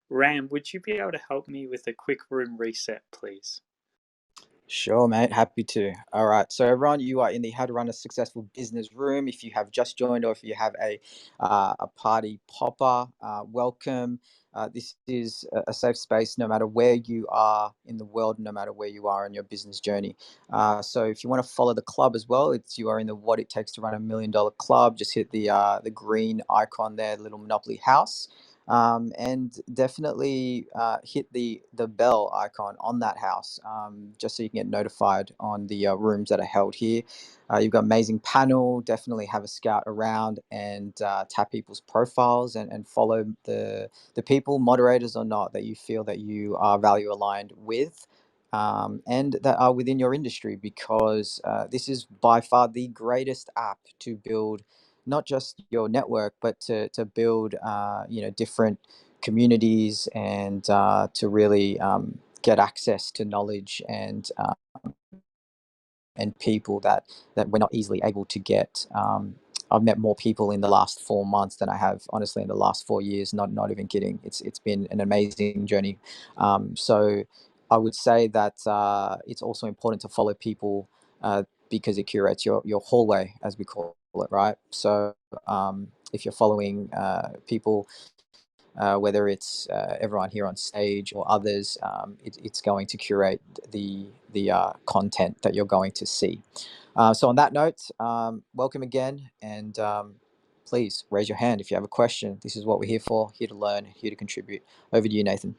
Ram, would you be able to help me with a quick room reset, please? Sure, mate. Happy to. All right. So, everyone, you are in the How to Run a Successful Business room. If you have just joined, or if you have a party popper, welcome. This is a safe space, no matter where you are in the world, no matter where you are in your business journey. So, if you want to follow the club as well, you are in the What It Takes to Run $1 Million Club. Just hit the green icon there, the little Monopoly house. And definitely hit the bell icon on that house, just so you can get notified on the rooms that are held here. You've got amazing panel. Definitely have a scout around and tap people's profiles and follow the people, moderators or not, that you feel that you are value aligned with. And that are within your industry, because this is by far the greatest app to build not just your network, but to build different communities, and to really get access to knowledge and people that we're not easily able to get. I've met more people in the last 4 months than I have, honestly, in the last 4 years. Not even kidding. It's been an amazing journey. So I would say that it's also important to follow people, because it curates your hallway, as we call it, right? So if you're following people, whether it's everyone here on stage or others, it's going to curate the content that you're going to see. So on that note, welcome again, and please raise your hand if you have a question. This is what we're here for, here to learn, here to contribute. Over to you, Nathan.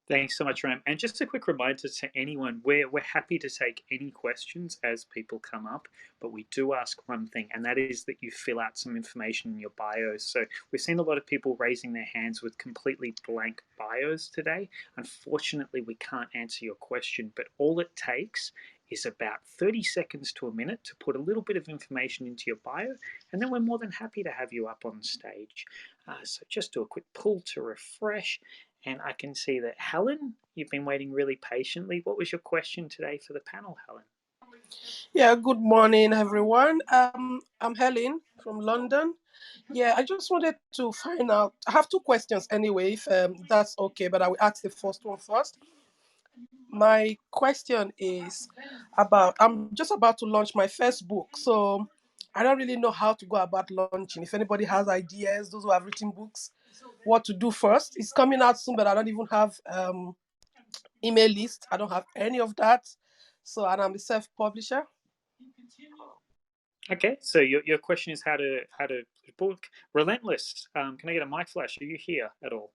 Thanks so much, Ram. And just a quick reminder to anyone, we're happy to take any questions as people come up, but we do ask one thing, and that is that you fill out some information in your bios. So we've seen a lot of people raising their hands with completely blank bios today. Unfortunately, we can't answer your question, but all it takes is about 30 seconds to a minute to put a little bit of information into your bio, and then we're more than happy to have you up on stage. So just do a quick pull to refresh. And I can see that Helen, you've been waiting really patiently. What was your question today for the panel, Helen? Yeah, good morning, everyone. I'm Helen from London. Yeah, I just wanted to find out. I have two questions anyway, if that's okay, but I will ask the first one first. My question is I'm just about to launch my first book, so I don't really know how to go about launching. If anybody has ideas, those who have written books, what to do first. It's coming out soon, but I don't even have email list. I don't have any of that. So, and I'm a self-publisher. Okay, so your question is how to book Relentless. Can I get a mic flash? Are you here at all?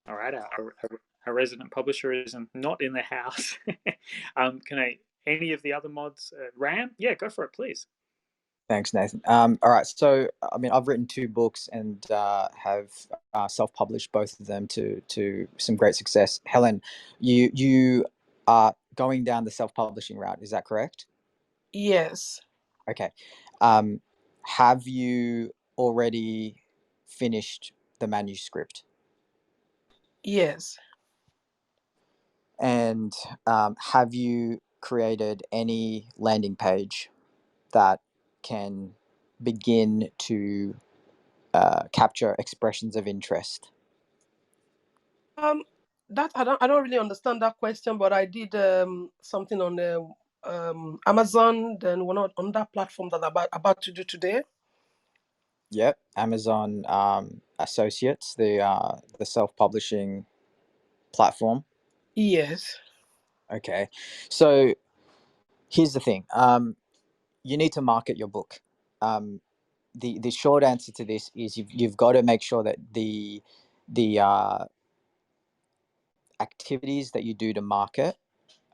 All right, our resident publisher is not in the house. Any of the other mods, Ram? Yeah, go for it, please. Thanks, Nathan. All right, so I mean, I've written 2 books and have self-published both of them to some great success. Helen, you are going down the self-publishing route, is that correct? Yes. Okay. Have you already finished the manuscript? Yes. And have you created any landing page that can begin to capture expressions of interest? That I don't really understand that question, but I did something on Amazon, then one on that platform that I'm about to do today. Yep, Amazon Associates, the self-publishing platform. Yes. Okay, so here's the thing. You need to market your book. The short answer to this is you've got to make sure that the activities that you do to market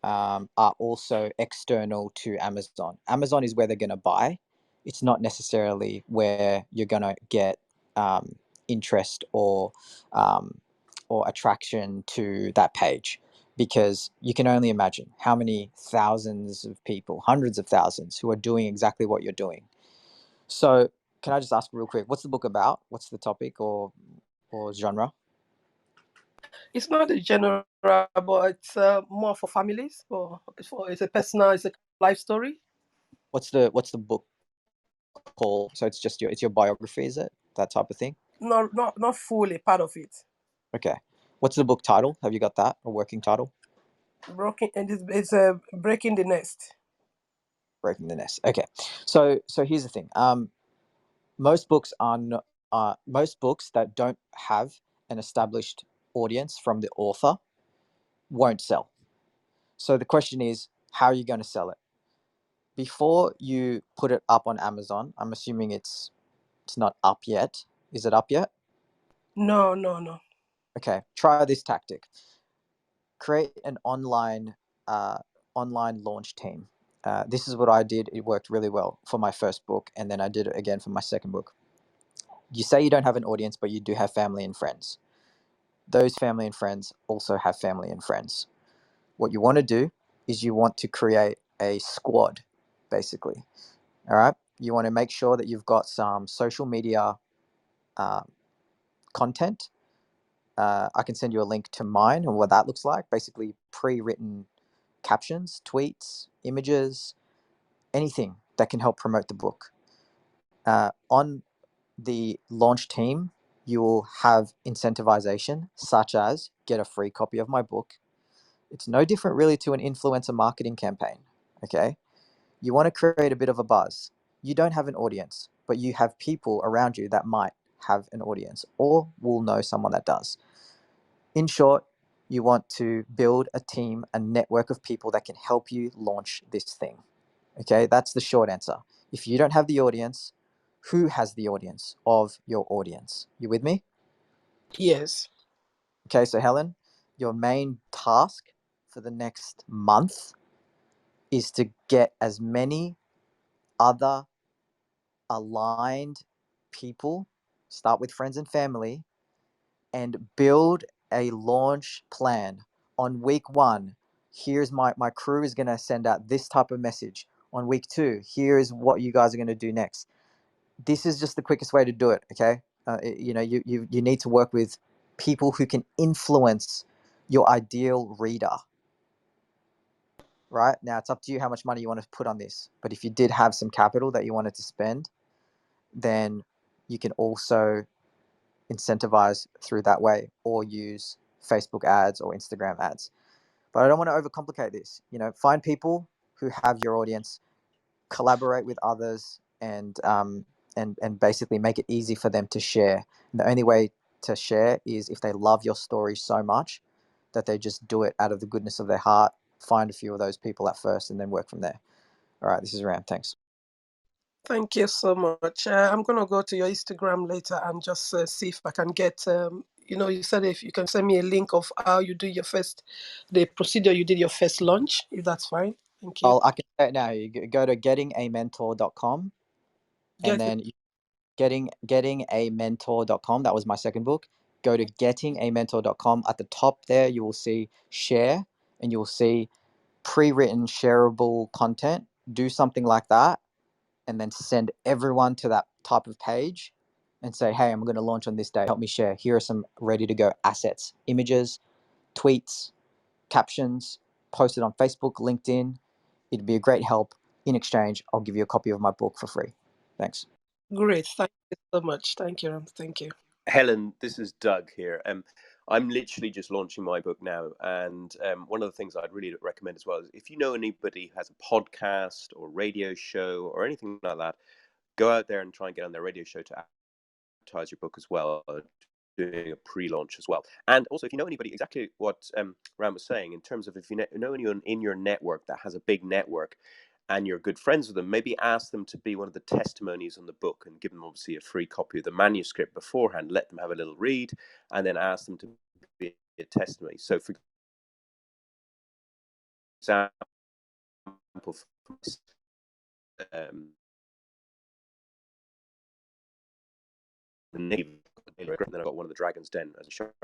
are also external to Amazon. Amazon is where they're going to buy. It's not necessarily where you're going to get interest or attraction to that page, because you can only imagine how many thousands of people, hundreds of thousands, who are doing exactly what you're doing. So can I just ask real quick, what's the book about? What's the topic or genre? It's not a general, but it's more for families. It's a personal, it's a life story. What's the book called? So it's just your biography, is it? That type of thing? Not fully part of it. Okay. What's the book title? Have you got that? A working title? It's Breaking the Nest. Breaking the Nest. Okay. So here's the thing. Most books most books that don't have an established audience from the author won't sell. So the question is, how are you going to sell it? Before you put it up on Amazon, I'm assuming it's not up yet. Is it up yet? No. Okay. Try this tactic. Create an online launch team. This is what I did. It worked really well for my first book, and then I did it again for my second book. You say you don't have an audience, but you do have family and friends. Those family and friends also have family and friends. What you want to do is you want to create a squad, basically. All right. You want to make sure that you've got some social media content. I can send you a link to mine and what that looks like. Basically, pre-written captions, tweets, images, anything that can help promote the book. On the launch team, you will have incentivization, such as get a free copy of my book. It's no different really to an influencer marketing campaign. Okay. You want to create a bit of a buzz. You don't have an audience, but you have people around you that might have an audience or will know someone that does. In short, you want to build a team, a network of people that can help you launch this thing. Okay, that's the short answer. If you don't have the audience, who has the audience of your audience? You with me? Yes. Okay, so Helen, your main task for the next month is to get as many other aligned people, start with friends and family, and build a launch plan. On week 1, here's my crew is going to send out this type of message. On week 2, here is what you guys are going to do next. This is just the quickest way to do it. Okay, you need to work with people who can influence your ideal reader. Right now, it's up to you how much money you want to put on this. But if you did have some capital that you wanted to spend, then you can also incentivize through that way or use Facebook ads or Instagram ads. But I don't want to overcomplicate this. Find people who have your audience, collaborate with others, and basically make it easy for them to share. And the only way to share is if they love your story so much that they just do it out of the goodness of their heart. Find a few of those people at first and then work from there. All right, this is Ram. Thanks. Thank you so much. I'm going to go to your Instagram later and just see if I can get, you said if you can send me a link of how you do the procedure you did your first launch, if that's fine. Thank you. I can say it now. You go to gettingamentor.com and then gettingamentor.com. That was my second book. Go to gettingamentor.com. At the top there, you will see share and you will see pre-written shareable content. Do something like that and then send everyone to that type of page and say, hey, I'm going to launch on this day. Help me share. Here are some ready to go assets, images, tweets, captions, post it on Facebook, LinkedIn. It'd be a great help. In exchange, I'll give you a copy of my book for free. Thanks. Great. Thank you so much. Thank you, Ram. Thank you. Helen, this is Doug here. I'm literally just launching my book now, and one of the things I'd really recommend as well is if you know anybody who has a podcast or radio show or anything like that, go out there and try and get on their radio show to advertise your book as well, doing a pre-launch as well. And also, if you know anybody, exactly what Ram was saying, in terms of if you know anyone in your network that has a big network, and you're good friends with them, maybe ask them to be one of the testimonies on the book and give them obviously a free copy of the manuscript beforehand. Let them have a little read and then ask them to be a testimony. So, for example, the Navy, and then I got one of the Dragon's Den as a shark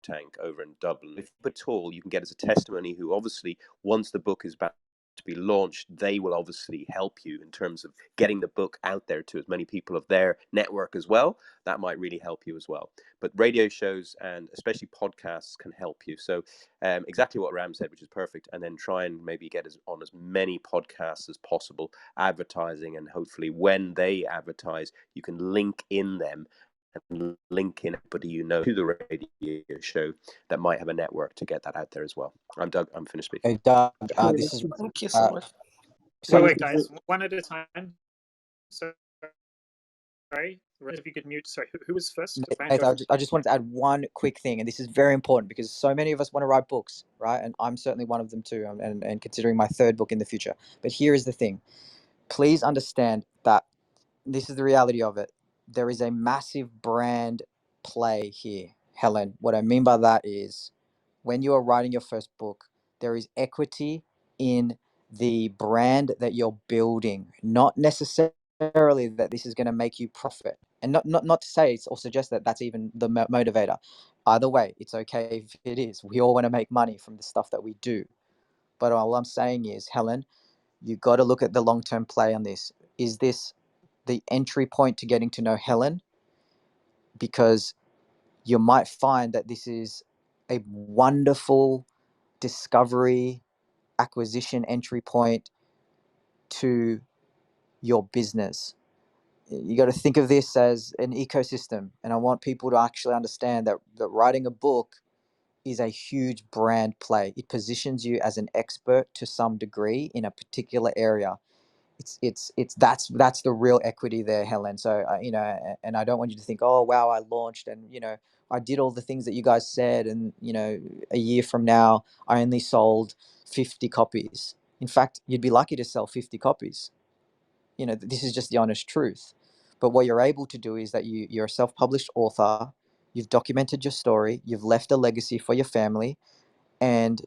tank over in Dublin. If at all, you can get as a testimony who obviously, once the book is about to be launched, they will obviously help you in terms of getting the book out there to as many people of their network as well. That might really help you as well. But radio shows and especially podcasts can help you. So exactly what Ram said, which is perfect. And then try and maybe get on as many podcasts as possible, advertising, and hopefully when they advertise, you can link in them and link in everybody you know to the radio show that might have a network to get that out there as well. I'm Doug. I'm finished speaking. Hey, Doug, this is Thank you so much. Wait, guys, one at a time. Sorry, if you could mute. Sorry, who was first? Nathan, I just wanted to add one quick thing, and this is very important because so many of us want to write books, right? And I'm certainly one of them too, and considering my third book in the future. But here is the thing. Please understand that this is the reality of it. There is a massive brand play here, Helen. What I mean by that is when you are writing your first book, there is equity in the brand that you're building, not necessarily that this is going to make you profit. And not to say or suggest that that's even the motivator. Either way, it's okay if it is. We all want to make money from the stuff that we do. But all I'm saying is, Helen, you got to look at the long-term play on this. Is this the entry point to getting to know Helen? Because you might find that this is a wonderful discovery, acquisition entry point to your business. You got to think of this as an ecosystem. And I want people to actually understand that writing a book is a huge brand play. It positions you as an expert to some degree in a particular area. That's the real equity there, Helen. So and I don't want you to think, oh wow, I launched and I did all the things that you guys said, and a year from now I only sold 50 copies. In fact, you'd be lucky to sell 50 copies. This is just the honest truth. But what you're able to do is that you're a self-published author. You've documented your story. You've left a legacy for your family, and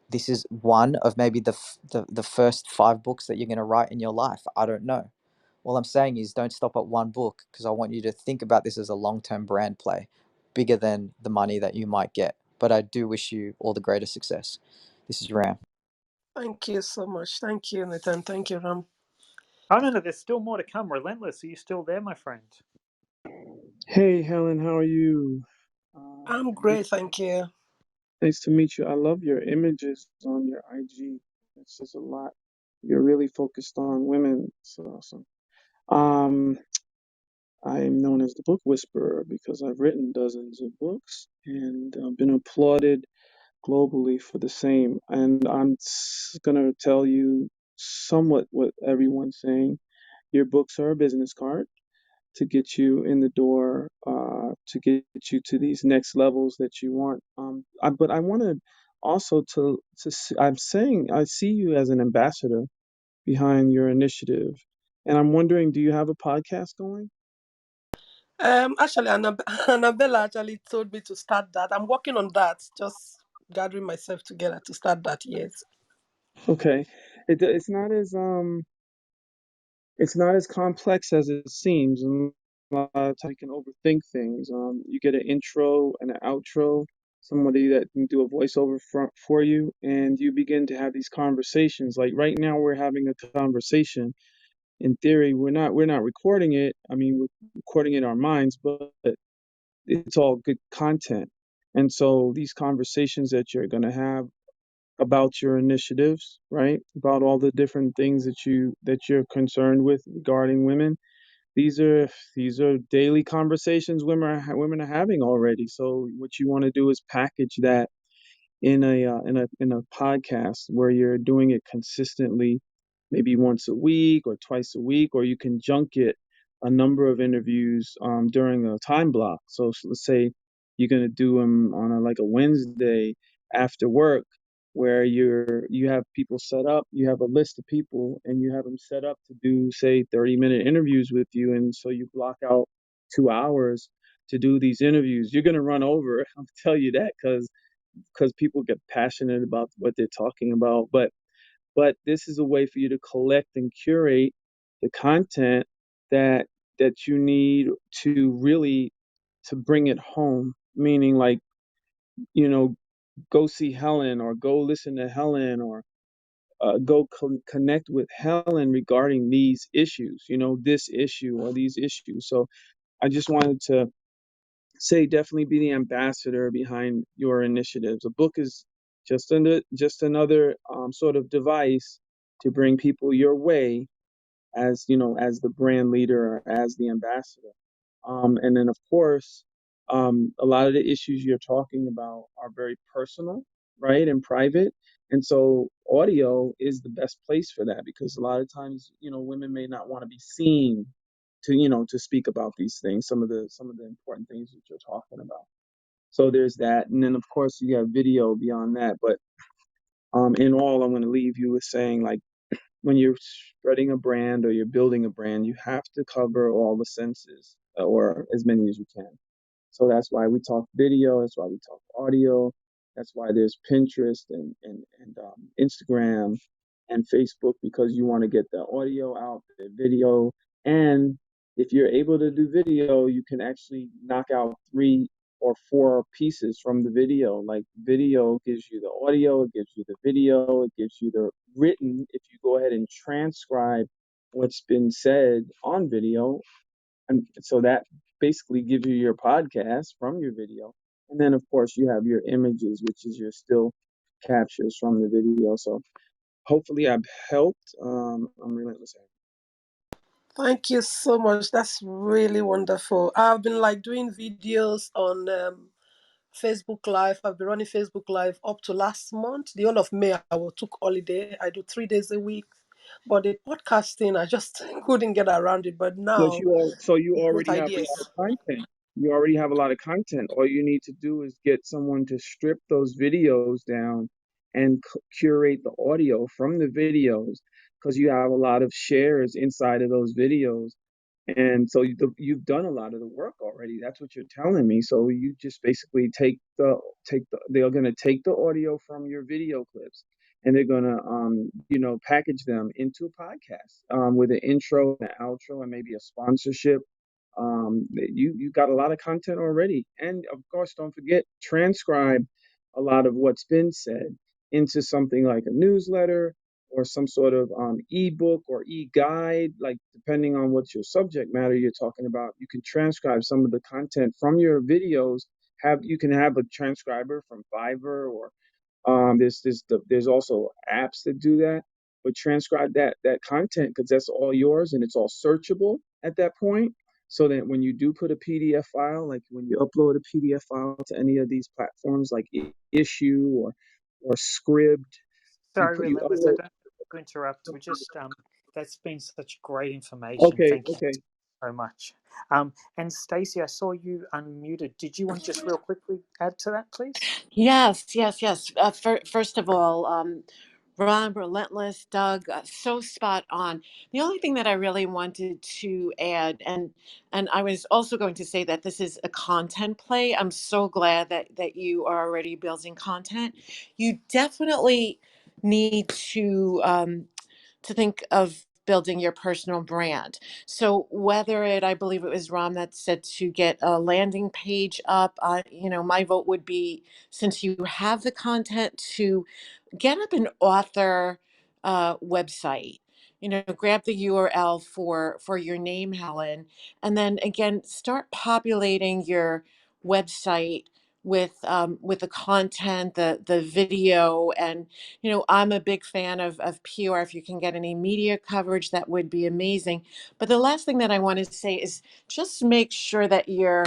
this is one of maybe the first 5 books that you're going to write in your life. I don't know. All I'm saying is don't stop at one book, because I want you to think about this as a long-term brand play, bigger than the money that you might get. But I do wish you all the greatest success. This is Ram. Thank you so much. Thank you, Nathan. Thank you, Ram. Oh no, there's still more to come. Relentless, are you still there, my friend? Hey, Helen, how are you? I'm great, thank you. Nice to meet you. I love your images on your IG. It says a lot. You're really focused on women. It's awesome. I'm known as the book whisperer because I've written dozens of books and been applauded globally for the same. And I'm going to tell you somewhat what everyone's saying. Your books are a business card to get you in the door, to get you to these next levels that you want. But I wanted also I'm saying I see you as an ambassador behind your initiative, and I'm wondering, do you have a podcast going? Actually, Annabella actually told me to start that. I'm working on that, just gathering myself together to start that. Yes. Okay, it's not as complex as it seems, and a lot of times you can overthink things. You get an intro and an outro, somebody that can do a voiceover for you, and you begin to have these conversations. Like right now, we're having a conversation. In theory, we're not recording it. I mean, we're recording it in our minds, but it's all good content. And so these conversations that you're going to have about your initiatives, right? About all the different things that you're concerned with regarding women. These are daily conversations women are having already. So what you want to do is package that in a podcast where you're doing it consistently, maybe once a week or twice a week, or you can junket a number of interviews during a time block. So let's say you're going to do them on like a Wednesday after work, where you have people set up, you have a list of people, and you have them set up to do, say, 30-minute interviews with you, and so you block out 2 hours to do these interviews. You're going to run over, I'll tell you that, because people get passionate about what they're talking about. But this is a way for you to collect and curate the content that you need to really to bring it home. Meaning, like, go see Helen, or go listen to Helen, or go connect with Helen regarding these issues. This issue or these issues. So I just wanted to say, definitely be the ambassador behind your initiatives. A book is just another sort of device to bring people your way, as as the brand leader or as the ambassador. And then, of course, a lot of the issues you're talking about are very personal, right, and private. And so audio is the best place for that, because a lot of times, women may not want to be seen to speak about these things, some of the important things that you're talking about. So there's that. And then, of course, you have video beyond that. But in all, I'm going to leave you with saying, like, when you're spreading a brand or you're building a brand, you have to cover all the senses, or as many as you can. So that's why we talk video. That's why we talk audio. That's why there's Pinterest and Instagram and Facebook, because you want to get the audio out, the video. And if you're able to do video, you can actually knock out 3 or 4 pieces from the video. Like, video gives you the audio, it gives you the video, it gives you the written. If you go ahead and transcribe what's been said on video, and so that basically gives you your podcast from your video. And then, of course, you have your images, which is your still captures from the video. So hopefully I've helped. I'm relentless. Thank you so much. That's really wonderful. I've been like doing videos on Facebook Live. I've been running Facebook Live up to last month. The whole of May, took holiday. I do 3 days a week. But the podcasting, I just couldn't get around it. But now, So you great already have a ideas. lot of content. You already have a lot of content. All you need to do is get someone to strip those videos down and curate the audio from the videos, because you have a lot of shares inside of those videos. And so you've done a lot of the work already. That's what you're telling me. So you just basically they're going to take the audio from your video clips, and they're going to package them into a podcast, with an intro, an outro, and maybe a sponsorship. You got a lot of content already. And of course, don't forget, transcribe a lot of what's been said into something like a newsletter or some sort of ebook or e-guide, like, depending on what your subject matter you're talking about. You can transcribe some of the content from your videos. You can have a transcriber from Fiverr, or there's also apps that do that. But transcribe that content, because that's all yours and it's all searchable at that point. So that when you do put a PDF file, like when you upload a PDF file to any of these platforms like Issue or Scribd, Sorry, you Relentless, I upload. don't mean to interrupt. We just that's been such great information. Okay, Thank you okay. so much. And Stacey, I saw you unmuted. Did you want to just real quickly add to that, please? Yes, yes, yes. First of all, Ron, Relentless, Doug, so spot on. The only thing that I really wanted to add, and I was also going to say that this is a content play. I'm so glad that you are already building content. You definitely need to think of building your personal brand. So I believe it was Ron that said to get a landing page up. My vote would be, since you have the content, to get up an author website. Grab the URL for your name, Helen, and then again start populating your website with the content, the video, and I'm a big fan of PR. If you can get any media coverage, that would be amazing. But the last thing that I want to say is just make sure that your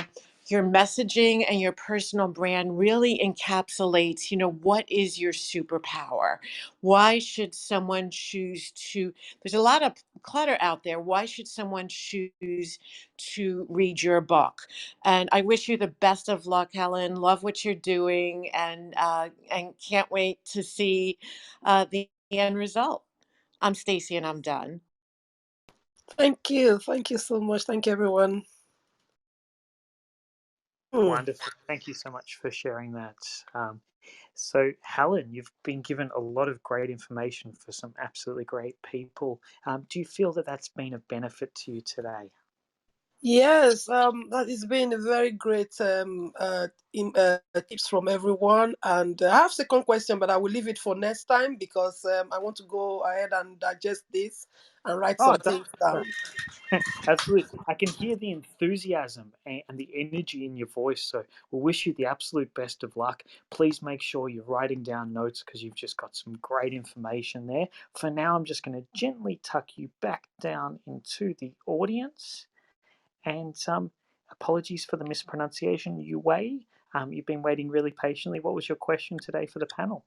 messaging and your personal brand really encapsulates, what is your superpower? Why should someone choose to, there's a lot of clutter out there. Why should someone choose to read your book? And I wish you the best of luck, Helen. Love what you're doing, and can't wait to see the end result. I'm Stacey, and I'm done. Thank you. Thank you so much. Thank you, everyone. Wonderful. Thank you so much for sharing that. So, Helen, you've been given a lot of great information for some absolutely great people. Do you feel that that's been of benefit to you today? Yes, that has been a very great tips from everyone. And I have second question, but I will leave it for next time, because I want to go ahead and digest this and write some things down. Absolutely. I can hear the enthusiasm and the energy in your voice. So we'll wish you the absolute best of luck. Please make sure you're writing down notes, because you've just got some great information there. For now, I'm just going to gently tuck you back down into the audience. And apologies for the mispronunciation, Yue. You've been waiting really patiently. What was your question today for the panel?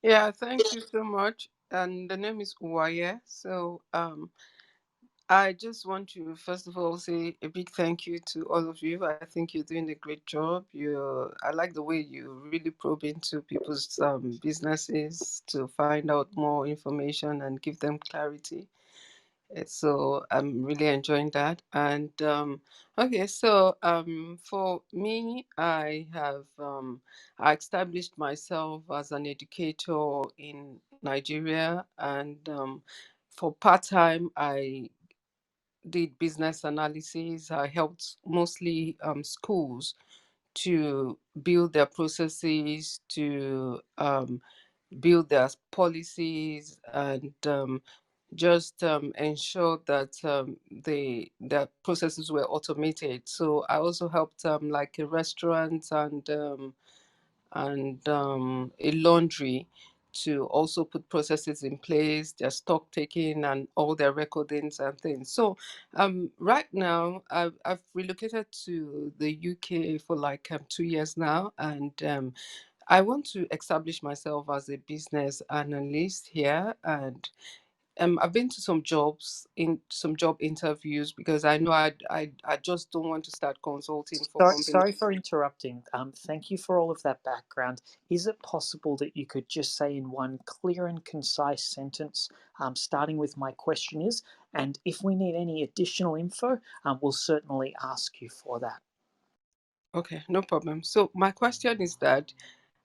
Yeah, thank you so much. And the name is Uwaye. So I just want to first of all say a big thank you to all of you. I think you're doing a great job. I like the way you really probe into people's businesses to find out more information and give them clarity. So I'm really enjoying that. And okay, so for me, I established myself as an educator in Nigeria, and for part time, I did business analysis. I helped mostly schools to build their processes, to build their policies, and just ensure that their processes were automated. So I also helped like a restaurant and a laundry to also put processes in place, their stock taking and all their recordings and things. So right now I've relocated to the UK for like 2 years now, and I want to establish myself as a business analyst here. And I've been to some job interviews because I know I just don't want to start consulting for companies. Sorry for interrupting. Thank you for all of that background. Is it possible that you could just say in one clear and concise sentence, starting with my question is, and if we need any additional info, we'll certainly ask you for that. Okay, no problem. So my question is that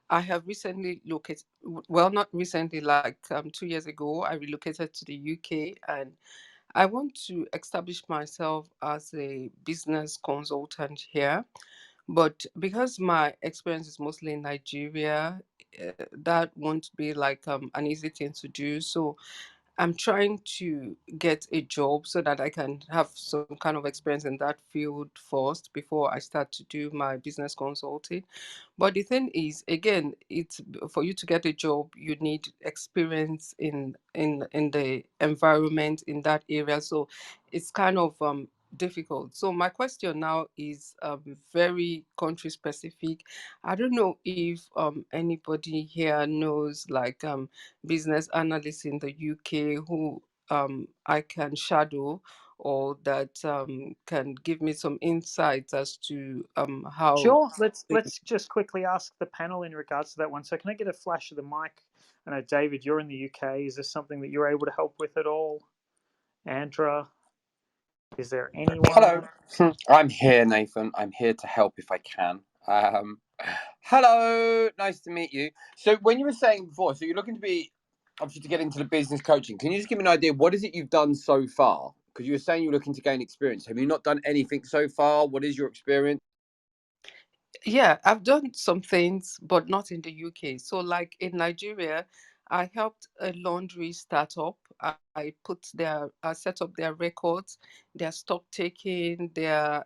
I have recently located, well, not recently, like 2 years ago, I relocated to the UK, and I want to establish myself as a business consultant here. But because my experience is mostly in Nigeria, that won't be like an easy thing to do. So I'm trying to get a job so that I can have some kind of experience in that field first before I start to do my business consulting. But the thing is, again, it's for you to get a job, you need experience in the environment in that area. So it's kind of difficult. So my question now is very country specific. I don't know if anybody here knows like business analysts in the UK who I can shadow, or that can give me some insights as to how. Sure. Let's just quickly ask the panel in regards to that one. So can I get a flash of the mic? I know, David, you're in the UK. Is this something that you're able to help with at all? Andra, is there anyone? Hello. I'm here, Nathan. I'm here to help if I can. Hello. Nice to meet you. So when you were saying before, so you're looking to be, obviously, to get into the business coaching. Can you just give me an idea? What is it you've done so far? Because you were saying you're looking to gain experience. Have you not done anything so far? What is your experience? Yeah, I've done some things, but not in the UK. So, like in Nigeria, I helped a laundry startup. I set up their records, their stock taking, the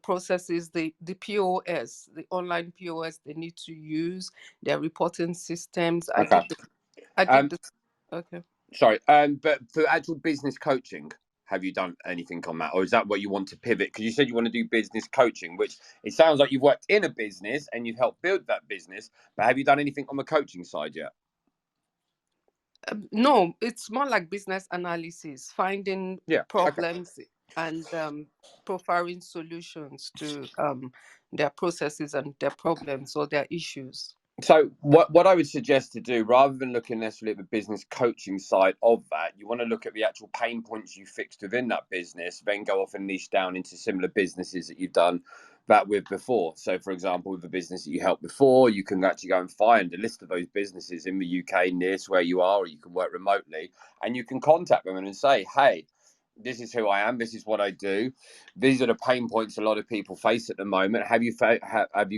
processes, the POS, the online POS they need to use, their reporting systems. Okay. I did the okay. Sorry. But for actual business coaching, have you done anything on that, or is that what you want to pivot? Because you said you want to do business coaching, which it sounds like you've worked in a business and you've helped build that business. But have you done anything on the coaching side yet? No, it's more like business analysis, finding problems and profiling solutions to their processes and their problems or their issues. So what I would suggest to do, rather than looking necessarily at the business coaching side of that, you want to look at the actual pain points you fixed within that business, then go off and niche down into similar businesses that you've done that with before. So, for example, with the business that you helped before, you can actually go and find a list of those businesses in the UK near to where you are, or you can work remotely, and you can contact them and say, hey, this is who I am. This is what I do. These are the pain points a lot of people face at the moment. Have you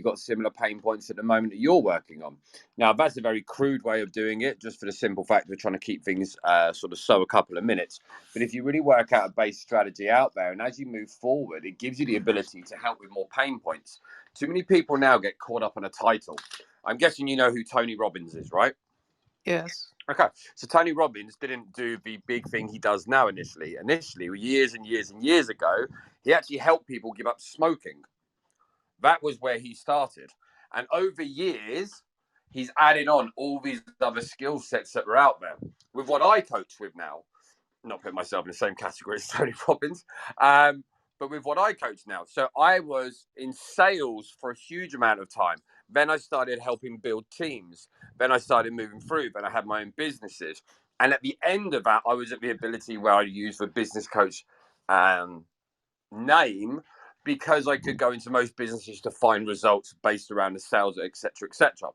got similar pain points at the moment that you're working on? Now, that's a very crude way of doing it, just for the simple fact we're trying to keep things sort of a couple of minutes. But if you really work out a base strategy out there, and as you move forward, it gives you the ability to help with more pain points. Too many people now get caught up on a title. I'm guessing you know who Tony Robbins is, right? Yes. Okay, so Tony Robbins didn't do the big thing he does now initially. Initially, years and years and years ago, he actually helped people give up smoking. That was where he started. And over years, he's added on all these other skill sets that were out there. With what I coach with now, not put myself in the same category as Tony Robbins, but with what I coach now. So I was in sales for a huge amount of time. Then I started helping build teams. Then I started moving through. Then I had my own businesses. And at the end of that, I was at the ability where I use the business coach name, because I could go into most businesses to find results based around the sales, etc., etc.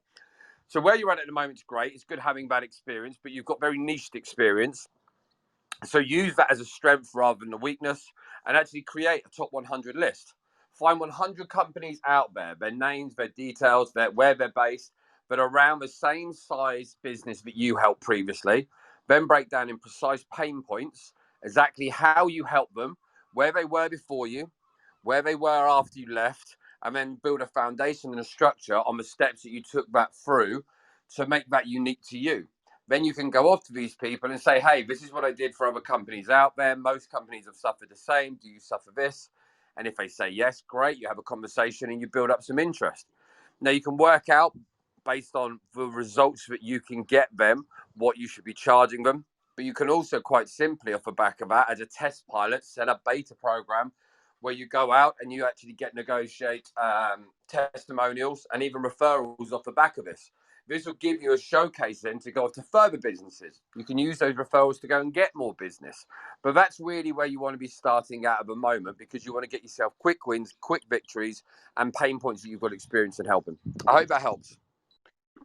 So where you're at the moment is great. It's good having that experience, but you've got very niched experience. So use that as a strength rather than a weakness, and actually create a top 100 list. Find 100 companies out there, their names, their details, where they're based, that are around the same size business that you helped previously. Then break down in precise pain points exactly how you help them, where they were before you, where they were after you left, and then build a foundation and a structure on the steps that you took that through to make that unique to you. Then you can go off to these people and say, hey, this is what I did for other companies out there. Most companies have suffered the same. Do you suffer this? And if they say yes, great. You have a conversation and you build up some interest. Now you can work out based on the results that you can get them, what you should be charging them. But you can also quite simply, off the back of that, as a test pilot, set up a beta program where you go out and you actually negotiate testimonials and even referrals off the back of this. This will give you a showcase then to go to further businesses. You can use those referrals to go and get more business. But that's really where you want to be starting out at the moment, because you want to get yourself quick wins, quick victories, and pain points that you've got experience in helping. I hope that helps.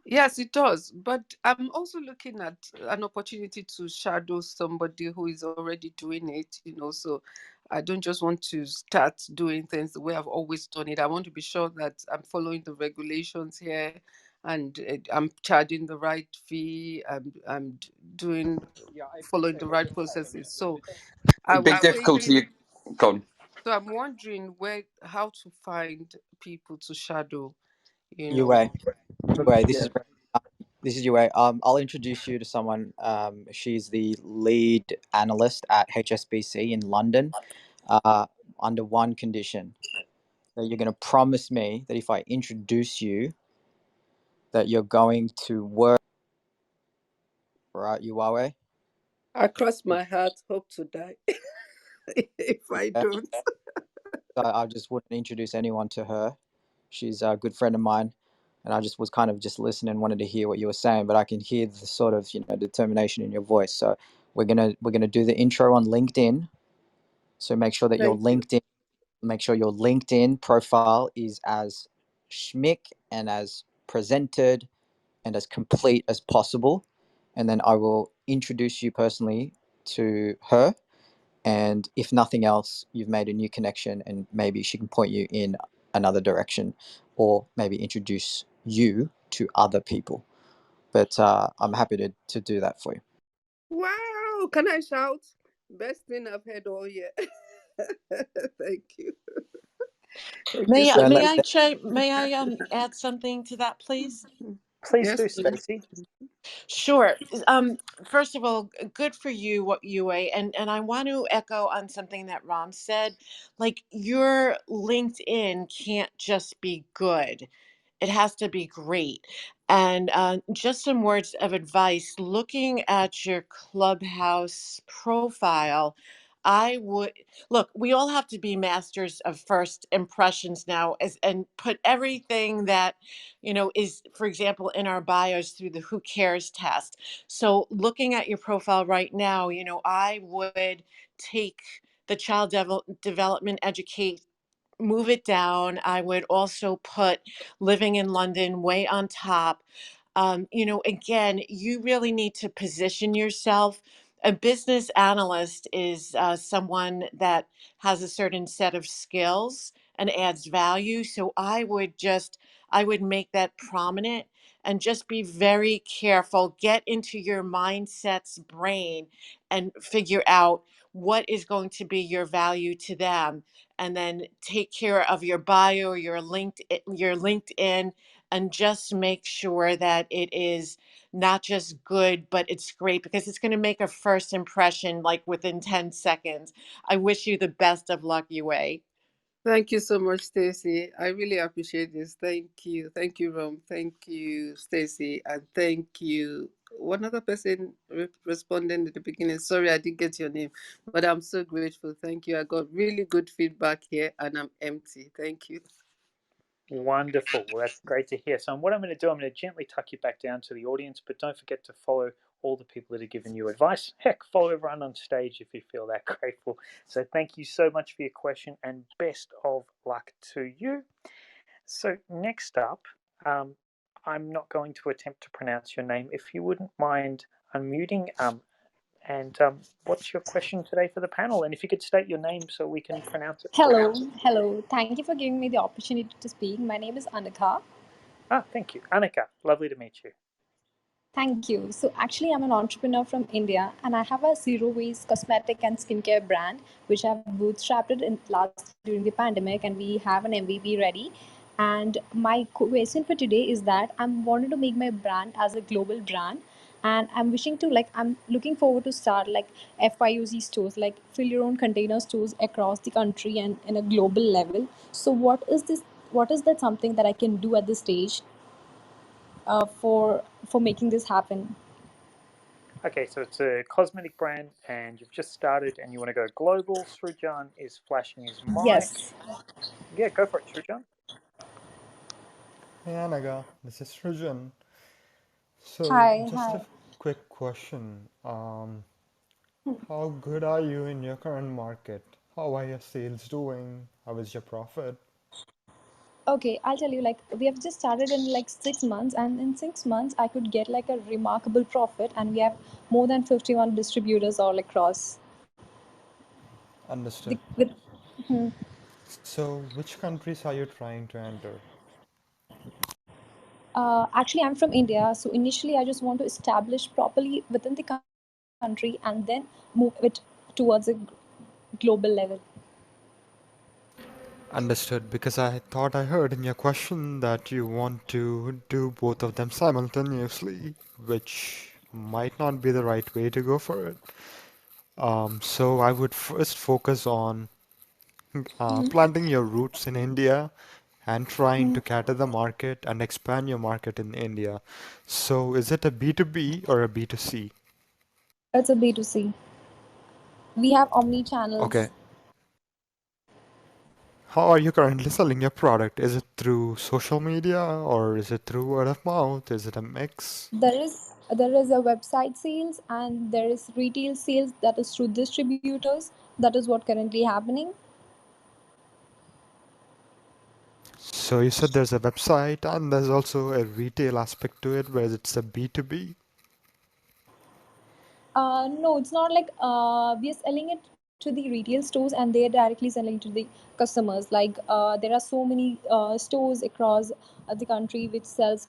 Yes, it does. But I'm also looking at an opportunity to shadow somebody who is already doing it, so I don't just want to start doing things the way I've always done it. I want to be sure that I'm following the regulations here, and I'm charging the right fee. I'm doing, following the right processes. So I Big was difficulty. thinking, Go on. so I'm wondering how to find people to shadow, Yue, this Yeah. is Yue. I'll introduce you to someone. She's the lead analyst at HSBC in London, under one condition, that you're going to promise me that if I introduce you, that you're going to work, right, Yuawe? I cross my heart, hope to die if I Yeah. don't. So I just wouldn't introduce anyone to her. She's a good friend of mine, and I just was kind of just listening, wanted to hear what you were saying, but I can hear the sort of determination in your voice. So we're gonna do the intro on LinkedIn. So make sure that your LinkedIn profile is as schmick and as presented and as complete as possible, and then I will introduce you personally to her. And if nothing else, you've made a new connection, and maybe she can point you in another direction, or maybe introduce you to other people. But I'm happy to do that for you. Wow, can I shout? Best thing I've heard all year. Thank you. Thank you May so I, And may much. I add something to that, please? Please Yes, do, please. Stacey. Sure. First of all, good for you, what UA, and I want to echo on something that Ram said. Like, your LinkedIn can't just be good; it has to be great. And just some words of advice: looking at your Clubhouse profile, I would look. We all have to be masters of first impressions now, and put everything that is, for example, in our bios through the who cares test. So looking at your profile right now, I would take the child development educate, move it down. I would also put living in London way on top. Again, you really need to position yourself. A business analyst is someone that has a certain set of skills and adds value. So I would make that prominent and just be very careful. Get into your mindset's brain and figure out what is going to be your value to them, and then take care of your bio, your LinkedIn, and just make sure that it is not just good, but it's great, because it's going to make a first impression like within 10 seconds. I wish you the best of luck, Yue. Thank you so much, Stacy. I really appreciate this. Thank you. Thank you, Rom. Thank you, Stacy. And thank you. One other person responding at the beginning. Sorry, I didn't get your name, but I'm so grateful. Thank you. I got really good feedback here and I'm empty. Thank you. Wonderful. Well, that's great to hear. So, what I'm going to do, I'm going to gently tuck you back down to the audience, but don't forget to follow all the people that are giving you advice. Heck, follow everyone on stage if you feel that grateful. So, thank you so much for your question and best of luck to you. So, next up, I'm not going to attempt to pronounce your name. If you wouldn't mind unmuting, and what's your question today for the panel? And if you could state your name so we can pronounce it for you. Hello. Thank you for giving me the opportunity to speak. My name is Anika. Thank you. Anika, lovely to meet you. Thank you. So actually, I'm an entrepreneur from India, and I have a zero waste cosmetic and skincare brand, which I've bootstrapped it in last during the pandemic, and we have an MVP ready. And my question for today is that I'm wanting to make my brand as a global brand, and I'm wishing to I'm looking forward to start like FYOC stores, like fill your own container stores across the country and in a global level. So what is this? What is that something that I can do at this stage? For making this happen. Okay, so it's a cosmetic brand and you've just started and you want to go global. Srujan is flashing his mic. Yes. Yeah, go for it, Srujan. Hey Anaga, this is Srijan. So Hi. just a quick question. How good are you in your current market? How are your sales doing? How is your profit? Okay, I'll tell you, like, we have just started in like 6 months, and in 6 months I could get like a remarkable profit, and we have more than 51 distributors all across Understood. with. Hmm. So which countries are you trying to enter? Actually, I'm from India, so initially I just want to establish properly within the country and then move it towards a global level. Understood, because I thought I heard in your question that you want to do both of them simultaneously, which might not be the right way to go for it. So I would first focus on planting your roots in India and trying to cater the market and expand your market in India. So is it a B2B or a B2C? It's a B2C. We have omni Okay. channels. How are you currently selling your product? Is it through social media or is it through word of mouth? Is it a mix? There is a website sales and there is retail sales that is through distributors. That is what currently happening. So you said there's a website and there's also a retail aspect to it where it's a B2B. No, it's not like we are selling it to the retail stores and they are directly selling to the customers. Like there are so many stores across the country which sells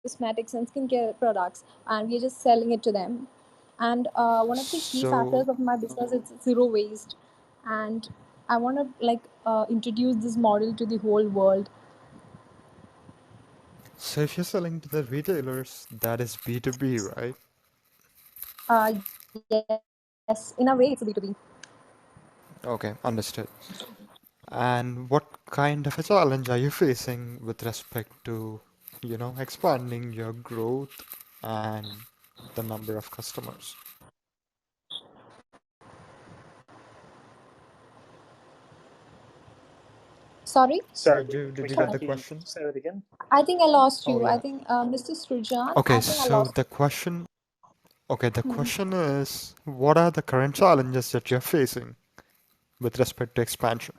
cosmetics and skincare products, and we are just selling it to them. And one of the key factors So of my business is zero waste, and I want to introduce this model to the whole world. so if you're selling to the retailers, that is B2B, right? Yes, in a way, it's a B2B. Okay, understood. And what kind of a challenge are you facing with respect to, expanding your growth and the number of customers? Sorry, Sorry, Did we you get can't the hear you. question? Say that again. I think I lost Oh you. I yeah. think Mr. Srujan, Okay, I think I so lost. the question is, what are the current challenges that you're facing with respect to expansion?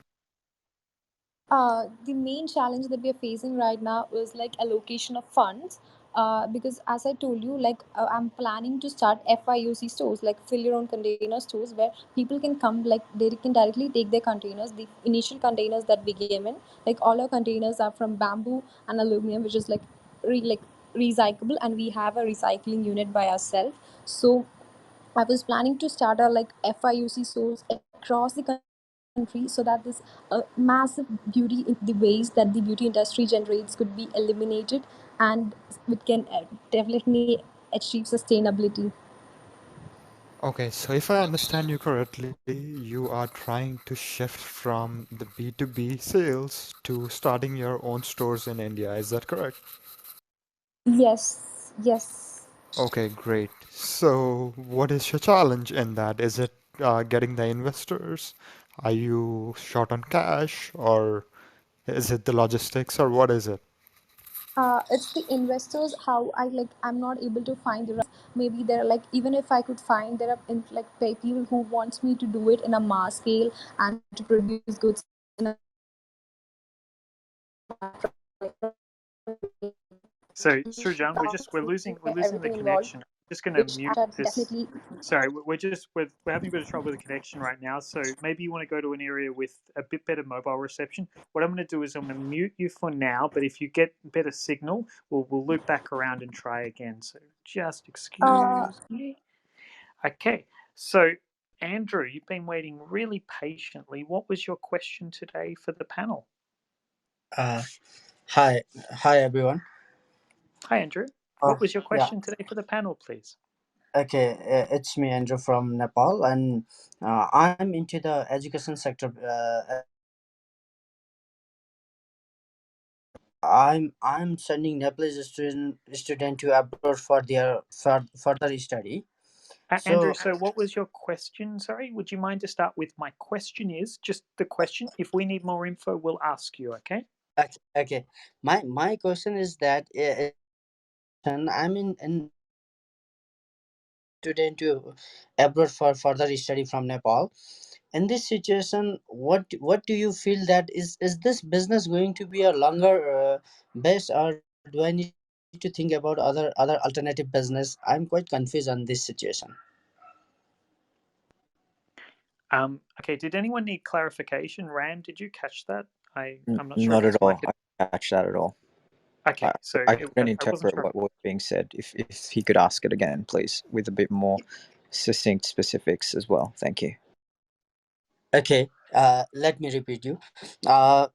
The main challenge that we are facing right now is like allocation of funds. Because as I told you, like I'm planning to start FIOC stores, like fill your own container stores, where people can come, like they can directly take their containers, the initial containers that we gave in. Like all our containers are from bamboo and aluminum, which is like recyclable, and we have a recycling unit by ourselves. So I was planning to start our like FIUC stores across the country country, so that this massive beauty in the waste that the beauty industry generates could be eliminated, and it can definitely achieve sustainability. Okay, so if I understand you correctly, you are trying to shift from the B2B sales to starting your own stores in India. Is that correct? Yes, yes. Okay, great. So, what is your challenge in that? Is it getting the investors? Are you short on cash, or is it the logistics, or what is it? It's the investors. How I like, I'm not able to find the right. Maybe there are like, even if I could find, there are like people who wants me to do it in a mass scale and to produce goods in a So Srijan, we're losing the everything involved, connection. I'm just going to which mute I this. definitely. Sorry, we're having a bit of trouble with the connection right now. So maybe you want to go to an area with a bit better mobile reception. What I'm going to do is I'm going to mute you for now. But if you get better signal, we'll loop back around and try again. So just excuse me. Okay. So Andrew, you've been waiting really patiently. What was your question today for the panel? Uh, hi, hi everyone. Hi, Andrew. Uh, What was your yeah, question today for the panel, please? okay. It's me, Andrew from Nepal, and I'm into the education sector. I'm sending Nepalese student to abroad for their further study. Andrew, So so what was your question? Sorry, would you mind to start with my question is just the question. If we need more info, we'll ask you, okay? okay. My question is that I'm in student to abroad for further study from Nepal. In this situation, what do you feel that is this business going to be a longer base, or do I need to think about other alternative business? I'm quite confused on this situation. Okay, did anyone need clarification? Ram, did you catch that? I'm not sure if Not at his mic all. is... I didn't catch that at all. Okay, so I couldn't I wasn't interpret sure. what was being said. If he could ask it again, please, with a bit more succinct specifics as well. Thank you. Okay, let me repeat you. I'm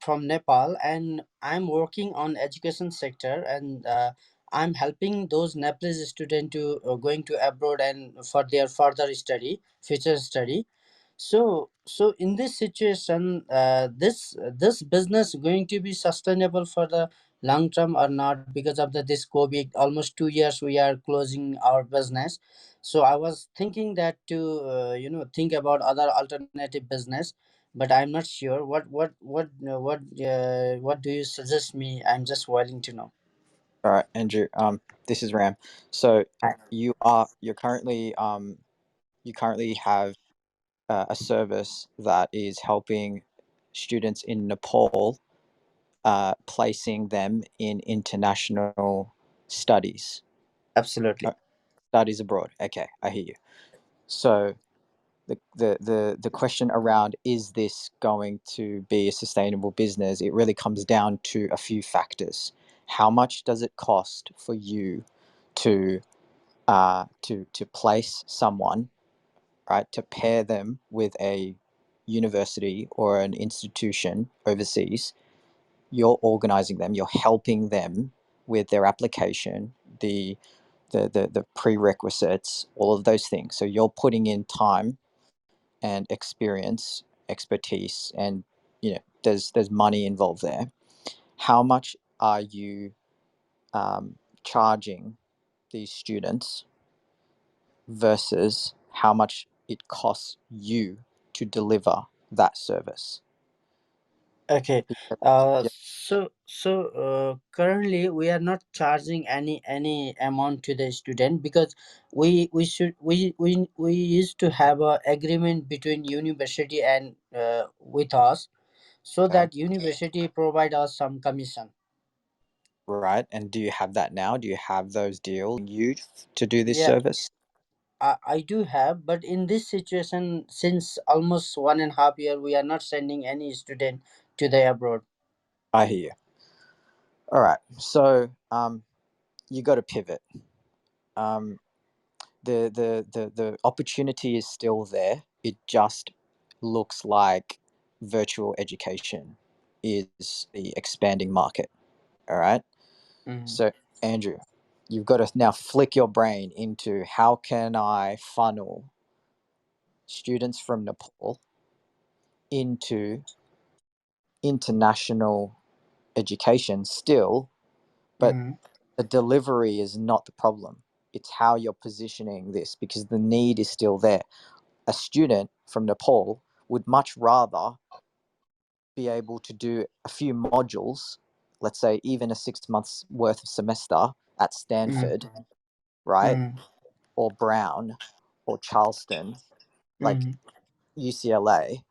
from Nepal, and I'm working on education sector, and I'm helping those Nepalese students to going to abroad and for their further study, future study. So in this situation, this business going to be sustainable for the long term or not, because of this COVID? Almost 2 years we are closing our business. So I was thinking that to think about other alternative business, but I'm not sure. What do you suggest me? I'm just willing to know. All right, Andrew. This is Ram. So you currently have a service that is helping students in Nepal, placing them in international studies, Absolutely. studies abroad. Okay, I hear you. So the question around, is this going to be a sustainable business, it really comes down to a few factors. How much does it cost for you to to place someone, right, to pair them with a university or an institution overseas? You're organizing them, you're helping them with their application, the prerequisites, all of those things. So you're putting in time and experience, expertise, and there's money involved there. How much are you charging these students versus how much it costs you to deliver that service? Okay. Yeah, Currently we are not charging any amount to the student, because we used to have a agreement between university and with us, so okay, that university provide us some commission. right. And do you have that now? Do you have those deals you to do this Yeah, service? I do have, but in this situation, since almost 1.5 year, we are not sending any student to the abroad. I hear you. All right. So you got to pivot. Um, the opportunity is still there. It just looks like virtual education is the expanding market. All right. So, Andrew, you've got to now flick your brain into how can I funnel students from Nepal into international education still, but the delivery is not the problem. It's how you're positioning this, because the need is still there. A student from Nepal would much rather be able to do a few modules, let's say even a 6 months worth of semester at Stanford, right? Or Brown or Charleston, like UCLA,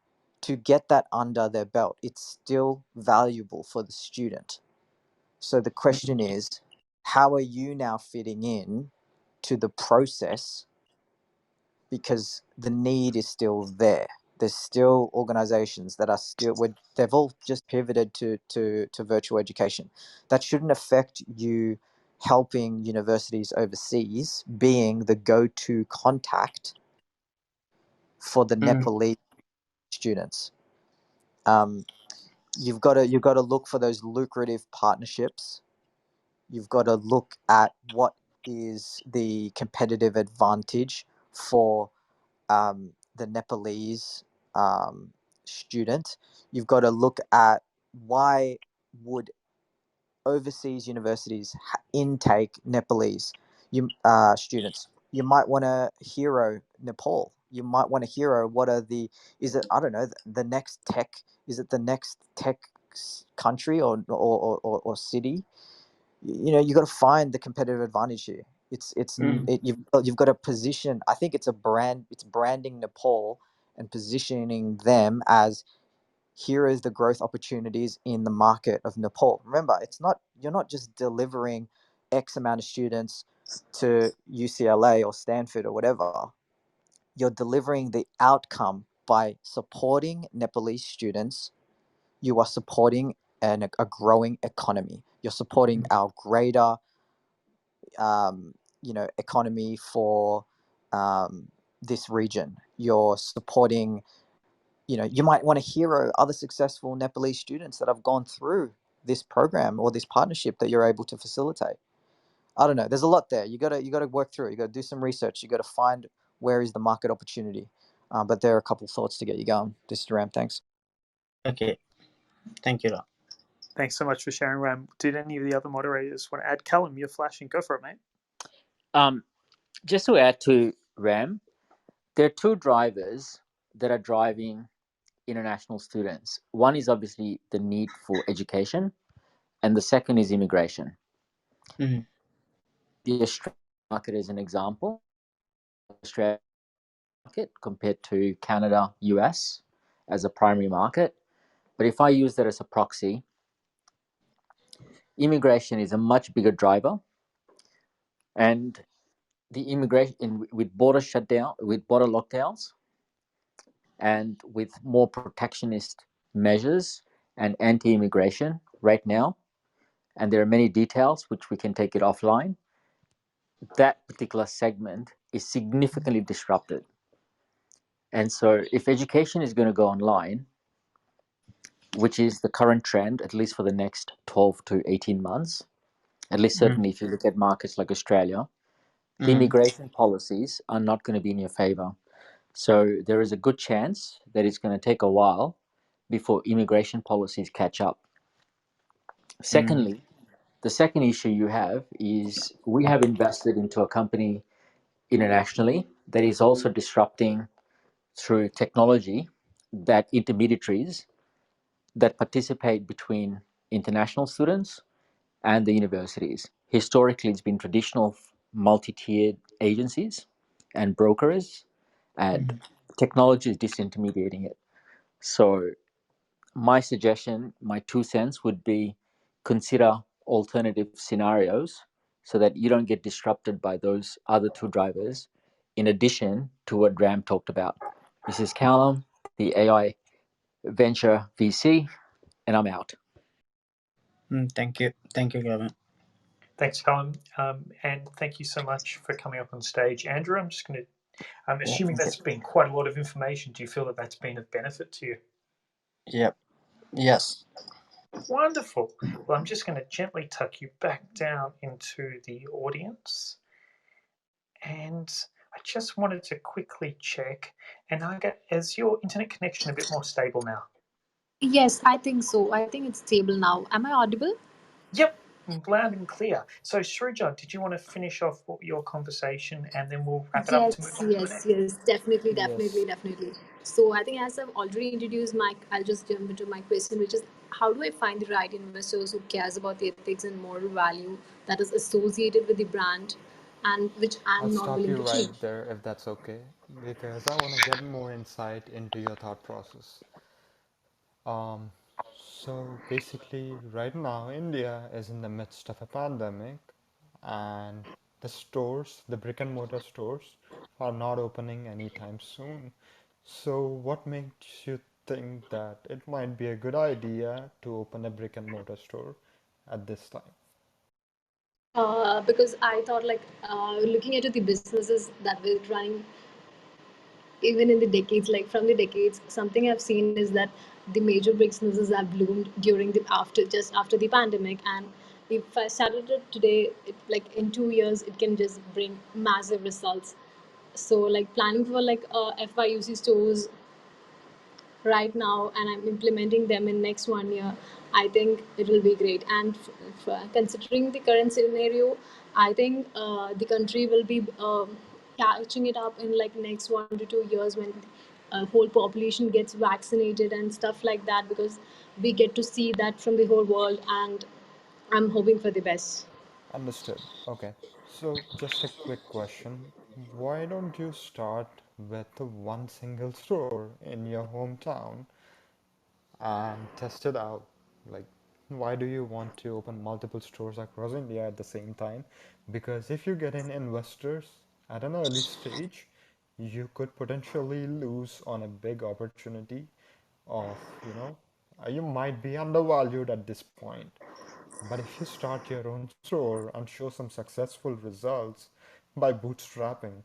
to get that under their belt. It's still valuable for the student. So the question is, how are you now fitting in to the process? Because the need is still there. There's still organizations that are still, they've all just pivoted to virtual education. That shouldn't affect you helping universities overseas being the go-to contact for the Nepalese students. You've got to look for those lucrative partnerships. You've got to look at what is the competitive advantage for the Nepalese student. You've got to look at why would overseas universities intake Nepalese students. You might want to hero Nepal. You might want to hero what are the, is it, I don't know, the next tech, is it the next tech country or city? You know, you got to find the competitive advantage here. You've got to position. I think it's a brand. It's branding Nepal and positioning them as, here is the growth opportunities in the market of Nepal. Remember, you're not just delivering X amount of students to UCLA or Stanford or whatever. You're delivering the outcome by supporting Nepalese students. You are supporting a growing economy. You're supporting our greater economy for this region. You're supporting, you might want to hero other successful Nepalese students that have gone through this program or this partnership that you're able to facilitate. I don't know. There's a lot there. You gotta work through it. You gotta do some research. You gotta find where is the market opportunity. But there are a couple thoughts to get you going. This is Ram. Thanks. Okay. Thank you, Ram. Thanks so much for sharing, Ram. Did any of the other moderators want to add? Callum, you're flashing. Go for it, mate. Just to add to Ram, there are two drivers that are driving international students. One is obviously the need for education, and the second is immigration. The Australian market is an example. Australian market compared to Canada, US as a primary market. But if I use that as a proxy, immigration is a much bigger driver, and the immigration with border shutdown, with border lockdowns, and with more protectionist measures and anti-immigration right now, and there are many details which we can take it offline, that particular segment is significantly disrupted. And so if education is going to go online, which is the current trend, at least for the next 12 to 18 months, at least certainly if you look at markets like Australia, the immigration policies are not going to be in your favor. So there is a good chance that it's going to take a while before immigration policies catch up. Secondly, the second issue you have is we have invested into a company internationally that is also disrupting through technology that intermediaries that participate between international students and the universities. Historically, it's been traditional multi-tiered agencies and brokers, and technology is disintermediating it. So my suggestion, my 2 cents would be consider alternative scenarios so that you don't get disrupted by those other two drivers, in addition to what Ram talked about. This is Callum, the AI Venture VC, and I'm out. Thank you. Thank you, Gavin. Thanks, Callum. And thank you so much for coming up on stage. Andrew, I'm just going to I'm assuming that's been quite a lot of information. Do you feel that that's been of benefit to you? Yep. Yes. Wonderful. Well, I'm just going to gently tuck you back down into the audience. And I just wanted to quickly check. And Naga, is your internet connection a bit more stable now? Yes, I think so. I think it's stable now. Am I audible? Yep, loud and clear. So, Sruja, did you want to finish off your conversation and then we'll wrap it up to move Yes, on to the next? yes, definitely, Yes. definitely, definitely. So I think as I've already introduced I'll just jump into my question, which is how do I find the right investors who cares about the ethics and moral value that is associated with the brand and which I'll I'm not stop willing you to right change? there if that's okay, because I want to get more insight into your thought process. Um, so basically, right now, India is in the midst of a pandemic, and the brick and mortar stores, are not opening anytime soon. So, what makes you think that it might be a good idea to open a brick and mortar store at this time? Because I thought looking into the businesses that were running even in the decades, like from the decades, something I've seen is that the major businesses have bloomed during the after the pandemic. And if I started it today, like in 2 years, it can just bring massive results. So like planning for FYUC stores right now, and I'm implementing them in next 1 year. I think it will be great. And considering the current scenario, I think the country will be catching it up in like next 1 to 2 years when whole population gets vaccinated and stuff like that, because we get to see that from the whole world, and I'm hoping for the best. Understood. Okay. So, just a quick question. Why don't you start with one single store in your hometown and test it out? Like, why do you want to open multiple stores across India at the same time? Because if you get in investors at an early stage, you could potentially lose on a big opportunity of, you might be undervalued at this point. But if you start your own store and show some successful results by bootstrapping,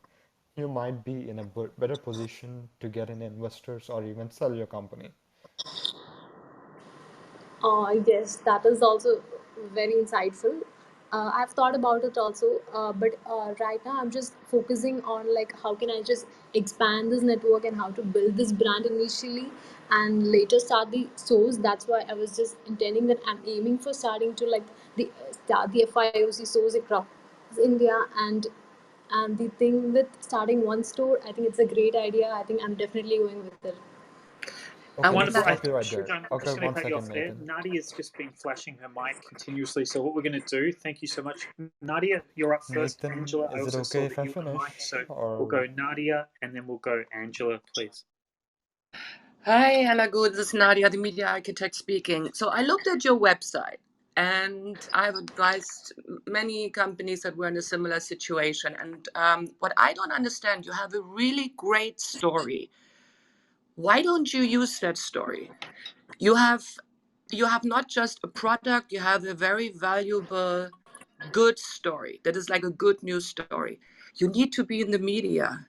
you might be in a better position to get in investors or even sell your company. Yes, that is also very insightful. I've thought about it also, but right now I'm just focusing on like how can I just expand this network and how to build this brand initially, and later start the stores. That's why I was just intending that I'm aiming for starting to like start the FIOC stores across India. And the thing with starting one store, I think it's a great idea. I think I'm definitely going with it. I Okay, would let's Wonderful. like. stop you right there. Srujan, I'm Okay, just going one to cut you second, off there. Nathan. Nadia's just been flashing her mic continuously. So what we're going to do, thank you so much. Nadia, you're up first. Nathan, Angela, I is it also okay saw if that I you were on mic. finish? So we'll Or go Nadia and then we'll go Angela, please. Hi, Hannah Good. This is Nadia, the media architect speaking. So I looked at your website and I've advised many companies that were in a similar situation. And what I don't understand, you have a really great story. Why don't you use that story? You have not just a product, you have a very valuable, good story that is like a good news story. You need to be in the media.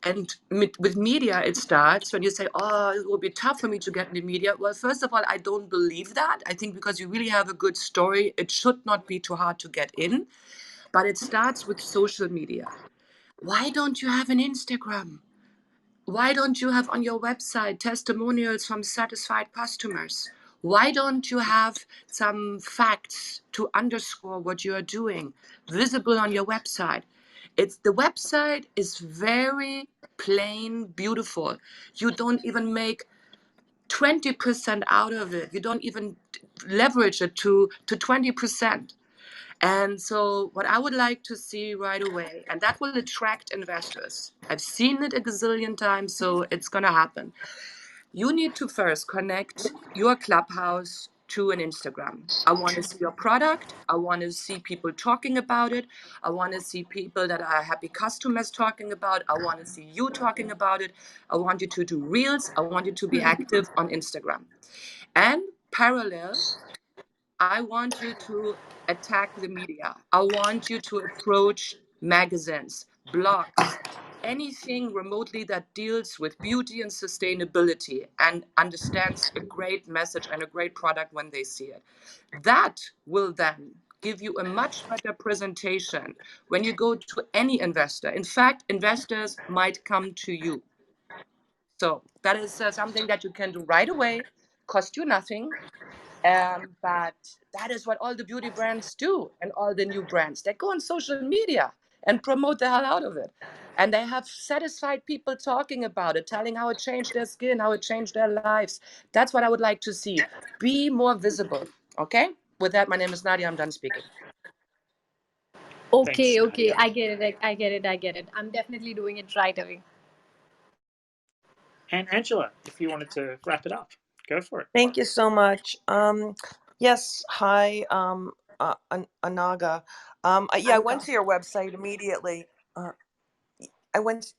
And with media, it starts when you say, oh, it will be tough for me to get in the media. Well, first of all, I don't believe that. I think because you really have a good story, it should not be too hard to get in. But it starts with social media. Why don't you have an Instagram? Why don't you have on your website testimonials from satisfied customers? Why don't you have some facts to underscore what you are doing visible on your website? The website is very plain, beautiful. You don't even make 20% out of it. You don't even leverage it to 20%. And so what I would like to see right away, and that will attract investors. I've seen it a gazillion times, so it's going to happen. You need to first connect your Clubhouse to an Instagram. I want to see your product. I want to see people talking about it. I want to see people that are happy customers talking about it. I want to see you talking about it. I want you to do reels. I want you to be active on Instagram. And parallel, I want you to attack the media. I want you to approach magazines, blogs, anything remotely that deals with beauty and sustainability and understands a great message and a great product when they see it. That will then give you a much better presentation when you go to any investor. In fact, investors might come to you. So that is something that you can do right away, cost you nothing. But that is what all the beauty brands do, and all the new brands. They go on social media and promote the hell out of it. And they have satisfied people talking about it, telling how it changed their skin, how it changed their lives. That's what I would like to see. Be more visible. Okay? With that, my name is Nadia. I'm done speaking. Thanks, Okay, okay, Nadia. I get it. I get it. I get it. I'm definitely doing it right away. And Angela, if you wanted to wrap it up, go for it. Thank you so much. Yes, hi, Anaga. Yeah, I went Anka. to your website immediately.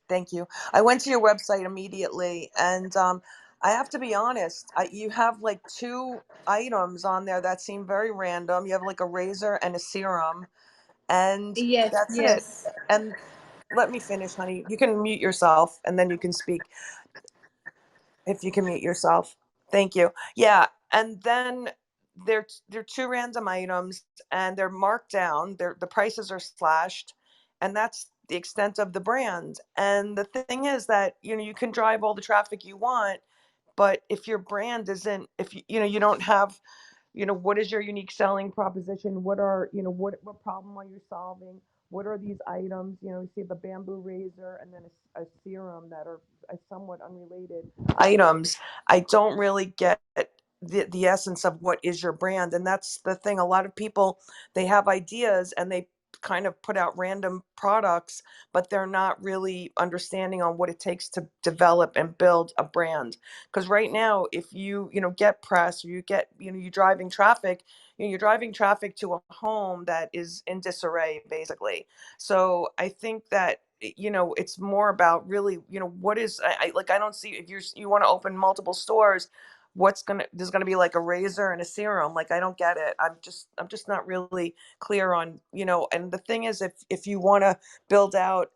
Thank you. I went to your website immediately, and I have to be honest, you have like two items on there that seem very random. You have like a razor and a serum, and Yes, that's it. yes. And let me finish, honey. You can mute yourself, and then you can speak. If you can mute yourself. Thank you. Yeah, and then they're two random items, and they're marked down. The prices are slashed, and that's the extent of the brand. And the thing is that you can drive all the traffic you want, but if your brand isn't, if you don't have, what is your unique selling proposition? What are, what problem are you solving? What are these items? You see the bamboo razor and then a serum that are somewhat unrelated items. I don't really get the essence of what is your brand. And that's the thing. A lot of people, they have ideas and they kind of put out random products, but they're not really understanding on what it takes to develop and build a brand. Because right now, if get press, or you get, you're driving traffic, you're driving traffic to a home that is in disarray, basically. So I think that it's more about really, what is, I don't see, if you want to open multiple stores, there's gonna be like a razor and a serum. Like, I don't get it. I'm just not really clear on, and the thing is, if you want to build out,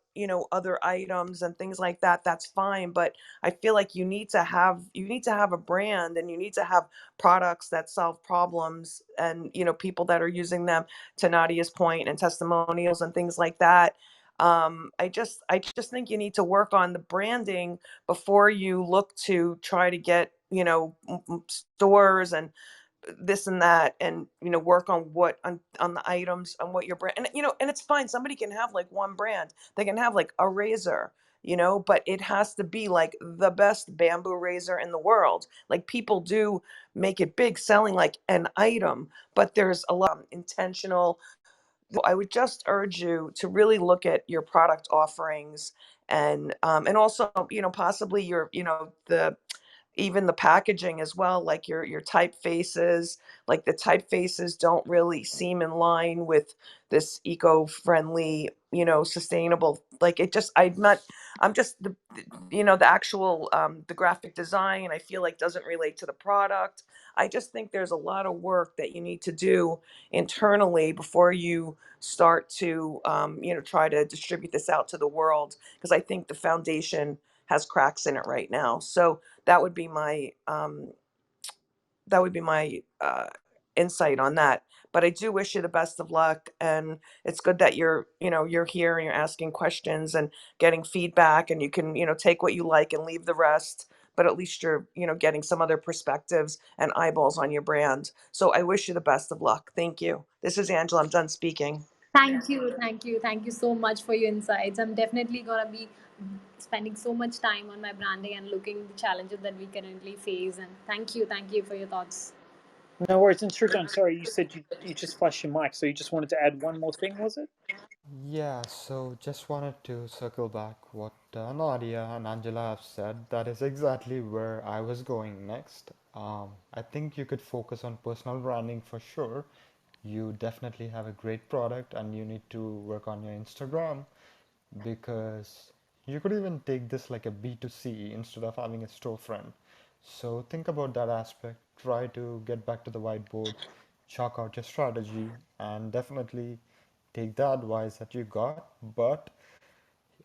other items and things like that, that's fine. But I feel like you need to have a brand, and you need to have products that solve problems, and people that are using them, to Nadia's point, and testimonials and things like that. I just think you need to work on the branding before you look to try to get, stores and this and that, and work on on the items, on what your brand, and it's fine. Somebody can have like one brand. They can have like a razor, but it has to be like the best bamboo razor in the world. Like, people do make it big selling like an item, but there's a lot of intentional. I would just urge you to really look at your product offerings, and also, possibly your, the even the packaging as well, like your typefaces. Like, the typefaces don't really seem in line with this eco-friendly, sustainable, like, it just I'm just the actual, the graphic design, I feel like, doesn't relate to the product. I just think there's a lot of work that you need to do internally before you start to, try to distribute this out to the world, because I think the foundation has cracks in it right now. So that would be my insight on that. But I do wish you the best of luck, and it's good that you're here and you're asking questions and getting feedback, and you can, take what you like and leave the rest. But at least you're, getting some other perspectives and eyeballs on your brand. So I wish you the best of luck. Thank you. This is Angela. I'm done speaking. Thank you, thank you, thank you so much for your insights. I'm definitely gonna be spending so much time on my branding and looking the challenges that we currently face. And thank you for your thoughts. No worries. And Shrujaan, sorry, you said you just flashed your mic, so you just wanted to add one more thing, was it? Yeah, so just wanted to circle back what Nadia and Angela have said. That is exactly where I was going next. I think you could focus on personal branding for sure. You definitely have a great product and you need to work on your Instagram, because you could even take this like a B2C instead of having a storefront. So think about that aspect. Try to get back to the whiteboard, chalk out your strategy, and definitely take the advice that you got. But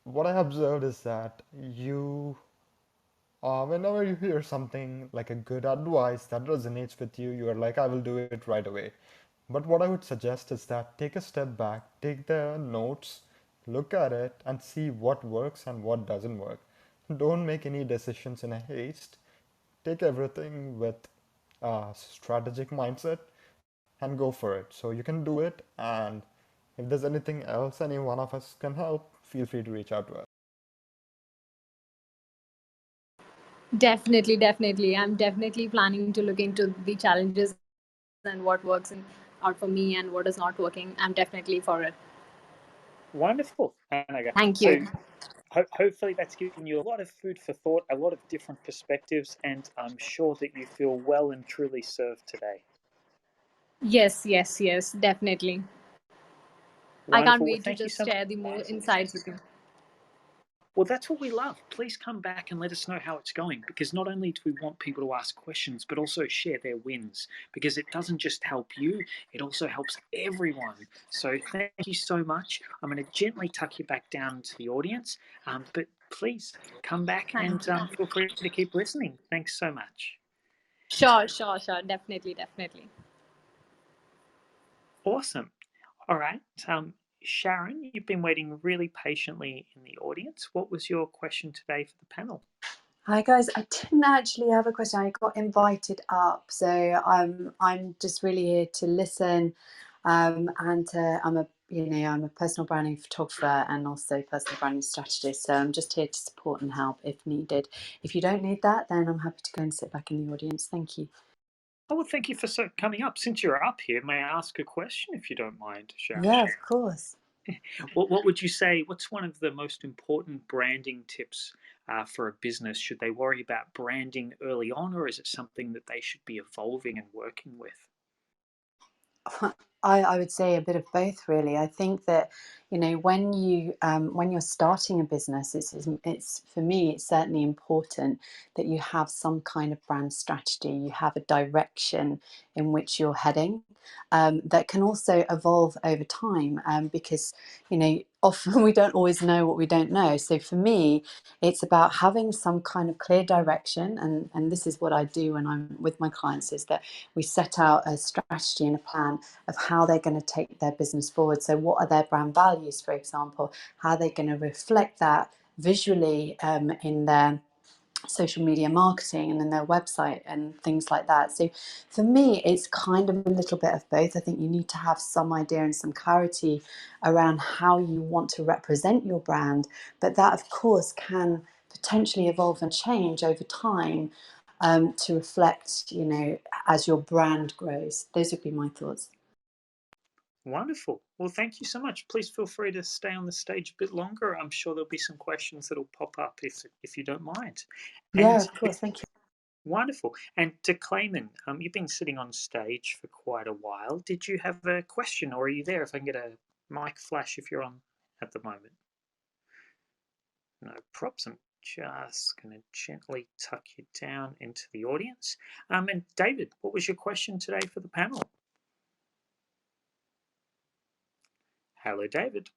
what I observed is that whenever you hear something like a good advice that resonates with you, you are like, I will do it right away. But what I would suggest is that take a step back, take the notes, look at it, and see what works and what doesn't work. Don't make any decisions in a haste. Take everything with a strategic mindset and go for it. So you can do it, and if there's anything else any one of us can help, feel free to reach out to us. Definitely, definitely. I'm definitely planning to look into the challenges and what works out for me and what is not working. I'm definitely for it. Wonderful, Anaga. Thank So you. hopefully that's given you a lot of food for thought, a lot of different perspectives, and I'm sure that you feel well and truly served today. Yes, yes, yes, definitely. I can't Wonderful. Well, wait to thank you just so much. share the more insights with you. Well, that's what we love. Please come back and let us know how it's going, because not only do we want people to ask questions, but also share their wins, because it doesn't just help you, it also helps everyone. So thank you so much. I'm going to gently tuck you back down to the audience, but please come back and Thank you. feel free to keep listening. Thanks so much. Sure, sure, sure. Definitely, definitely. Awesome. All right. Sharon, you've been waiting really patiently in the audience. What was your question today for the panel? Hi guys, I didn't actually have a question. I got invited up, so I'm just really here to listen, and I'm a personal branding photographer and also personal branding strategist. So I'm just here to support and help if needed. If you don't need that, then I'm happy to go and sit back in the audience. Thank you. Oh, well, thank you for coming up. Since you're up here, may I ask a question if you don't mind, Sharon? Yeah, of course. What would you say? What's one of the most important branding tips for a business? Should they worry about branding early on, or is it something that they should be evolving and working with? I would say a bit of both, really. I think that, when you're starting a business, it's for me, it's certainly important that you have some kind of brand strategy. You have a direction in which you're heading, that can also evolve over time, because often we don't always know what we don't know. So for me, it's about having some kind of clear direction, and this is what I do when I'm with my clients, is that we set out a strategy and a plan of how they're going to take their business forward. So what are their brand values, for example? How are they going to reflect that visually in their social media marketing and in their website and things like that. So for me, it's kind of a little bit of both. I think you need to have some idea and some clarity around how you want to represent your brand, but that of course can potentially evolve and change over time, to reflect, as your brand grows. Those would be my thoughts. Wonderful. Well, thank you so much. Please feel free to stay on the stage a bit longer. I'm sure there'll be some questions that'll pop up if you don't mind. Yeah, And of course. Thank you. wonderful. And to Clayman, you've been sitting on stage for quite a while. Did you have a question, or are you there? If I can get a mic flash if you're on at the moment. No props. I'm just going to gently tuck you down into the audience. And David, what was your question today for the panel? Hello, David.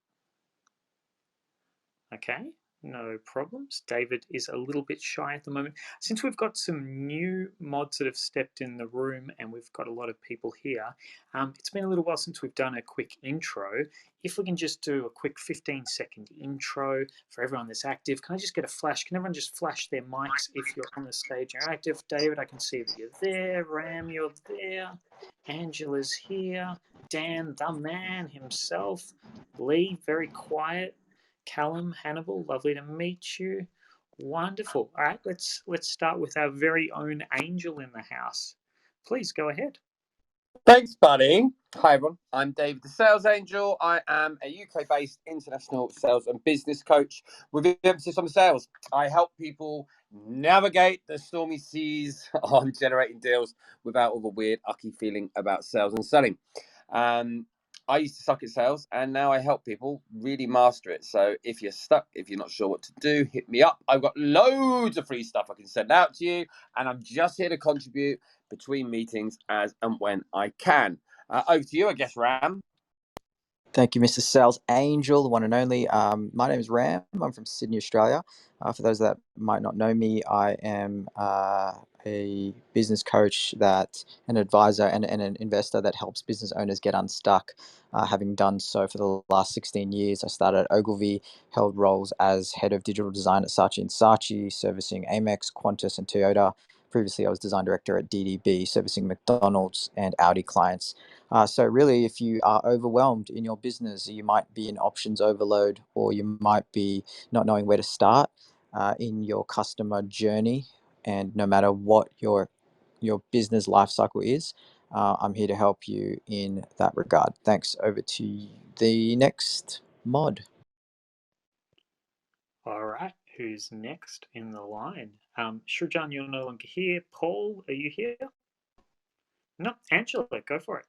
Okay, no problems. David is a little bit shy at the moment. Since we've got some new mods that have stepped in the room and we've got a lot of people here, it's been a little while since we've done a quick intro. If we can just do a quick 15-second intro for everyone that's active. Can I just get a flash? Can everyone just flash their mics if you're on the stage and you're active? David, I can see that you're there. Ram, you're there. Angela's here. Dan, the man himself. Lee, very quiet. Callum, Hannibal, lovely to meet you. Wonderful. All right, let's start with our very own Angel in the house. Please go ahead. Thanks, buddy. Hi, everyone. I'm David, the Sales Angel. I am a UK-based international sales and business coach with emphasis on sales. I help people navigate the stormy seas on generating deals without all the weird, ucky feeling about sales and selling. I used to suck at sales, and now I help people really master it. So if you're stuck, if you're not sure what to do, hit me up. I've got loads of free stuff I can send out to you, and I'm just here to contribute between meetings as and when I can. Over to you, I guess, Ram. Thank you, Mr. Sales Angel, the one and only. My name is Ram. I'm from Sydney, Australia. For those that might not know me, I am a business coach, an advisor, and an investor that helps business owners get unstuck. Having done so for the last 16 years, I started at Ogilvy, held roles as head of digital design at Saatchi & Saatchi, servicing Amex, Qantas, and Toyota. Previously, I was design director at DDB, servicing McDonald's and Audi clients. So really, if you are overwhelmed in your business, you might be in options overload, or you might be not knowing where to start in your customer journey. And no matter what your business life cycle is, I'm here to help you in that regard. Thanks. Over to the next mod. All right, who's next in the line? Shrujan, you're no longer here. Paul, are you here? No, Angela, go for it.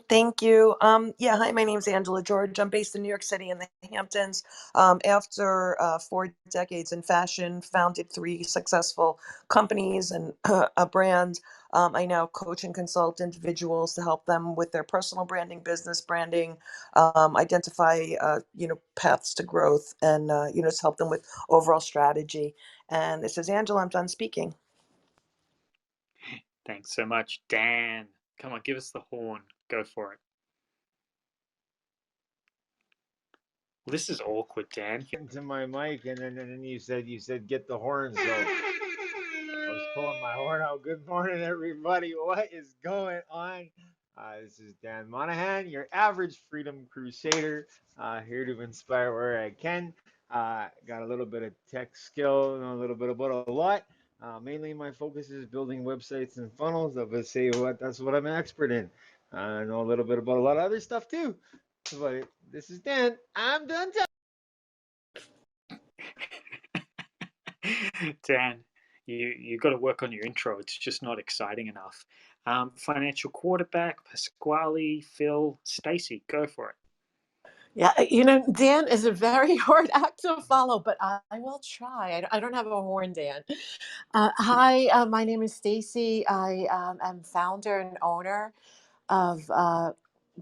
Thank you. Yeah, hi, my name's Angela George. I'm based in New York City in the Hamptons. After 4 decades in fashion, founded 3 successful companies and a brand. I now coach and consult individuals to help them with their personal branding, business branding, identify paths to growth, and just help them with overall strategy. And this is Angela. I'm done speaking. Thanks so much. Dan, come on, give us the horn. Go for it. Well, this is awkward, Dan. To my mic, and then you said get the horn. So I was pulling my horn out. Good morning, everybody. What is going on? This is Dan Monahan, your average freedom crusader, here to inspire where I can. Got a little bit of tech skill, and a little bit about a lot. Mainly my focus is building websites and funnels. I would say that's what I'm an expert in. I know a little bit about a lot of other stuff too. But this is Dan. I'm done talking. Dan, you got to work on your intro. It's just not exciting enough. Financial quarterback, Pasquale, Phil, Stacy, go for it. Yeah, Dan is a very hard act to follow, but I will try. I don't have a horn, Dan. Hi, my name is Stacy. I am founder and owner of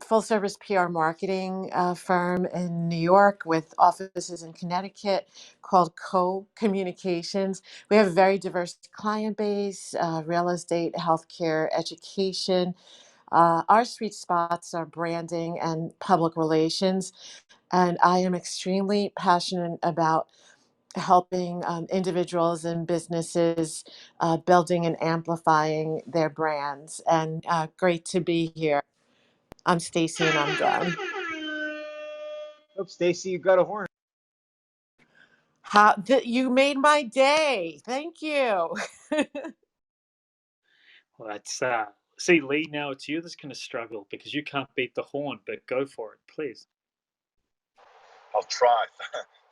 full service PR marketing firm in New York with offices in Connecticut called Co Communications. We have a very diverse client base, real estate, healthcare, education. Our sweet spots are branding and public relations. And I am extremely passionate about helping individuals and businesses building and amplifying their brands. And great to be here. I'm Stacy, and I'm done. Oh, Stacy, you got a horn. You made my day. Thank you. Well, that's see, Lee. Now it's you that's going to struggle because you can't beat the horn. But go for it, please. I'll try.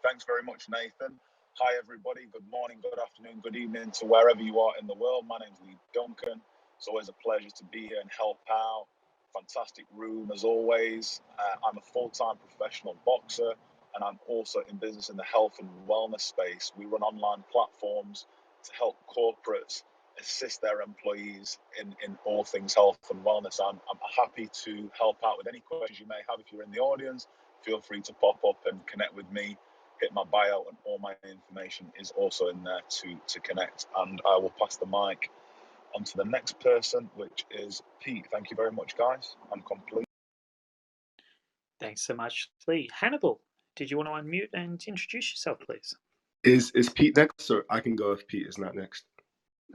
Thanks very much, Nathan. Hi, everybody. Good morning, good afternoon, good evening to wherever you are in the world. My name's Lee Duncan. It's always a pleasure to be here and help out. Fantastic room, as always. I'm a full-time professional boxer, and I'm also in business in the health and wellness space. We run online platforms to help corporates assist their employees in all things health and wellness. I'm happy to help out with any questions you may have. If you're in the audience, feel free to pop up and connect with me. Hit my bio, and all my information is also in there to connect. And I will pass the mic on to the next person, which is Pete. Thank you very much, guys. I'm complete. Thanks so much, Lee. Hannibal, did you want to unmute and introduce yourself, please? Is Pete next, or I can go if Pete is not next?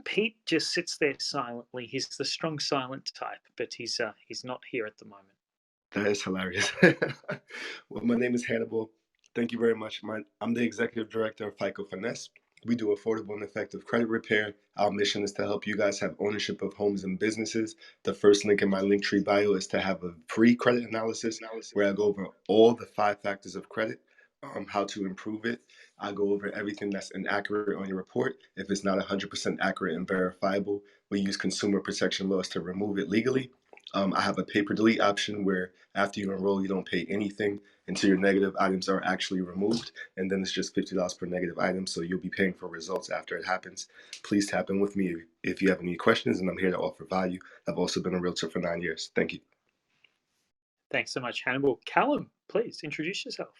Pete just sits there silently. He's the strong silent type, but he's not here at the moment. That is hilarious. Well, my name is Hannibal. Thank you very much. I'm the executive director of FICO Finesse. We do affordable and effective credit repair. Our mission is to help you guys have ownership of homes and businesses. The first link in my Linktree bio is to have a free credit analysis where I go over all the 5 factors of credit, how to improve it. I go over everything that's inaccurate on your report. If it's not 100% accurate and verifiable, we use consumer protection laws to remove it legally. I have a pay per delete option where after you enroll, you don't pay anything until your negative items are actually removed. And then it's just $50 per negative item. So you'll be paying for results after it happens. Please tap in with me if you have any questions, and I'm here to offer value. I've also been a realtor for 9 years. Thank you. Thanks so much, Hannibal. Callum, please introduce yourself.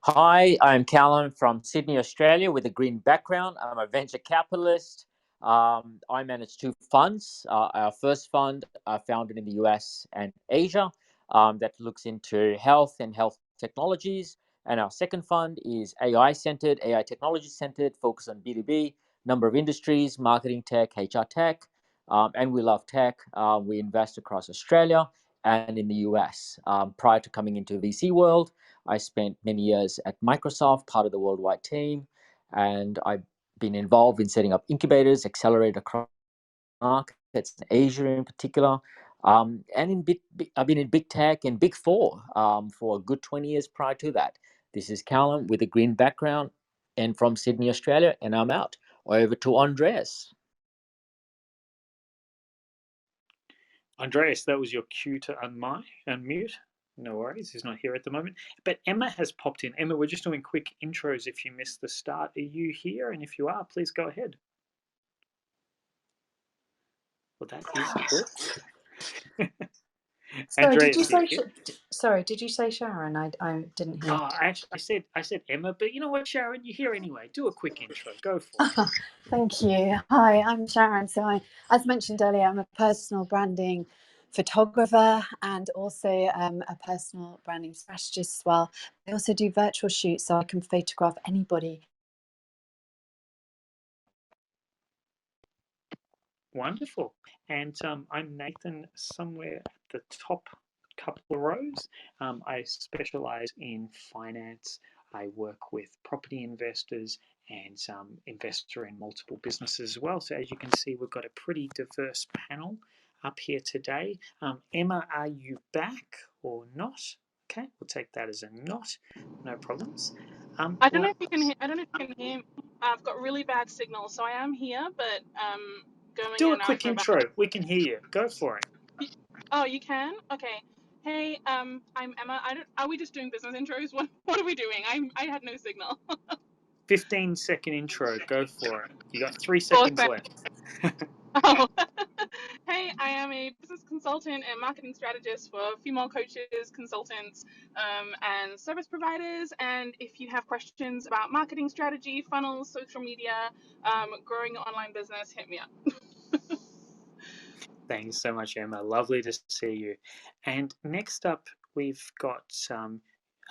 Hi, I'm Callum from Sydney, Australia, with a green background. I'm a venture capitalist. I manage two funds. Our first fund founded in the US and Asia that looks into health and health technologies. And our second fund is AI-centered, AI technology-centered, focused on B2B, number of industries, marketing tech, HR tech, and we love tech. We invest across Australia and in the US. Prior to coming into VC world, I spent many years at Microsoft, part of the worldwide team, and I've been involved in setting up incubators, accelerator across markets, Asia in particular. And I've been in big tech and big four for a good 20 years prior to that. This is Callum with a green background and from Sydney, Australia, and I'm out. Over to Andreas. Andreas, that was your cue to unmute. No worries, he's not here at the moment. But Emma has popped in. Emma, we're just doing quick intros if you missed the start. Are you here? And if you are, please go ahead. Well, that is awkward. Sorry, did you Andreas, say? Sorry, did you say Sharon? I didn't hear. Oh, actually, I said Emma, but you know what, Sharon, you're here anyway. Do a quick intro. Go for it. Thank you. Hi, I'm Sharon. So as mentioned earlier, I'm a personal branding photographer and also a personal branding strategist as well. I also do virtual shoots, so I can photograph anybody. Wonderful. And I'm Nathan, somewhere at the top couple of rows. I specialize in finance. I work with property investors and investor in multiple businesses as well. So as you can see, we've got a pretty diverse panel up here today. Emma, are you back or not? Okay, we'll take that as a not. No problems. I don't know if you can hear. I don't know if you can hear. I've got really bad signal, so I am here, but going Do in a and out quick for about. intro. We can hear you. Go for it. Oh, you can? Okay. Hey, I'm Emma. Are we just doing business intros? What are we doing? I had no signal. 15-second intro. Go for it. You got 3 4 seconds seconds. left. Oh. Hey, I am a business consultant and marketing strategist for female coaches, consultants, and service providers. And if you have questions about marketing strategy, funnels, social media, growing your online business, hit me up. Thanks so much, Emma. Lovely to see you. And next up, we've got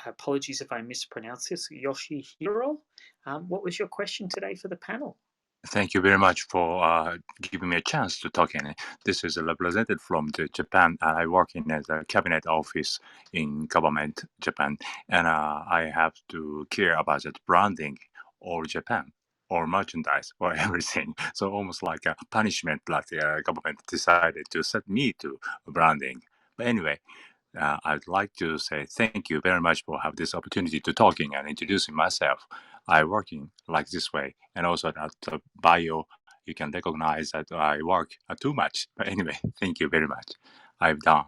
apologies if I mispronounce this, Yoshihiro. What was your question today for the panel? Thank you very much for giving me a chance to talk in. This is a representative from Japan. I work in a cabinet office in government Japan, and I have to care about the branding or Japan or merchandise or everything. So almost like a punishment, like the government decided to set me to branding. But anyway, I'd like to say thank you very much for having this opportunity to talking and introducing myself. I working like this way, and also that bio, you can recognize that I work too much. But anyway, thank you very much. I've done.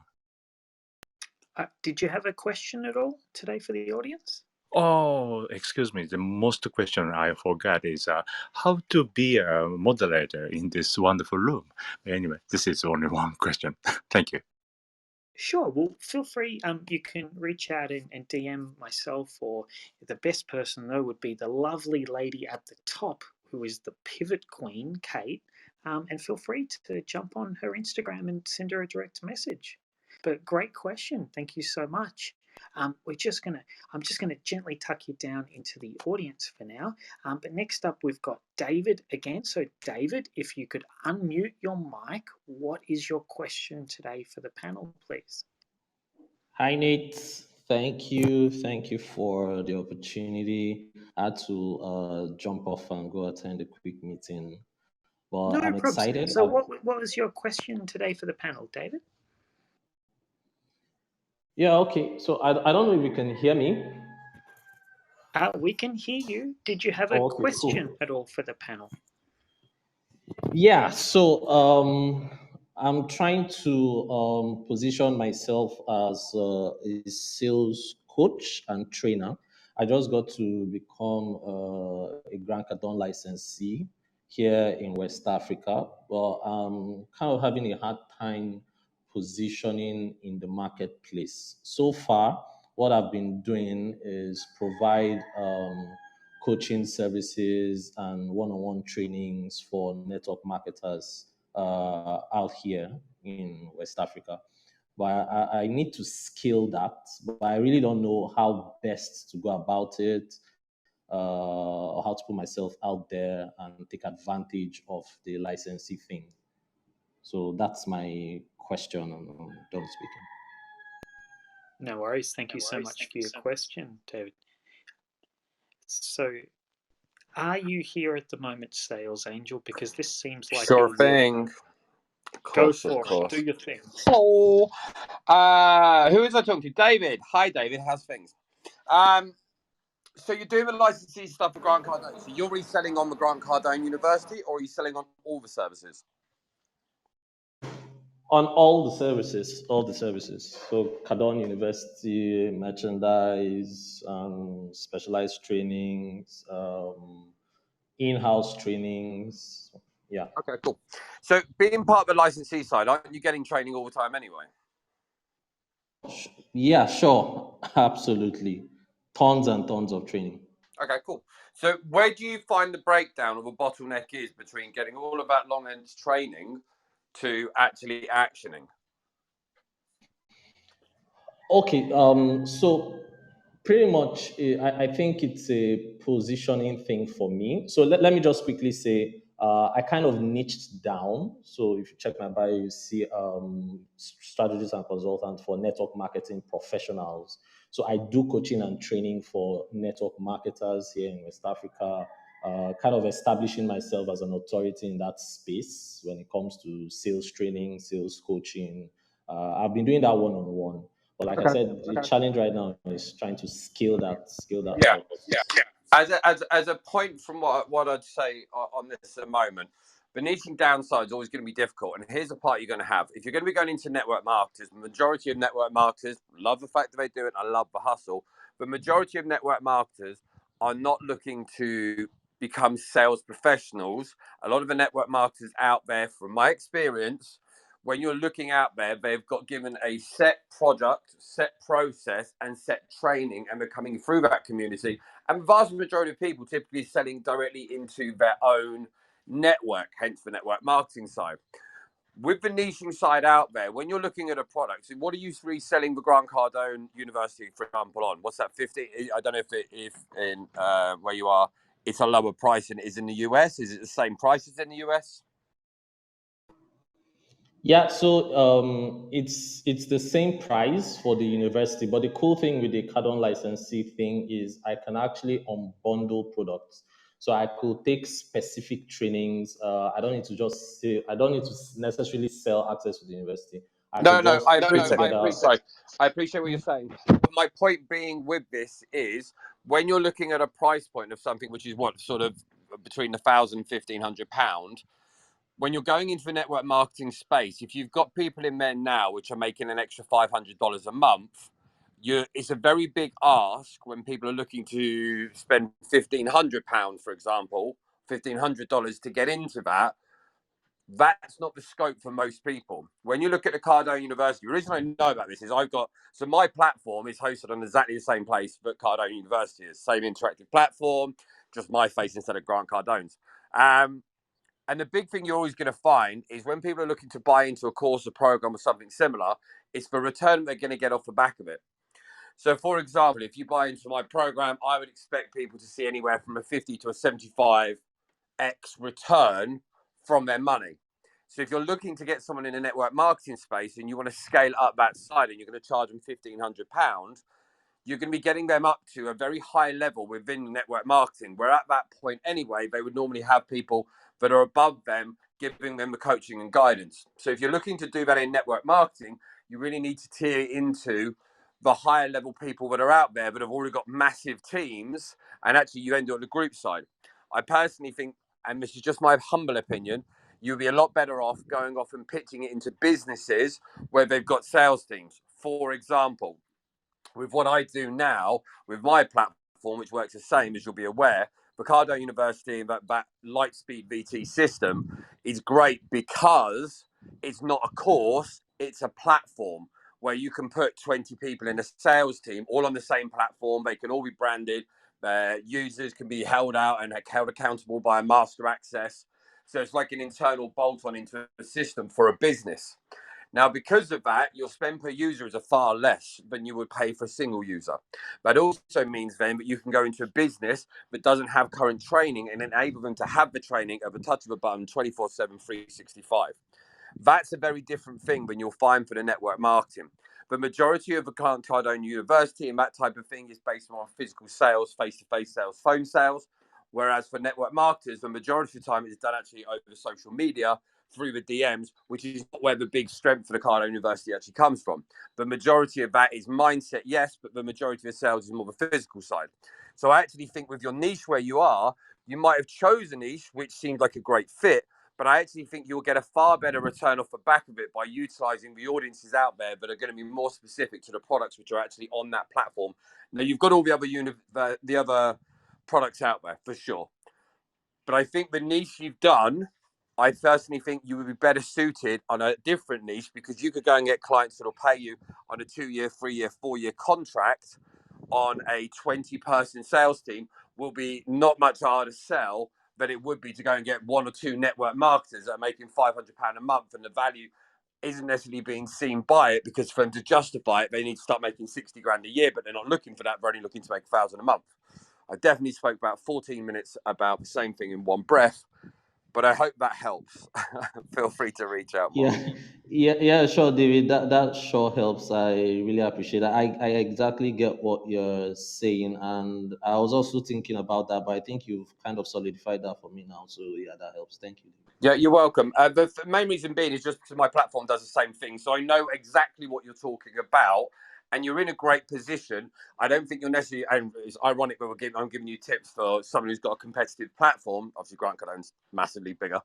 Did you have a question at all today for the audience? Oh, excuse me. The most question I forgot is how to be a moderator in this wonderful room. Anyway, this is only one question. Thank you. Sure. Well, feel free. You can reach out and DM myself, or the best person though would be the lovely lady at the top, who is the pivot queen, Kate. And feel free to jump on her Instagram and send her a direct message. But great question. Thank you so much. I'm just gonna gently tuck you down into the audience for now. But next up, we've got David again. So David, if you could unmute your mic, what is your question today for the panel, please? Hi, Nate. Thank you for the opportunity. I had to jump off and go attend a quick meeting, but No I'm problems. excited. So what was your question today for the panel, David? Yeah, okay. So I don't know if you can hear me. We can hear you. Did you have a question at all for the panel? Yeah, so I'm trying to position myself as a sales coach and trainer. I just got to become a Grand Cardone licensee here in West Africa, but I'm kind of having a hard time positioning in the marketplace. So far, what I've been doing is provide coaching services and one-on-one trainings for network marketers out here in West Africa. But I need to scale that, but I really don't know how best to go about it, or how to put myself out there and take advantage of the licensing thing. So that's my question, and I'm done speaking. No worries. Thank you so much for your question, David. So, are you here at the moment, Sales Angel? Because this seems like Sure thing. Go for it. Do your thing. Oh, who is I talking to? David. Hi, David. How's things? So you're doing the licensee stuff for Grant Cardone. So you're reselling on the Grant Cardone University, or are you selling on all the services? On all the services. So Cardone University, merchandise, specialized trainings, in-house trainings. Yeah. Okay, cool. So being part of the licensee side, aren't you getting training all the time anyway? Yeah, sure. Absolutely. Tons and tons of training. Okay, cool. So where do you find the breakdown of a bottleneck is between getting all of that long end training to actually actioning? Okay, so pretty much, I think it's a positioning thing for me. So let me just quickly say, I kind of niched down. So if you check my bio, you see strategies and consultants for network marketing professionals. So I do coaching and training for network marketers here in West Africa, kind of establishing myself as an authority in that space when it comes to sales training, sales coaching. I've been doing that one-on-one. But like I said, the challenge right now is trying to scale that Yeah, out. yeah. As a point from what I'd say on this at the moment, the niching downside is always going to be difficult. And here's the part you're going to have. If you're going to be going into network marketers, the majority of network marketers love the fact that they do it. I love the hustle. The majority of network marketers are not looking to become sales professionals. A lot of the network marketers out there, from my experience, when you're looking out there, they've got given a set product, set process, and set training, and they're coming through that community. And the vast majority of people typically selling directly into their own network, hence the network marketing side. With the niching side out there, when you're looking at a product, so what are you reselling the Grant Cardone University, for example, on? What's that, 50? I don't know if in where you are, it's a lower price than it is in the US. Is it the same price as in the US? Yeah, so it's the same price for the university, but the cool thing with the Cardone licensee thing is I can actually unbundle products. So I could take specific trainings. I don't need to just say, I don't need to necessarily sell access to the university. I appreciate what you're saying. But my point being with this is when you're looking at a price point of something which is what sort of between £1,000 and £1,500, when you're going into the network marketing space, if you've got people in there now which are making an extra $500 a month, it's a very big ask when people are looking to spend £1,500, for example, $1,500 to get into that. That's not the scope for most people. When you look at the Cardone University, the reason I know about this is my platform is hosted on exactly the same place that Cardone University is. Same interactive platform, just my face instead of Grant Cardone's. And the big thing you're always going to find is when people are looking to buy into a course, a program, or something similar, it's the return they're going to get off the back of it. So, for example, if you buy into my program, I would expect people to see anywhere from a 50 to a 75x return from their money. So if you're looking to get someone in a network marketing space and you want to scale up that side and you're going to charge them £1,500, you're going to be getting them up to a very high level within network marketing, where at that point anyway, they would normally have people that are above them giving them the coaching and guidance. So if you're looking to do that in network marketing, you really need to tier into the higher level people that are out there that have already got massive teams, and actually you end up on the group side. I personally think, and this is just my humble opinion, you'll be a lot better off going off and pitching it into businesses where they've got sales teams. For example, with what I do now with my platform, which works the same as you'll be aware, the Cardone University, that Lightspeed VT system is great because it's not a course, it's a platform where you can put 20 people in a sales team all on the same platform. They can all be branded. Users can be held out and held accountable by a master access. So it's like an internal bolt-on into a system for a business. Now, because of that, your spend per user is a far less than you would pay for a single user. That also means then that you can go into a business that doesn't have current training and enable them to have the training at the touch of a button 24/7, 365. That's a very different thing than you'll find for the network marketing. The majority of the Grant Cardone University and that type of thing is based on physical sales, face-to-face sales, phone sales. Whereas for network marketers, the majority of the time it's done actually over social media through the DMs, which is not where the big strength for the Cardone University actually comes from. The majority of that is mindset, yes, but the majority of the sales is more the physical side. So I actually think with your niche where you are, you might have chosen a niche, which seemed like a great fit, but I actually think you'll get a far better return off the back of it by utilizing the audiences out there that are going to be more specific to the products which are actually on that platform. Now, you've got all the other products out there for sure, but I think the niche you've done, I personally think you would be better suited on a different niche, because you could go and get clients that will pay you on a 2-year, 3-year, 4-year contract on a 20-person sales team. Will be not much harder to sell than it would be to go and get 1 or 2 network marketers that are making £500 a month, and the value isn't necessarily being seen by it, because for them to justify it, they need to start making 60 grand a year, but they're not looking for that. They're only looking to make £1,000 a month. I definitely spoke about 14 minutes about the same thing in one breath, but I hope that helps. Feel free to reach out, Mark. Yeah, sure, David. That sure helps. I really appreciate that. I exactly get what you're saying, and I was also thinking about that, but I think you've kind of solidified that for me now. So yeah, that helps. Thank you. Yeah, you're welcome. The main reason being is just because my platform does the same thing, so I know exactly what you're talking about, and you're in a great position. I don't think you're necessarily, and it's ironic that I'm giving you tips for someone who's got a competitive platform. Obviously, Grant Cardone's massively bigger.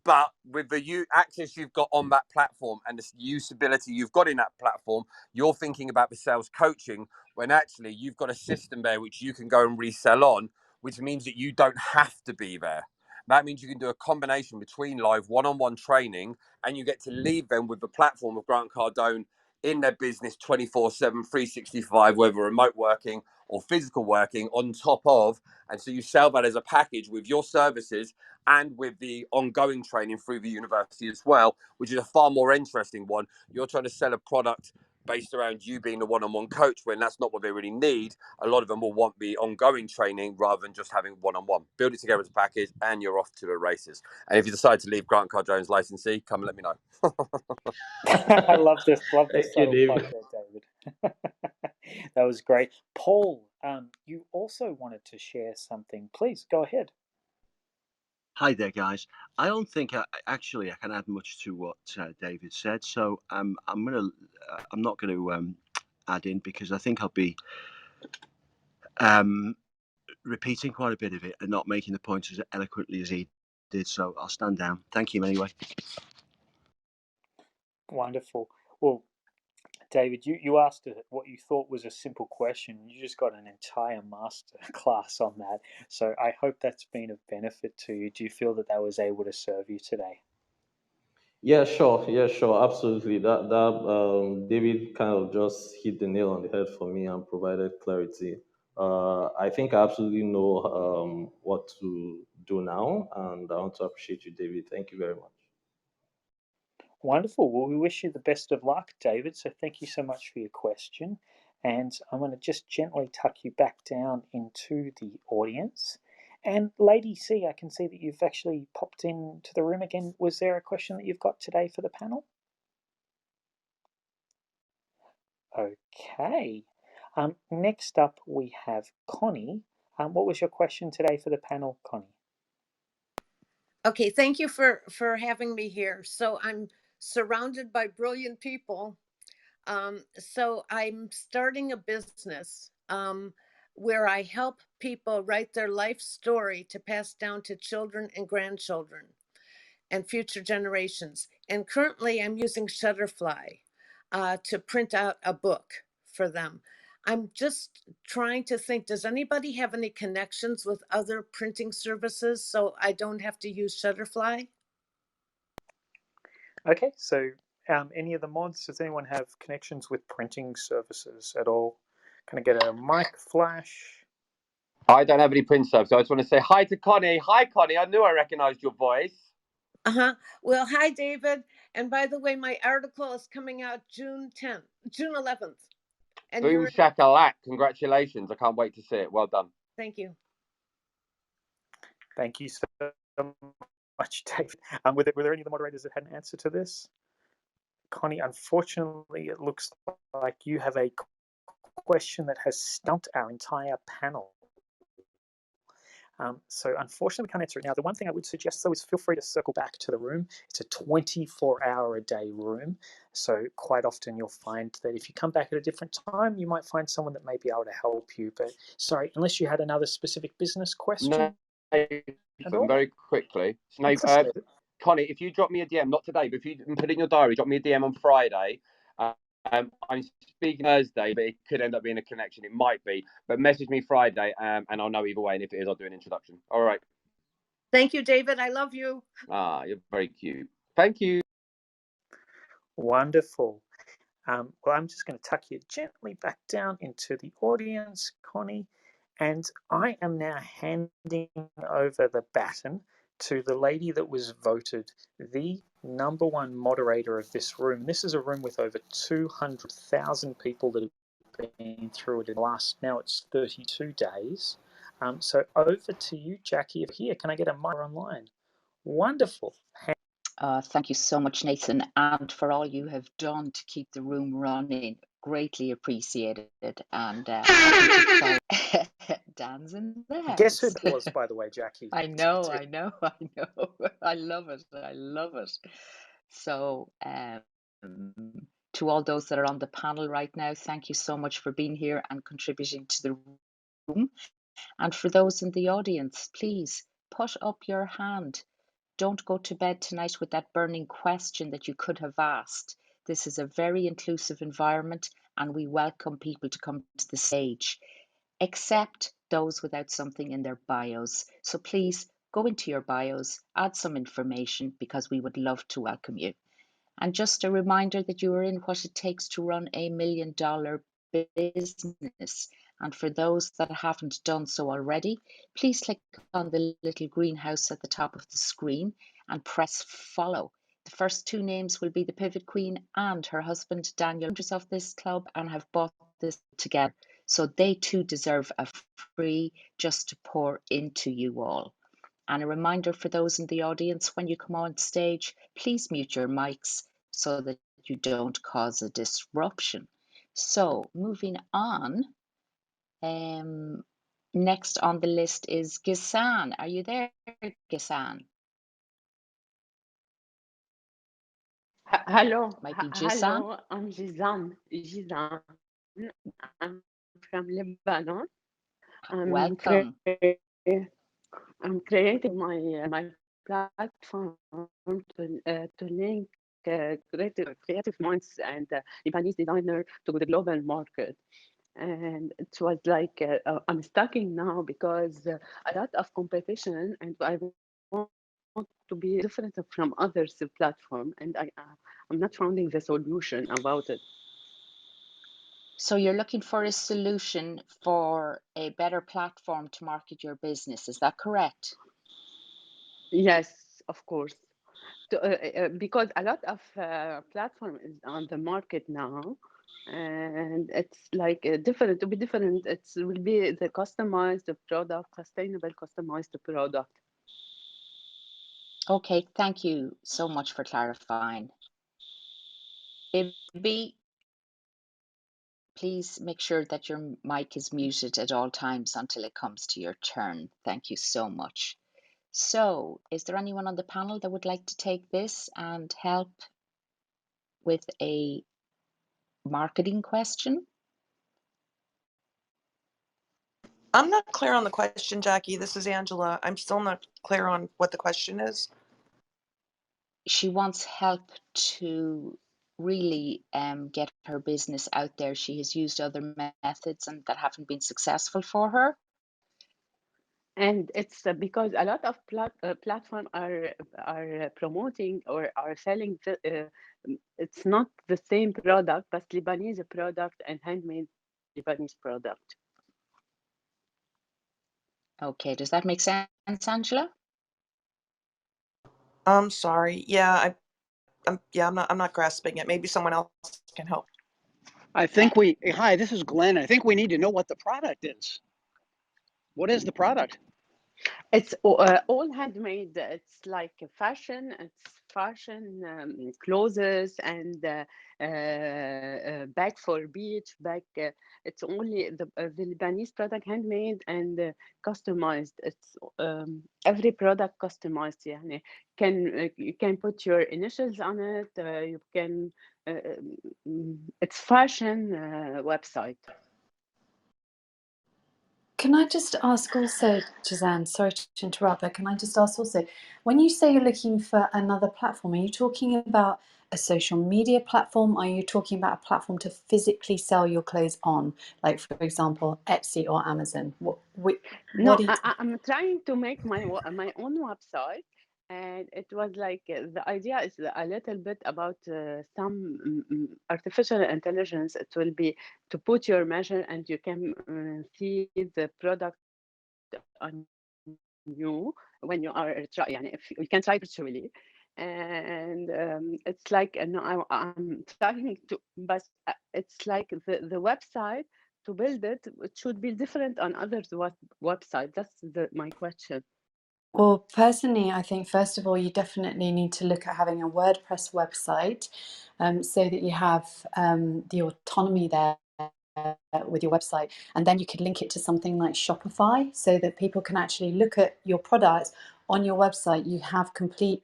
But with the access you've got on that platform and the usability you've got in that platform, you're thinking about the sales coaching when actually you've got a system there which you can go and resell on, which means that you don't have to be there. That means you can do a combination between live one-on-one training, and you get to leave them with the platform of Grant Cardone in their business 24/7, 365, whether remote working or physical working on top of. And so you sell that as a package with your services and with the ongoing training through the university as well, which is a far more interesting one. You're trying to sell a product based around you being the one-on-one coach, when that's not what they really need. A lot of them will want the ongoing training rather than just having one-on-one. Build it together as a package and you're off to the races. And if you decide to leave Grant Cardone's licensee, come and let me know. I love this. Love the Thank you, subtle David. plug there, David. That was great. Paul, you also wanted to share something. Please go ahead. Hi there, guys. I don't think I can add much to what David said, so I'm not going to add in, because I think I'll be repeating quite a bit of it and not making the points as eloquently as he did. So I'll stand down. Thank you anyway. Wonderful. Well, David, you asked what you thought was a simple question. You just got an entire master class on that. So I hope that's been of benefit to you. Do you feel that was able to serve you today? Yeah, sure. Absolutely. That David kind of just hit the nail on the head for me and provided clarity. I think I absolutely know what to do now, and I want to appreciate you, David. Thank you very much. Wonderful. Well, we wish you the best of luck, David. So thank you so much for your question. And I'm going to just gently tuck you back down into the audience. And Lady C, I can see that you've actually popped into the room again. Was there a question that you've got today for the panel? Okay. Next up, we have Connie. What was your question today for the panel, Connie? Okay, thank you for having me here. So I'm surrounded by brilliant people. So I'm starting a business where I help people write their life story to pass down to children and grandchildren and future generations. And currently I'm using Shutterfly to print out a book for them. I'm just trying to think, does anybody have any connections with other printing services so I don't have to use Shutterfly? Okay, so Any of the mods, does anyone have connections with printing services at all? Can I get a mic flash? I don't have any print subs, so I just want to say hi to Connie. Hi, Connie. I knew I recognised your voice. Well, hi, David. And by the way, my article is coming out June 11th. And Boom shakalak. Congratulations. I can't wait to see it. Well done. Thank you. Thank you so much, David. Were there any of the moderators that had an answer to this? Connie, unfortunately, it looks like you have a question that has stumped our entire panel. So unfortunately, we can't answer it now. The one thing I would suggest, though, is feel free to circle back to the room. It's a 24-hour-a-day room. So quite often you'll find that if you come back at a different time, you might find someone that may be able to help you. But sorry, unless you had another specific business question. No, very quickly. No, Connie, if you drop me a DM, not today, but if you put it in your diary, drop me a DM on Friday. I'm speaking Thursday, but it could end up being a connection. It might be, but message me Friday, and I'll know either way. And if it is, I'll do an introduction. All right. Thank you, David. I love you. You're very cute. Thank you. Wonderful. Well, I'm just going to tuck you gently back down into the audience, Connie, and I am now handing over the baton to the lady that was voted the #1 moderator of this room. This is a room with over 200,000 people that have been through it in the last, now it's 32 days. So over to you, Jackie. Here, can I get a mic online? Wonderful. Thank you so much, Nathan, and for all you have done to keep the room running. Greatly appreciated. And Dan's in the house. Guess who it was, by the way, Jackie? I know. I love it. So, to all those that are on the panel right now, thank you so much for being here and contributing to the room. And for those in the audience, please put up your hand. Don't go to bed tonight with that burning question that you could have asked. This is a very inclusive environment and we welcome people to come to the stage, except those without something in their bios. So please go into your bios, add some information because we would love to welcome you. And just a reminder that you are in what it takes to run $1 million business. And for those that haven't done so already, please click on the little greenhouse at the top of the screen and press follow. The first 2 names will be the Pivot Queen and her husband, Daniel, members of this club and have bought this together. So they too deserve a free just to pour into you all. And a reminder for those in the audience, when you come on stage, please mute your mics so that you don't cause a disruption. So moving on, next on the list is Ghassan. Are you there, Ghassan? Hello. Might be Hello, I'm Gizan. I'm from Lebanon. Welcome. I'm creating my platform to link creative minds and Lebanese designer to the global market. And it was like I'm stuck in now because a lot of competition, and I want to be different from others' platform, and I'm not finding the solution about it. So you're looking for a solution for a better platform to market your business. Is that correct? Yes, of course. Because a lot of platform is on the market now, and it's like different. To be different, it will be the customized product, sustainable customized product. Okay, thank you so much for clarifying. Ibby, please make sure that your mic is muted at all times until it comes to your turn. Thank you so much. So, is there anyone on the panel that would like to take this and help with a marketing question? I'm not clear on the question, Jackie. This is Angela. I'm still not clear on what the question is. She wants help to really get her business out there. She has used other methods and that haven't been successful for her. And it's because a lot of platform are promoting or are selling it's not the same product, but Lebanese product and handmade Lebanese product. Okay, does that make sense, Angela? I'm sorry. Yeah, I'm not grasping it. Maybe someone else can help. I think hi, this is Glenn. I think we need to know what the product is. What is the product? It's all handmade. It's like fashion. It's fashion clothes and bag for beach bag. It's only the Lebanese product handmade and customized. It's every product customized. يعني you can put your initials on it. You can. It's fashion website. Can I just ask also, Jazan, sorry to interrupt, but can I just ask also, when you say you're looking for another platform, are you talking about a social media platform? Are you talking about a platform to physically sell your clothes on, like, for example, Etsy or Amazon? No, I'm trying to make my own website, and it was like the idea is a little bit about some artificial intelligence. It will be to put your measure, and you can see the product on you when you are يعني if you can try virtually. And it's like no, I'm trying to, but it's like the website to build it should be different on others website. That's my question. Well, personally, I think first of all, you definitely need to look at having a WordPress website, so that you have the autonomy there with your website, and then you could link it to something like Shopify so that people can actually look at your products on your website. You have complete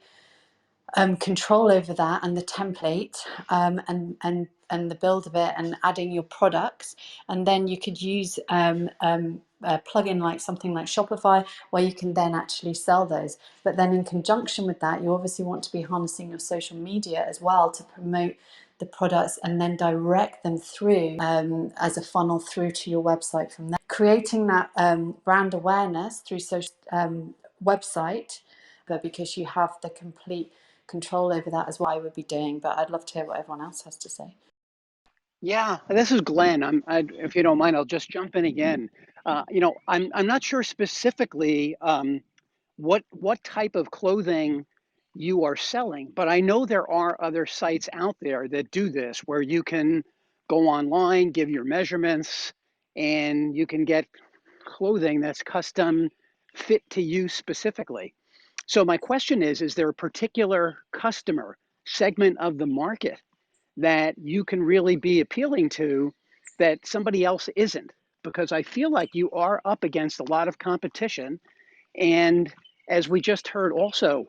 control over that and the template, and the build of it, and adding your products, and then you could use a plugin like something like Shopify, where you can then actually sell those. But then in conjunction with that, you obviously want to be harnessing your social media as well to promote the products, and then direct them through as a funnel through to your website from there. Creating that brand awareness through social website, but because you have the complete control over that, as what I would be doing. But I'd love to hear what everyone else has to say. Yeah, this is Glenn. If you don't mind, I'll just jump in again. I'm not sure specifically what type of clothing you are selling, but I know there are other sites out there that do this, where you can go online, give your measurements, and you can get clothing that's custom fit to you specifically. So my question is there a particular customer segment of the market that you can really be appealing to that somebody else isn't? Because I feel like you are up against a lot of competition. And as we just heard also,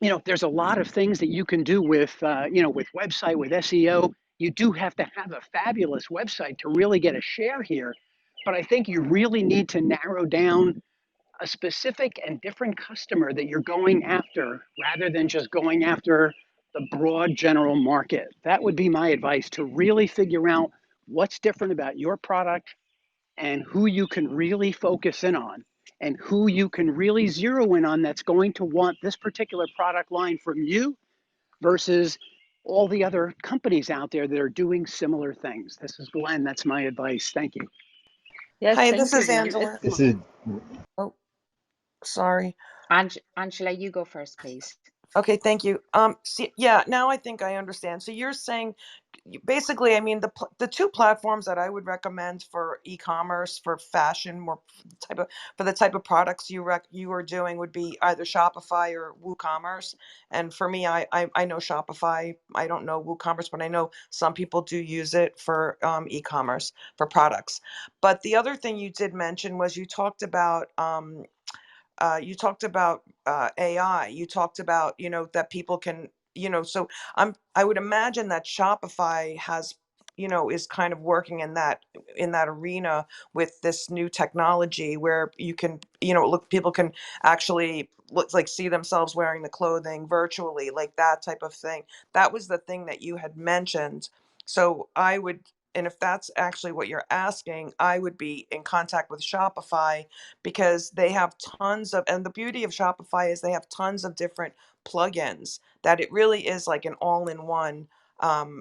there's a lot of things that you can do with, with website, with SEO. You do have to have a fabulous website to really get a share here. But I think you really need to narrow down a specific and different customer that you're going after, rather than just going after the broad general market. That would be my advice, to really figure out what's different about your product and who you can really focus in on, and who you can really zero in on that's going to want this particular product line from you versus all the other companies out there that are doing similar things. This is Glenn. That's my advice. Thank you. Yes, Hi, thank this you, is Glenn. Angela. This is Oh, sorry. Angela, you go first, please. Okay, thank you. Yeah, now I think I understand. So you're saying, basically, I mean, the two platforms that I would recommend for e-commerce, for fashion, more for the type of products you are doing, would be either Shopify or WooCommerce. And for me, I know Shopify. I don't know WooCommerce, but I know some people do use it for e-commerce for products. But the other thing you did mention was you talked about AI. You talked about, that people can, so I would imagine that Shopify has, is kind of working in that arena with this new technology where you can, look, people can actually look, like, see themselves wearing the clothing virtually, like that type of thing. That was the thing that you had mentioned. So I would and if that's actually what you're asking, I would be in contact with Shopify, because they have tons of, and the beauty of Shopify is they have tons of different plugins that it really is like an all-in-one.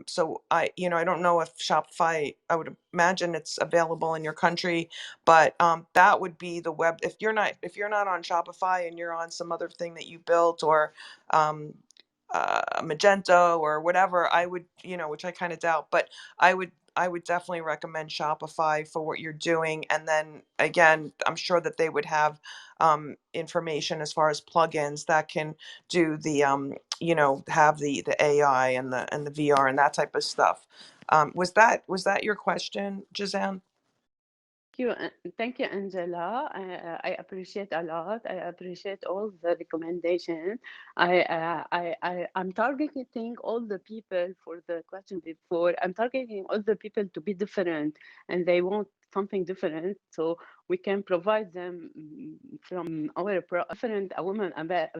So I don't know if Shopify, I would imagine it's available in your country, but that would be the web. If you're not on Shopify and you're on some other thing that you built, or um, Magento or whatever, I would, which I kind of doubt, but I would definitely recommend Shopify for what you're doing. And then again, I'm sure that they would have information as far as plugins that can do the have the AI and the VR and that type of stuff. Was that your question, Jazan? Thank you, Angela. I appreciate a lot. I appreciate all the recommendations. I'm targeting all the people for the question before. I'm targeting all the people to be different, and they want something different. So we can provide them from our different a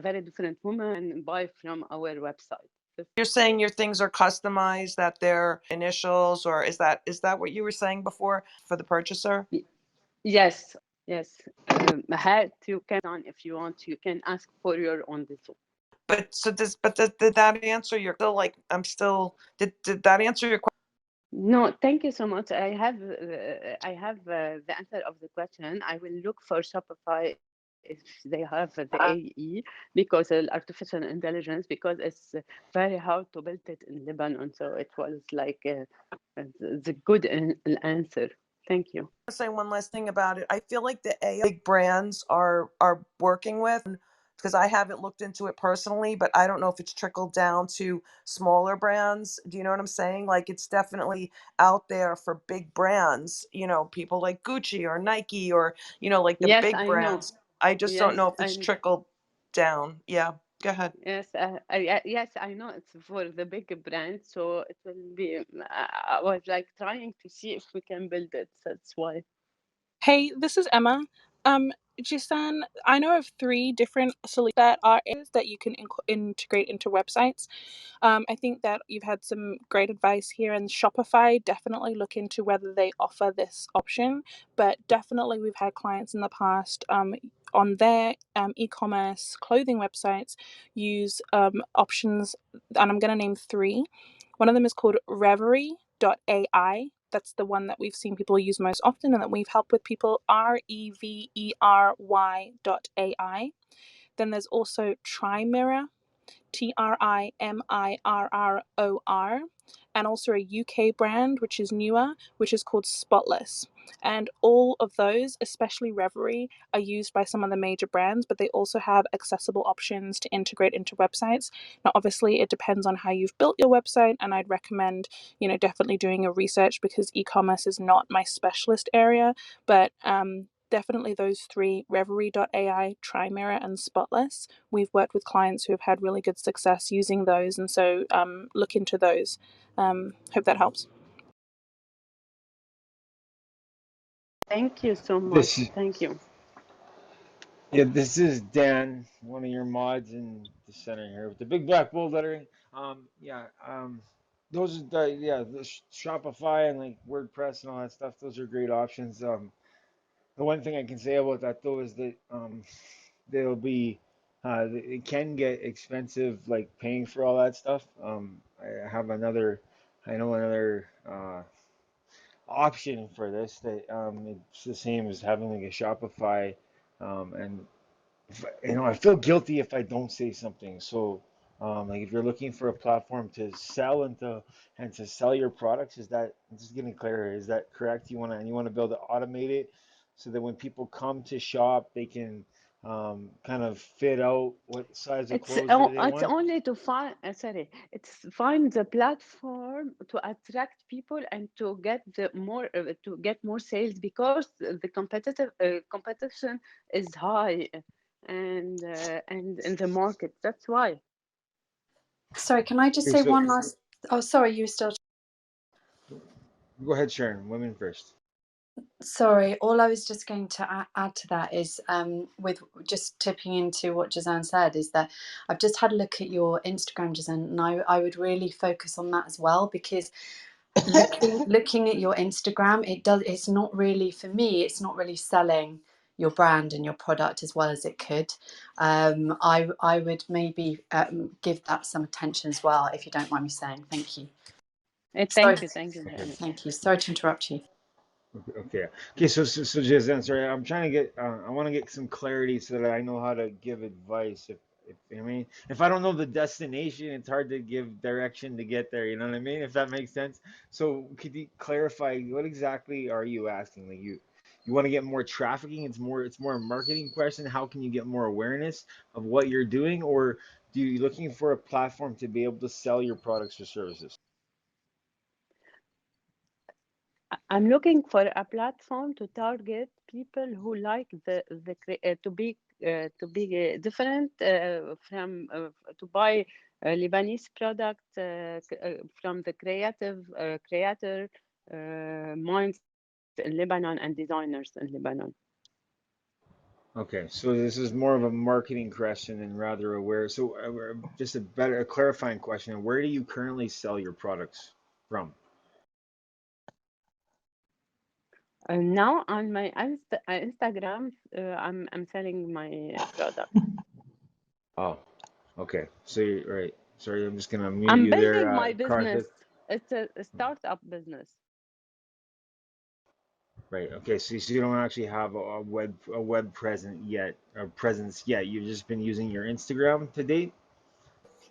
very different woman, and buy from our website. You're saying your things are customized, that they're initials, or is that what you were saying before for the purchaser? Yes. Had to come on if you want. You can ask for your own design. Did that answer your? Still, like, I'm still. Did that answer your question? No, thank you so much. I have the answer of the question. I will look for Shopify if they have the AE, because artificial intelligence, because it's very hard to build it in Lebanon. So it was like the good answer. Thank you. I'll say one last thing about it. I feel like the AI big brands are working with, because I haven't looked into it personally, but I don't know if it's trickled down to smaller brands. Do you know what I'm saying? Like, it's definitely out there for big brands, people like Gucci or Nike, or, like the Yes, big I know. brands. I just don't know if it's I trickled down. Yeah, go ahead. Yes, yes, I know it's for the big brand, so it will be. I was like trying to see if we can build it. That's why. Hey, this is Emma. Jisan, I know of 3 different solutions that are areas that you can integrate into websites. I think that you've had some great advice here, and Shopify, definitely look into whether they offer this option. But definitely we've had clients in the past on their e-commerce clothing websites use options, and I'm going to name 3. One of them is called Reverie.ai. That's the one that we've seen people use most often and that we've helped with people, Revery.ai. Then there's also Trimirror, Trimirror, and also a UK brand, which is newer, which is called Spotless. And all of those, especially Reverie, are used by some of the major brands, but they also have accessible options to integrate into websites. Now, obviously, it depends on how you've built your website, and I'd recommend, definitely doing your research, because e-commerce is not my specialist area, but definitely those 3, Reverie.ai, Trimirror, and Spotless. We've worked with clients who have had really good success using those, and so look into those. Hope that helps. Thank you so much. Thank you. Yeah, this is Dan, one of your mods in the center here with the big black bold lettering. Those are the Shopify and like WordPress and all that stuff. Those are great options. The one thing I can say about that though is that they'll be it can get expensive, like paying for all that stuff. I know another option for this that it's the same as having like a Shopify, and I feel guilty if I don't say something. So, like if you're looking for a platform to sell and to sell your products, is that, just getting clear, is that correct? You want to be able to automate it so that when people come to shop, they can kind of fit out what size of clothes that they It's want. only to find. It's find the platform to attract people and to get more sales, because the competition is high, and in the market. That's why. Sorry, can I just Okay, say so one last? Oh, sorry, you still. go ahead, Sharon. Women first. Sorry, all I was just going to add to that is, with just tipping into what Jazan said, is that I've just had a look at your Instagram, Jazan, and I would really focus on that as well, because looking at your Instagram, it's not really, for me, it's not really selling your brand and your product as well as it could. I would maybe give that some attention as well, if you don't mind me saying. Thank you. Sorry. Thank you, Janet. Thank you. Sorry to interrupt you. Okay. So Jason, sorry, I'm trying to get. I want to get some clarity so that I know how to give advice. If I mean, if I don't know the destination, it's hard to give direction to get there. You know what I mean? If that makes sense. So could you clarify what exactly are you asking? Like you want to get more trafficking? It's more a marketing question. How can you get more awareness of what you're doing, or do you looking for a platform to be able to sell your products or services? I'm looking for a platform to target people who like to be different from to buy Lebanese product from the creator minds in Lebanon and designers in Lebanon. Okay, so this is more of a marketing question and rather aware. So just a clarifying question. Where do you currently sell your products from? Now on my Instagram, I'm selling my product. Oh, okay. So you're right. Sorry, I'm just gonna mute I'm you there, building my business. Karthik. It's a startup business. Right. Okay. So you don't actually have a web presence yet. You've just been using your Instagram to date.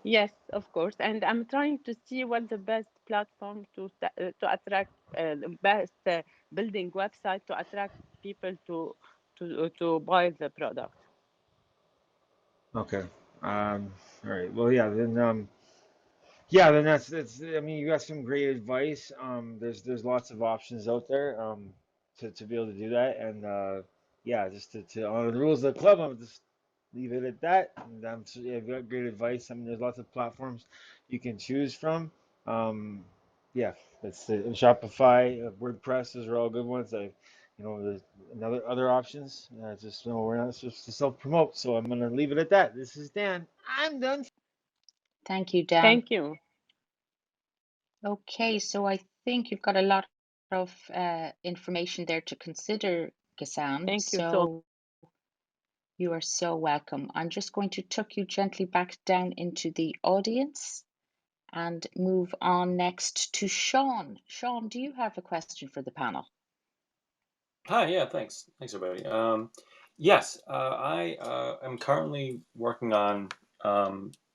Yes, of course. And I'm trying to see what the best platform to attract the best building website to attract people to buy the product. Okay. All right. Well, yeah, then that's. I mean, you got some great advice. There's lots of options out there. To be able to do that, and yeah, just to honor the rules of the club. I'm just leave it at that. And yeah, you've got great advice. I mean, there's lots of platforms you can choose from. Um, yeah, that's Shopify, WordPress. Those are all good ones. There's other options. Just we're not supposed to self promote, so I'm gonna leave it at that. This is Dan. I'm done. Thank you, Dan. Thank you. Okay, so I think you've got a lot of information there to consider, Ghassan. Thank you So you are so welcome. I'm just going to tuck you gently back down into the audience and move on next to Sean. Sean, do you have a question for the panel? Hi, yeah, thanks. Thanks, everybody. Yes, I am currently working on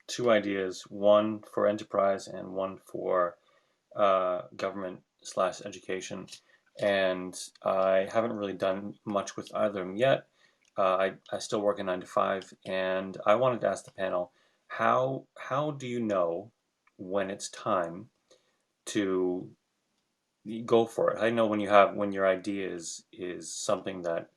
two ideas, one for enterprise and one for government/education. And I haven't really done much with either of them yet. I still work a 9 to 5, and I wanted to ask the panel, how do you know when it's time to go for it? I know when your idea is something that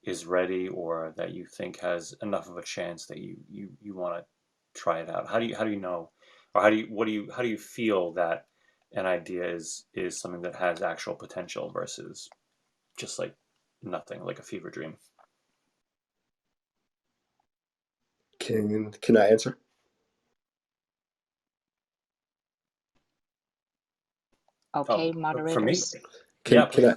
is ready or that you think has enough of a chance that you want to try it out. How do you know, or how do you feel that an idea is something that has actual potential versus just like nothing, like a fever dream? Can I answer? Okay, For me? moderators. Yeah, please.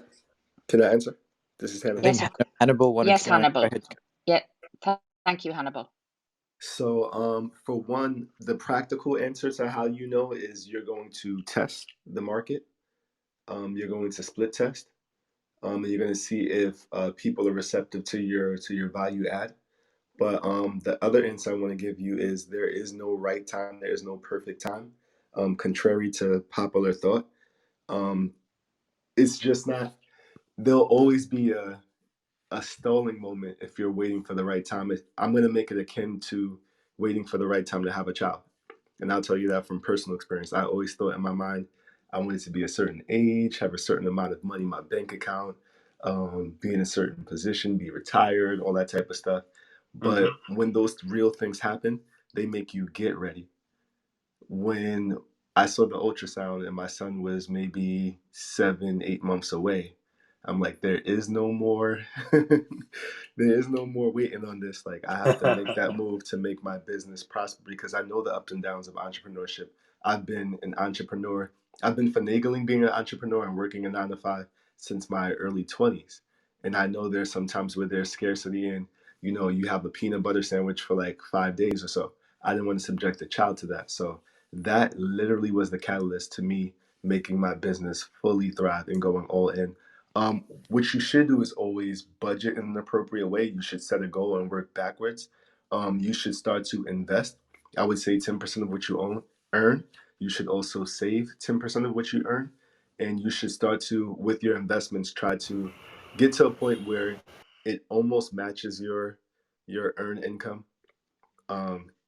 Can I answer? This is Hannibal. I think Hannibal wanted Yes, to go. Hannibal. Go ahead. Yeah, thank you, Hannibal. So, for one, the practical answer to how you know is you're going to test the market. You're going to split test. And you're going to see if people are receptive to your value add. But the other insight I want to give you is there is no right time. There is no perfect time. Contrary to popular thought, it's just not. There'll always be a stalling moment if you're waiting for the right time. I'm going to make it akin to waiting for the right time to have a child. And I'll tell you that from personal experience. I always thought in my mind, I wanted to be a certain age, have a certain amount of money in my bank account, be in a certain position, be retired, all that type of stuff. But when those real things happen, they make you get ready. When I saw the ultrasound and my son was maybe 7-8 months away, I'm like, there is no more waiting on this. Like, I have to make that move to make my business prosper because I know the ups and downs of entrepreneurship. I've been an entrepreneur I've been finagling being an entrepreneur and working a 9 to 5 since my early 20s. And I know there's some times where there's scarcity and, you have a peanut butter sandwich for like 5 days or so. I didn't want to subject a child to that. So that literally was the catalyst to me making my business fully thrive and going all in. What you should do is always budget in an appropriate way. You should set a goal and work backwards. You should start to invest. I would say 10% of what you earn. You should also save 10% of what you earn. And you should start to, with your investments, try to get to a point where it almost matches your earned income.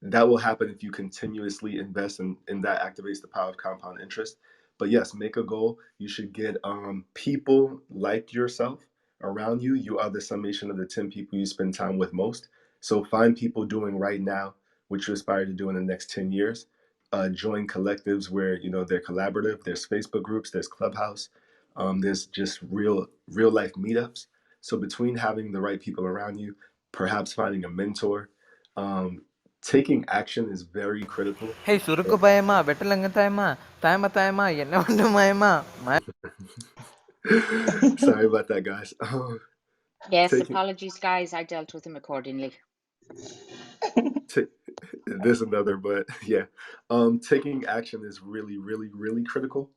That will happen if you continuously invest, and that activates the power of compound interest. But yes, make a goal. You should get people like yourself around you. You are the summation of the 10 people you spend time with most. So find people doing right now what you aspire to do in the next 10 years. Join collectives where they're collaborative. There's Facebook groups, there's Clubhouse, there's just real life meetups. So between having the right people around you, perhaps finding a mentor, um, taking action is very critical. Hey, சுருக்கு பயமா வெட்டலங்க தாயமா தாயமா தாயமா என்ன பண்ண மாயமா Sorry about that, guys. Yes, Taking apologies, guys. I dealt with him accordingly. there's another, but yeah, taking action is really, really, really critical.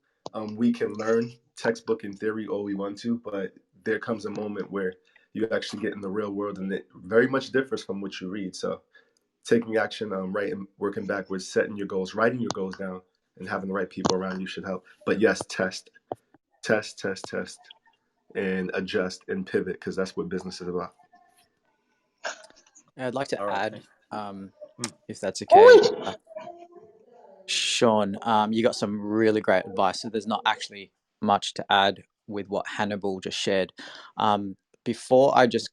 We can learn textbook and theory all we want to, but there comes a moment where you actually get in the real world, and it very much differs from what you read. So, taking action, writing, working backwards, setting your goals, writing your goals down, and having the right people around you should help. But yes, test, and adjust and pivot, because that's what business is about. I'd like to add, thanks. if that's okay. Sean, you got some really great advice. So there's not actually much to add with what Hannibal just shared. Before I just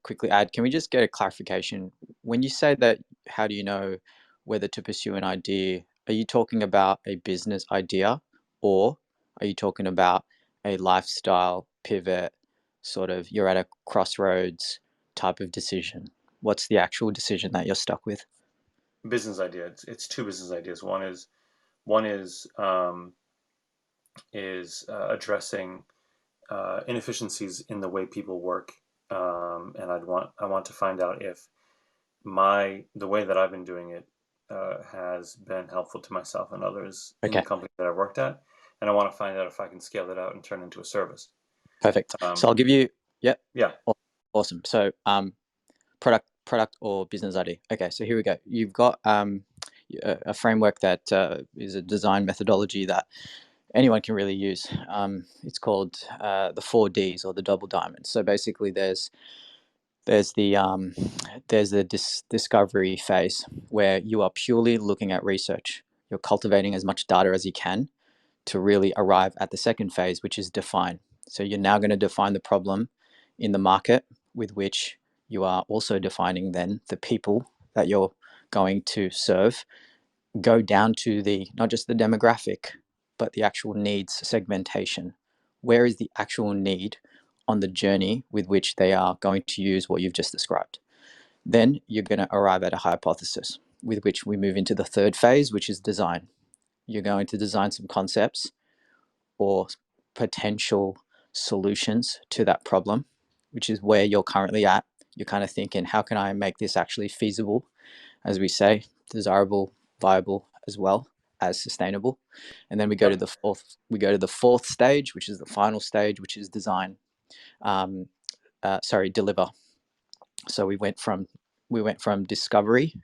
quickly add, can we just get a clarification? When you say that, how do you know whether to pursue an idea? Are you talking about a business idea, or are you talking about a lifestyle pivot, sort of you're at a crossroads type of decision? What's the actual decision that you're stuck with? Business idea. It's two business ideas. One is addressing inefficiencies in the way people work, and I want to find out if the way that I've been doing it has been helpful to myself and others in the company that I worked at, and I want to find out if I can scale it out and turn it into a service. Perfect. So I'll give you, yeah. Awesome. So product or business idea. Okay, so here we go. You've got a framework that is a design methodology that anyone can really use. It's called the 4Ds, or the double diamond. So basically there's the discovery phase, where you are purely looking at research. You're cultivating as much data as you can to really arrive at the second phase, which is define. So you're now going to define the problem in the market, with which you are also defining then the people that you're going to serve. Go down to not just the demographic, but the actual needs segmentation. Where is the actual need on the journey with which they are going to use what you've just described? Then you're going to arrive at a hypothesis, with which we move into the third phase, which is design. You're going to design some concepts or potential solutions to that problem, which is where you're currently at. You're kind of thinking, how can I make this actually feasible, as we say, desirable, viable, as well as sustainable? And then we go to the fourth stage, which is the final stage, which is design. Deliver. So we went from discovery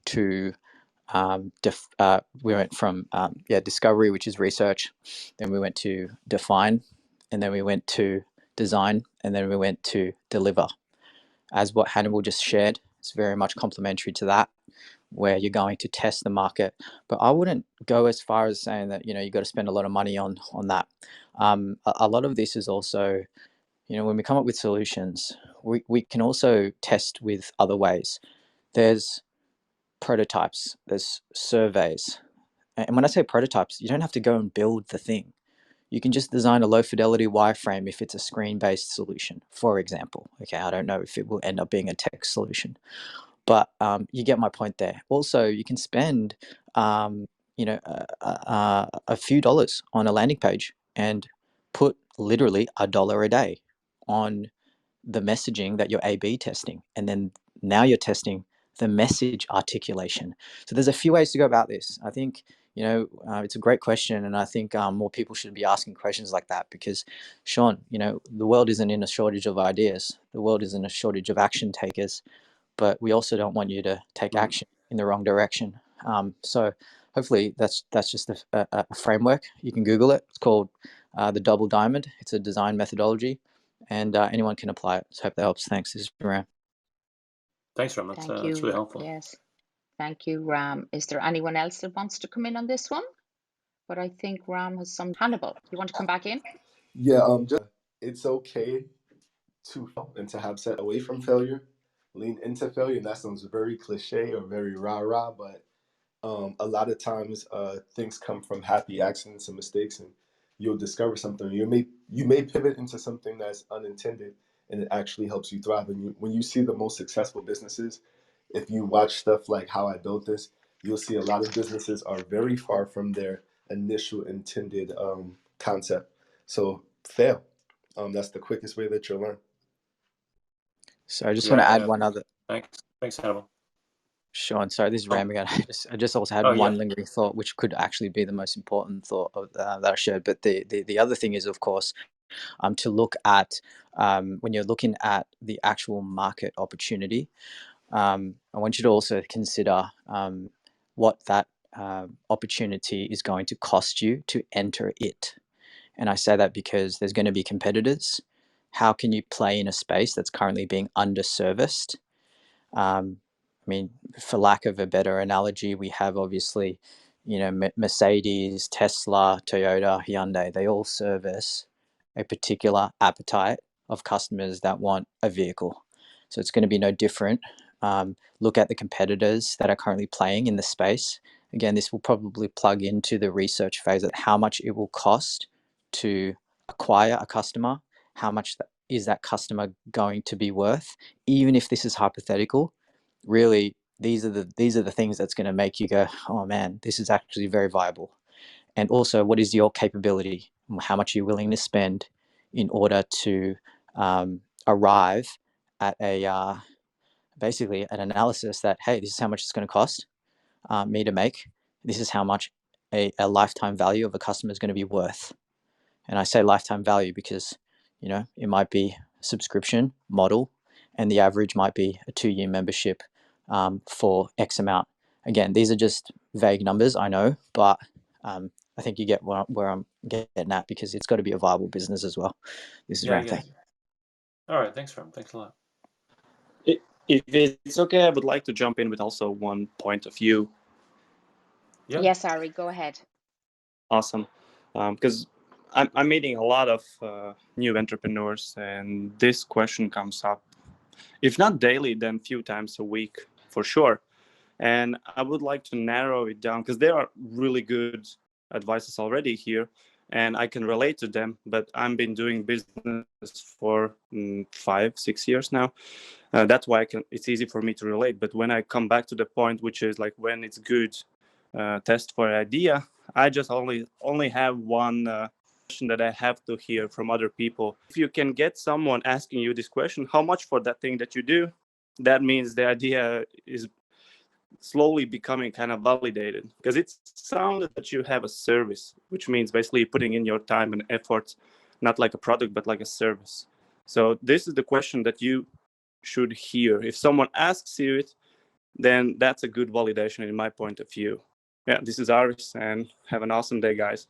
to we went from discovery, which is research, then we went to define, and then we went to design, and then we went to deliver. As what Hannibal just shared, it's very much complementary to that, where you're going to test the market. But I wouldn't go as far as saying that you've got to spend a lot of money on that. A lot of this is also, when we come up with solutions, we can also test with other ways. There's prototypes, there's surveys. And when I say prototypes, you don't have to go and build the thing. You can just design a low fidelity wireframe if it's a screen-based solution, for example. Okay, I don't know if it will end up being a text solution, but you get my point there. Also, you can spend, a few dollars on a landing page and put literally $1 a day on the messaging that you're A/B testing, and then now you're testing the message articulation. So there's a few ways to go about this. I think it's a great question, and I think more people should be asking questions like that, because Sean, the world isn't in a shortage of ideas. The world is in a shortage of action takers, but we also don't want you to take action in the wrong direction. So hopefully that's just a framework. You can Google it. It's called the Double Diamond. It's a design methodology, and anyone can apply it. So I hope that helps. Thanks. This is Ram. Thanks, Ram. That's really helpful. Yes. Thank you, Ram. Is there anyone else that wants to come in on this one? But I think Ram has some. Hannibal, you want to come back in? Yeah, it's okay to fail and to have set away from failure, lean into failure. And that sounds very cliche or very rah-rah, but a lot of times things come from happy accidents and mistakes, and you'll discover something. You may pivot into something that's unintended, and it actually helps you thrive. And when you see the most successful businesses, if you watch stuff like How I Built This, you'll see a lot of businesses are very far from their initial intended concept. So fail. That's the quickest way that you'll learn. So I just want to add one other. Thanks, Hannibal. Sean, sorry, this is Ram again. I just also had one lingering thought, which could actually be the most important thought that I shared. But the other thing is, of course, to look at when you're looking at the actual market opportunity. I want you to also consider what that opportunity is going to cost you to enter it. And I say that because there's going to be competitors. How can you play in a space that's currently being underserviced? I mean, for lack of a better analogy, we have obviously, Mercedes, Tesla, Toyota, Hyundai. They all service a particular appetite of customers that want a vehicle. So it's going to be no different. Look at the competitors that are currently playing in the space. Again, this will probably plug into the research phase at how much it will cost to acquire a customer. How much is that customer going to be worth? Even if this is hypothetical, really these are the things that's going to make you go, oh man, this is actually very viable. And also, what is your capability? How much are you willing to spend in order to arrive at basically an analysis that, hey, this is how much it's going to cost me to make. This is how much a lifetime value of a customer is going to be worth. And I say lifetime value because, it might be a subscription model, and the average might be a 2-year membership for X amount. Again, these are just vague numbers, I know, but I think you get where I'm getting at, because it's got to be a viable business as well. This is Ram. Thank you. All right, thanks, Ram. Thanks a lot. If it's okay, I would like to jump in with also one point of view. Yeah. Yes, Ari, go ahead. Awesome. Because I'm meeting a lot of new entrepreneurs, and this question comes up, if not daily, then a few times a week for sure. And I would like to narrow it down, because there are really good advices already here, and I can relate to them, but I've been doing business for 5-6 years now. That's why it's easy for me to relate. But when I come back to the point, which is like when it's good test for an idea, I just only have one question that I have to hear from other people. If you can get someone asking you this question, how much for that thing that you do, that means the idea is slowly becoming kind of validated, because it sounded that you have a service, which means basically putting in your time and effort, not like a product, but like a service. So this is the question that you should hear. If someone asks you it, then that's a good validation in my point of view. Yeah, this is Aris, and have an awesome day, guys.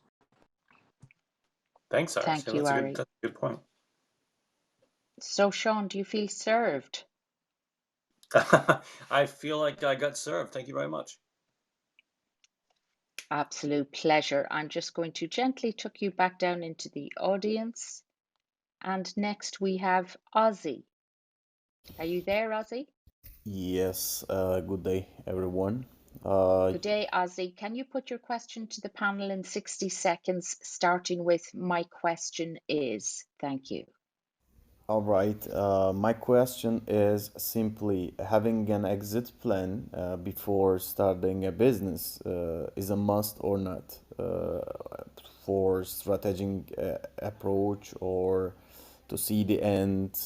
Thanks, Aris. Thank you, Ari. That's a good point. So, Sean, do you feel served? I feel like I got served. Thank you very much. Absolute pleasure. I'm just going to gently tuck you back down into the audience. And next we have Ozzy. Are you there, Ozzy? Yes, good day, everyone. Good day, Ozzy. Can you put your question to the panel in 60 seconds, starting with my question is? Thank you. All right. My question is simply having an exit plan before starting a business is a must or not for strategic approach or to see the end,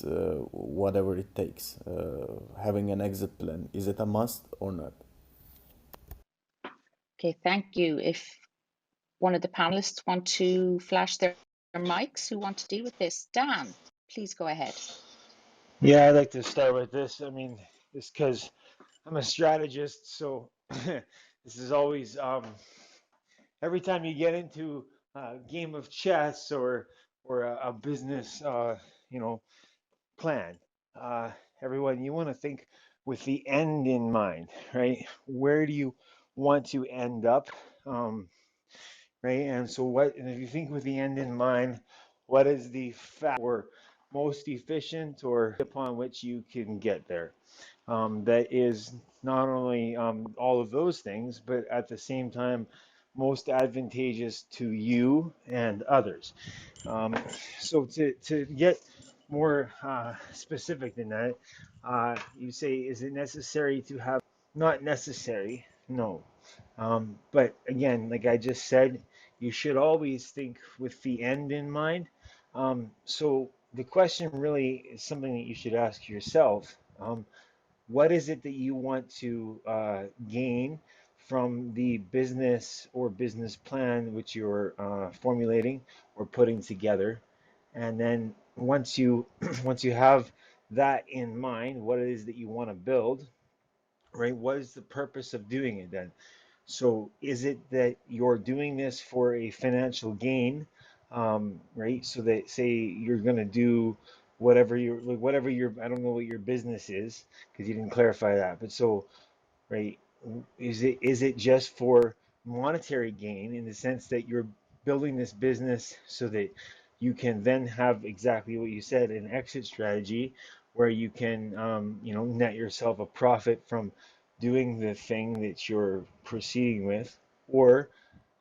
whatever it takes. Having an exit plan, is it a must or not? Okay, thank you. If one of the panelists want to flash their mics, who want to deal with this? Dan, please go ahead. Yeah, I'd like to start with this. I mean, just because I'm a strategist, so this is always every time you get into a game of chess or a business, you know, plan. Everyone, you want to think with the end in mind, right? Where do you want to end up? Right? And so and if you think with the end in mind, what is the fast or most efficient or upon which you can get there? That is not only all of those things, but at the same time, most advantageous to you and others. So to get more specific than that, you say, is it necessary to have? Not necessary, no. But again, like I just said, you should always think with the end in mind. So the question really is something that you should ask yourself. What is it that you want to gain from the business or business plan which you're formulating or putting together? And then once you once you have that in mind, what it is that you want to build, right? What is the purpose of doing it then? So is it that you're doing this for a financial gain, right? So that say you're going to do whatever your I don't know what your business is because you didn't clarify that. But so right, is it just for monetary gain in the sense that you're building this business so that you can then have exactly what you said, an exit strategy where you can net yourself a profit from doing the thing that you're proceeding with, or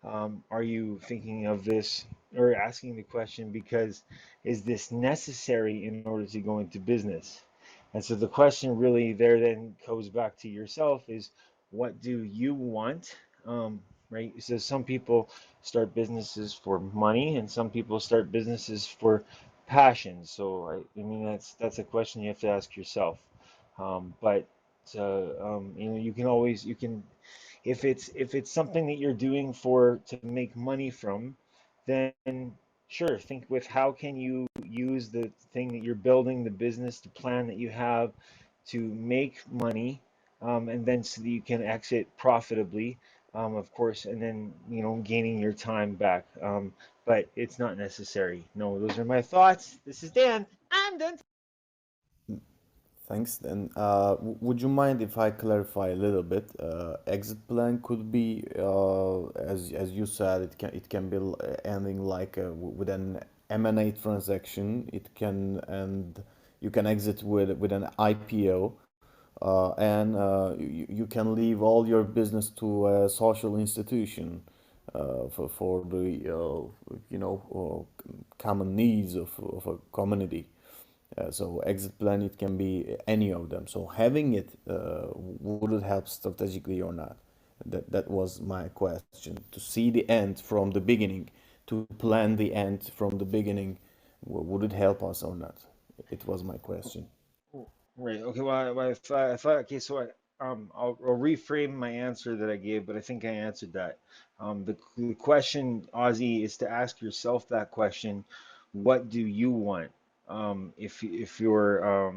are you thinking of this or asking the question because is this necessary in order to go into business? And so the question really there then goes back to yourself is what do you want? Right? So some people start businesses for money and some people start businesses for passion. So I mean that's a question you have to ask yourself. But you can always you can if it's something that you're doing for to make money from, then sure, think with how can you use the thing that you're building, the business, the plan that you have to make money, and then so that you can exit profitably, of course, and then gaining your time back. But it's not necessary. No, those are my thoughts. This is Dan. I'm done. Thanks. Then, would you mind if I clarify a little bit? Exit plan could be, as you said, it can be ending like with an M&A transaction. It can and you can exit with an IPO, and you can leave all your business to a social institution for the common needs of a community. So exit plan, it can be any of them. So having it, would it help strategically or not? That was my question. To see the end from the beginning, to plan the end from the beginning, would it help us or not? It was my question. Right. Okay. Well, I thought. Okay. So I'll reframe my answer that I gave, but I think I answered that. The question, Ozzy, is to ask yourself that question: what do you want? If you're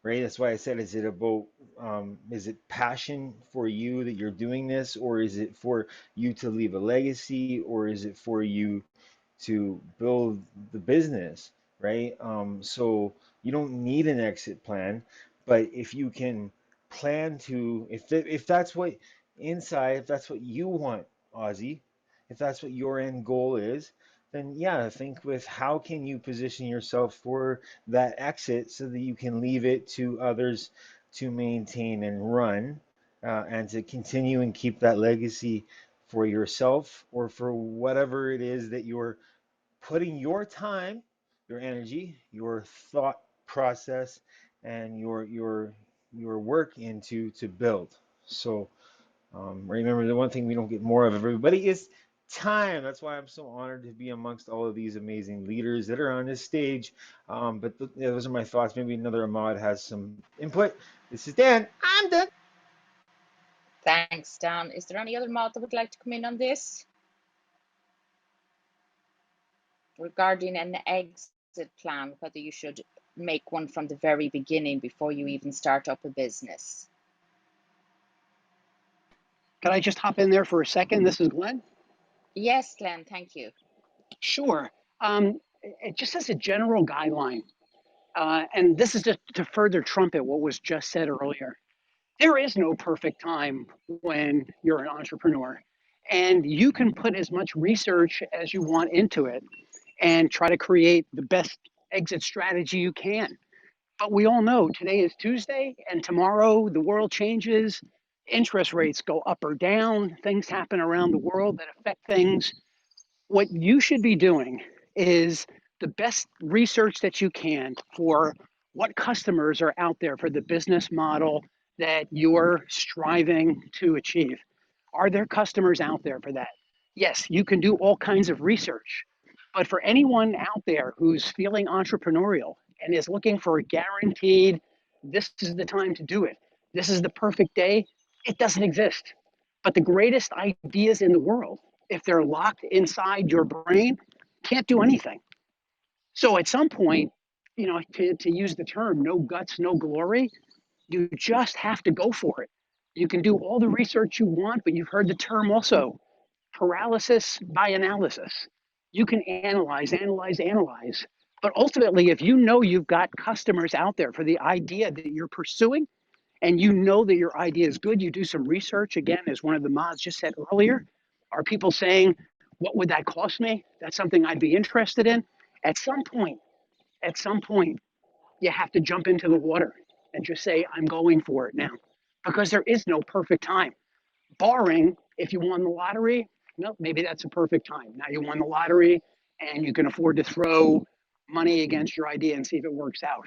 right, that's why I said, is it passion for you that you're doing this, or is it for you to leave a legacy, or is it for you to build the business, right? So you don't need an exit plan, but if you can plan to, if that's what inside, if that's what you want, Ozzy, if that's what your end goal is, then yeah, think with how can you position yourself for that exit so that you can leave it to others to maintain and run, and to continue and keep that legacy for yourself or for whatever it is that you're putting your time your energy, your thought process, and your work into to build. So remember, the one thing we don't get more of everybody is time. That's why I'm so honored to be amongst all of these amazing leaders that are on this stage. But yeah, those are my thoughts. Maybe another Ahmad has some input. This is Dan. I'm done. Thanks, Dan. Is there any other mod that would like to come in on this regarding an exit plan, whether you should make one from the very beginning before you even start up a business? Can I just hop in there for a second? This is Glenn. Yes, Glenn, thank you. Sure. Just as a general guideline, and this is just to further trumpet what was just said earlier. There is no perfect time when you're an entrepreneur, and you can put as much research as you want into it and try to create the best exit strategy you can. But we all know today is Tuesday, and tomorrow the world changes. Interest rates go up or down. Things happen around the world that affect things. What you should be doing is the best research that you can for what customers are out there for the business model that you're striving to achieve. Are there customers out there for that? Yes, you can do all kinds of research. But for anyone out there who's feeling entrepreneurial and is looking for a guaranteed, this is the time to do it, this is the perfect day, it doesn't exist. But the greatest ideas in the world, if they're locked inside your brain, can't do anything. So at some point, to use the term, no guts, no glory, you just have to go for it. You can do all the research you want, but you've heard the term also, paralysis by analysis. You can analyze, analyze, analyze. But ultimately, if you know you've got customers out there for the idea that you're pursuing, and you know that your idea is good, you do some research, again, as one of the mods just said earlier. Are people saying, what would that cost me? That's something I'd be interested in. At some point, at some point, you have to jump into the water and just say, I'm going for it now. Because there is no perfect time. Barring if you won the lottery, no, maybe that's a perfect time. Now you won the lottery and you can afford to throw money against your idea and see if it works out.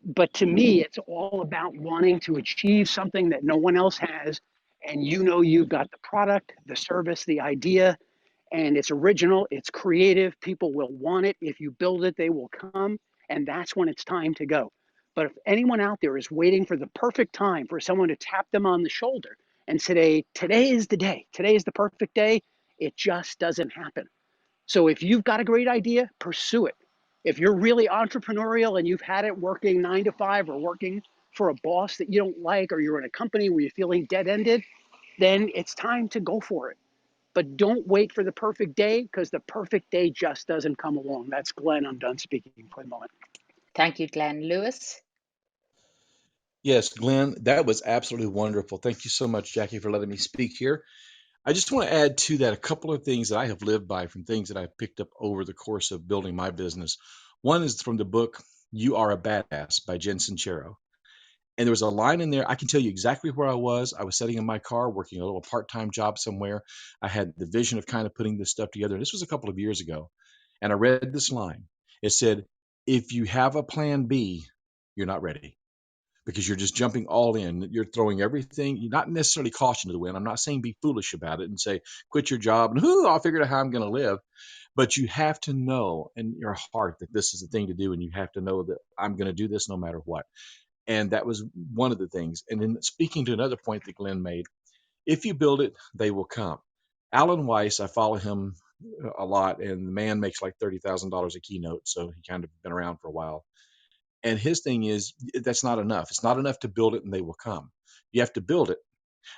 But to me, it's all about wanting to achieve something that no one else has. And you know you've got the product, the service, the idea, and it's original, it's creative. People will want it. If you build it, they will come. And that's when it's time to go. But if anyone out there is waiting for the perfect time for someone to tap them on the shoulder and say, today is the day, today is the perfect day, it just doesn't happen. So if you've got a great idea, pursue it. If you're really entrepreneurial and you've had it working 9 to 5 or working for a boss that you don't like, or you're in a company where you're feeling dead ended, then it's time to go for it. But don't wait for the perfect day, because the perfect day just doesn't come along. That's Glenn. I'm done speaking for the moment. Thank you, Glenn. Lewis? Yes, Glenn, that was absolutely wonderful. Thank you so much, Jackie, for letting me speak here. I just want to add to that a couple of things that I have lived by from things that I've picked up over the course of building my business. One is from the book You Are a Badass by Jen Sincero. And there was a line in there. I can tell you exactly where I was. I was sitting in my car working a little part-time job somewhere. I had the vision of kind of putting this stuff together. This was a couple of years ago. And I read this line. It said, if you have a plan B, you're not ready, because you're just jumping all in. You're throwing everything. You're not necessarily caution to the wind. I'm not saying be foolish about it and say, quit your job and I'll figure out how I'm going to live. But you have to know in your heart that this is the thing to do. And you have to know that I'm going to do this no matter what. And that was one of the things. And then speaking to another point that Glenn made, if you build it, they will come. Alan Weiss, I follow him a lot, and the man makes like $30,000 a keynote. So he kind of been around for a while. And his thing is, that's not enough. It's not enough to build it and they will come. You have to build it,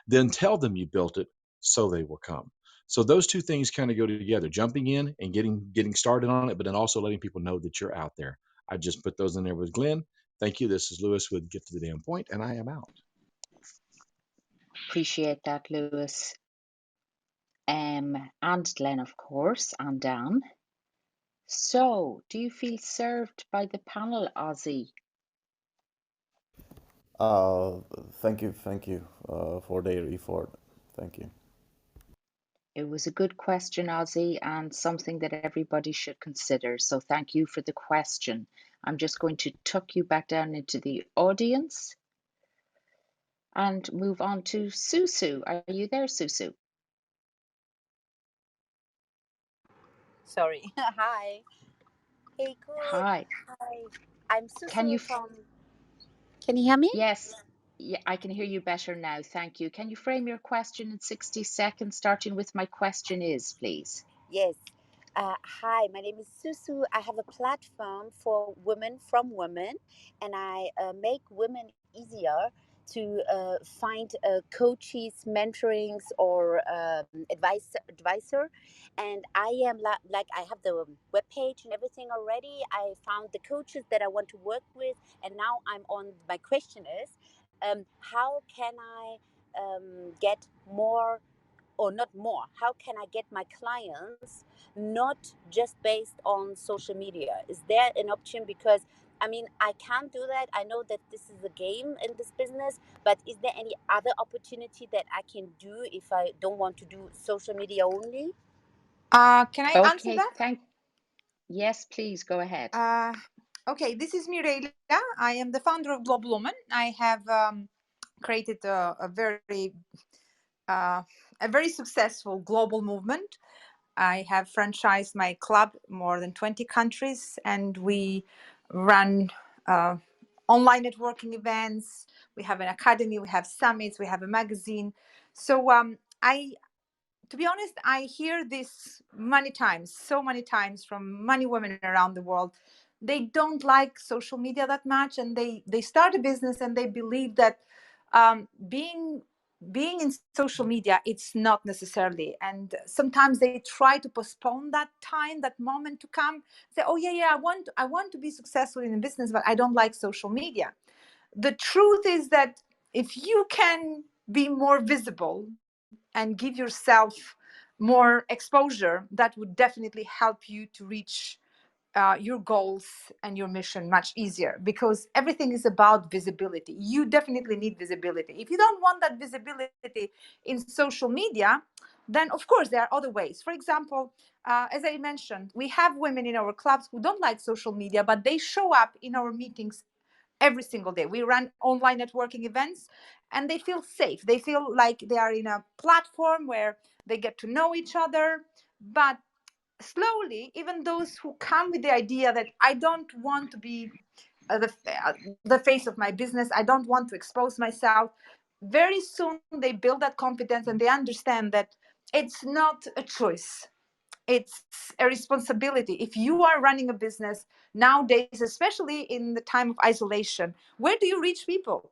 then tell them you built it so they will come. So those two things kind of go together, jumping in and getting started on it, but then also letting people know that you're out there. I just put those in there with Glenn. Thank you. This is Lewis with Get to the Damn Point, and I am out. Appreciate that, Lewis. And Glenn, of course, and Dan. So, do you feel served by the panel, Ozzy? Thank you for their effort. Thank you. It was a good question, Ozzy, and something that everybody should consider. So thank you for the question. I'm just going to tuck you back down into the audience and move on to Susu. Are you there, Susu? Sorry. Hi. Hey, good. Hi. Hi. I'm Can you? Susu from. Can you hear me? Yes. Yeah, I can hear you better now. Thank you. Can you frame your question in 60 seconds, starting with my question is, please? Yes. Hi, my name is Susu. I have a platform for women from women, and I make women easier to find coaches, mentorings, or advisor. And I am like I have the webpage and everything already. I found the coaches that I want to work with, and now I'm on. My question is, how can I get more? Or not more, how can I get my clients not just based on social media? Is there an option? Because I mean, I can't do that. I know that this is a game in this business, but is there any other opportunity that I can do if I don't want to do social media only? Can I answer Okay, that? Yes, please go ahead. Okay, this is Mireille. I am the founder of Global Woman. I have created a very successful global movement. I have franchised my club more than 20 countries, and we run online networking events. We have an academy, we have summits, we have a magazine. So to be honest, I hear this many times, so many times from many women around the world. They don't like social media that much, and they start a business and they believe that being in social media, it's not necessarily. And sometimes they try to postpone that time, that moment to come. Say, oh yeah, I want to be successful in a business, but I don't like social media. The truth is that if you can be more visible and give yourself more exposure, that would definitely help you to reach your goals and your mission much easier, because everything is about visibility. You definitely need visibility. If you don't want that visibility in social media, then of course there are other ways. For example, as I mentioned, we have women in our clubs who don't like social media, but they show up in our meetings every single day. We run online networking events, and they feel safe. They feel like they are in a platform where they get to know each other. But slowly, even those who come with the idea that I don't want to be the face of my business, I don't want to expose myself, very soon they build that confidence and they understand that it's not a choice, it's a responsibility. If you are running a business nowadays, especially in the time of isolation, where do you reach people?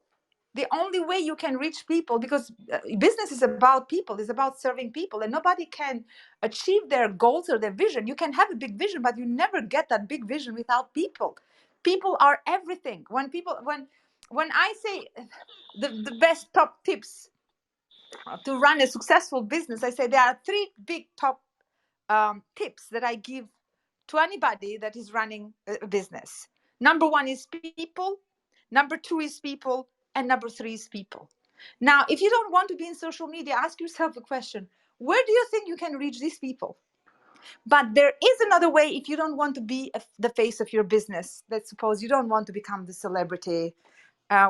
The only way you can reach people, because business is about people, is about serving people, and nobody can achieve their goals or their vision. You can have a big vision, but you never get that big vision without people. People are everything. When I say the best top tips to run a successful business, I say there are three big top tips that I give to anybody that is running a business. Number one is people. Number two is people. And number three is people. Now, if you don't want to be in social media, ask yourself a question. Where do you think you can reach these people? But there is another way. If you don't want to be the face of your business, let's suppose you don't want to become the celebrity,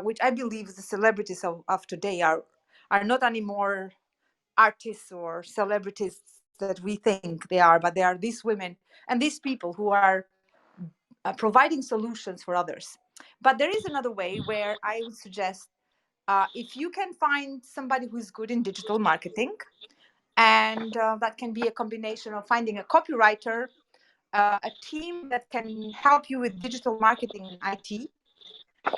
which I believe the celebrities of today are not anymore artists or celebrities that we think they are, but they are these women and these people who are providing solutions for others. But there is another way where I would suggest, if you can find somebody who is good in digital marketing, and that can be a combination of finding a copywriter, a team that can help you with digital marketing and IT,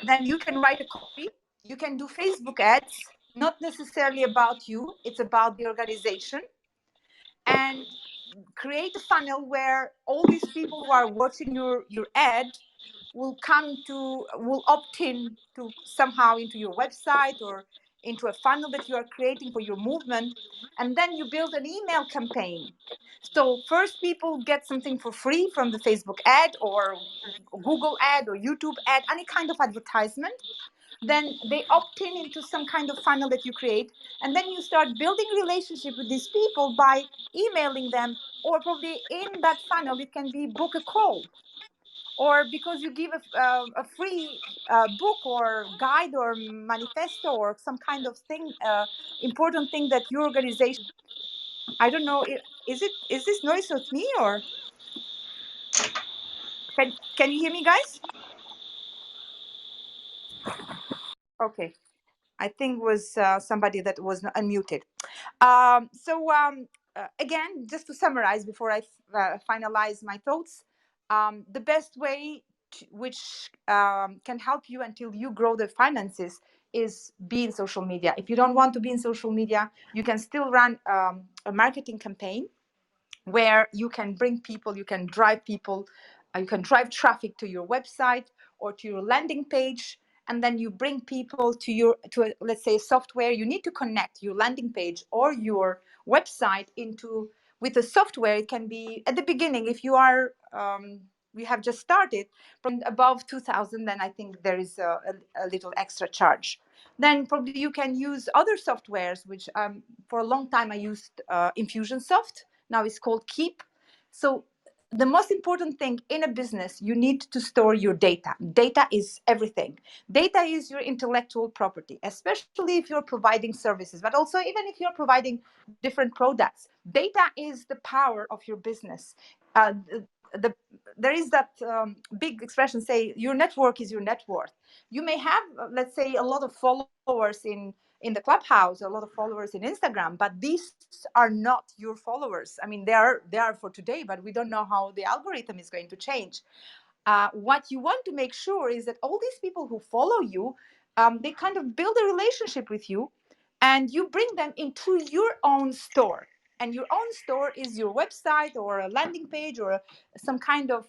then you can write a copy. You can do Facebook ads, not necessarily about you, it's about the organization, and create a funnel where all these people who are watching your ad will opt in to somehow into your website or into a funnel that you are creating for your movement. And then you build an email campaign. So first people get something for free from the Facebook ad or Google ad or YouTube ad, any kind of advertisement. then they opt in into some kind of funnel that you create, and then you start building relationship with these people by emailing them, or probably in that funnel it can be book a call, or because you give a free book or guide or manifesto or some kind of thing, important thing that your organization. I don't know, is this noise with me, or can you hear me, guys? Okay, I think was somebody that was unmuted. Again, just to summarize before I finalize my thoughts, the best way which can help you until you grow the finances is be in social media. If you don't want to be in social media, you can still run a marketing campaign where you can bring people, you can drive people, you can drive traffic to your website or to your landing page, and then you bring people to let's say, software. You need to connect your landing page or your website into with the software. It can be at the beginning, if you are we have just started from above 2,000, then I think there is a little extra charge. Then probably you can use other softwares, which for a long time I used Infusionsoft. Now it's called Keep. So the most important thing in a business, you need to store your data. Data is everything. Data is your intellectual property, especially if you're providing services, but also even if you're providing different products. Data is the power of your business. There is that big expression, say your network is your net worth. You may have, let's say, a lot of followers in the Clubhouse, a lot of followers in Instagram, but these are not your followers. I mean, they are for today, but we don't know how the algorithm is going to change. What you want to make sure is that all these people who follow you, they kind of build a relationship with you, and you bring them into your own store. And your own store is your website or a landing page or some kind of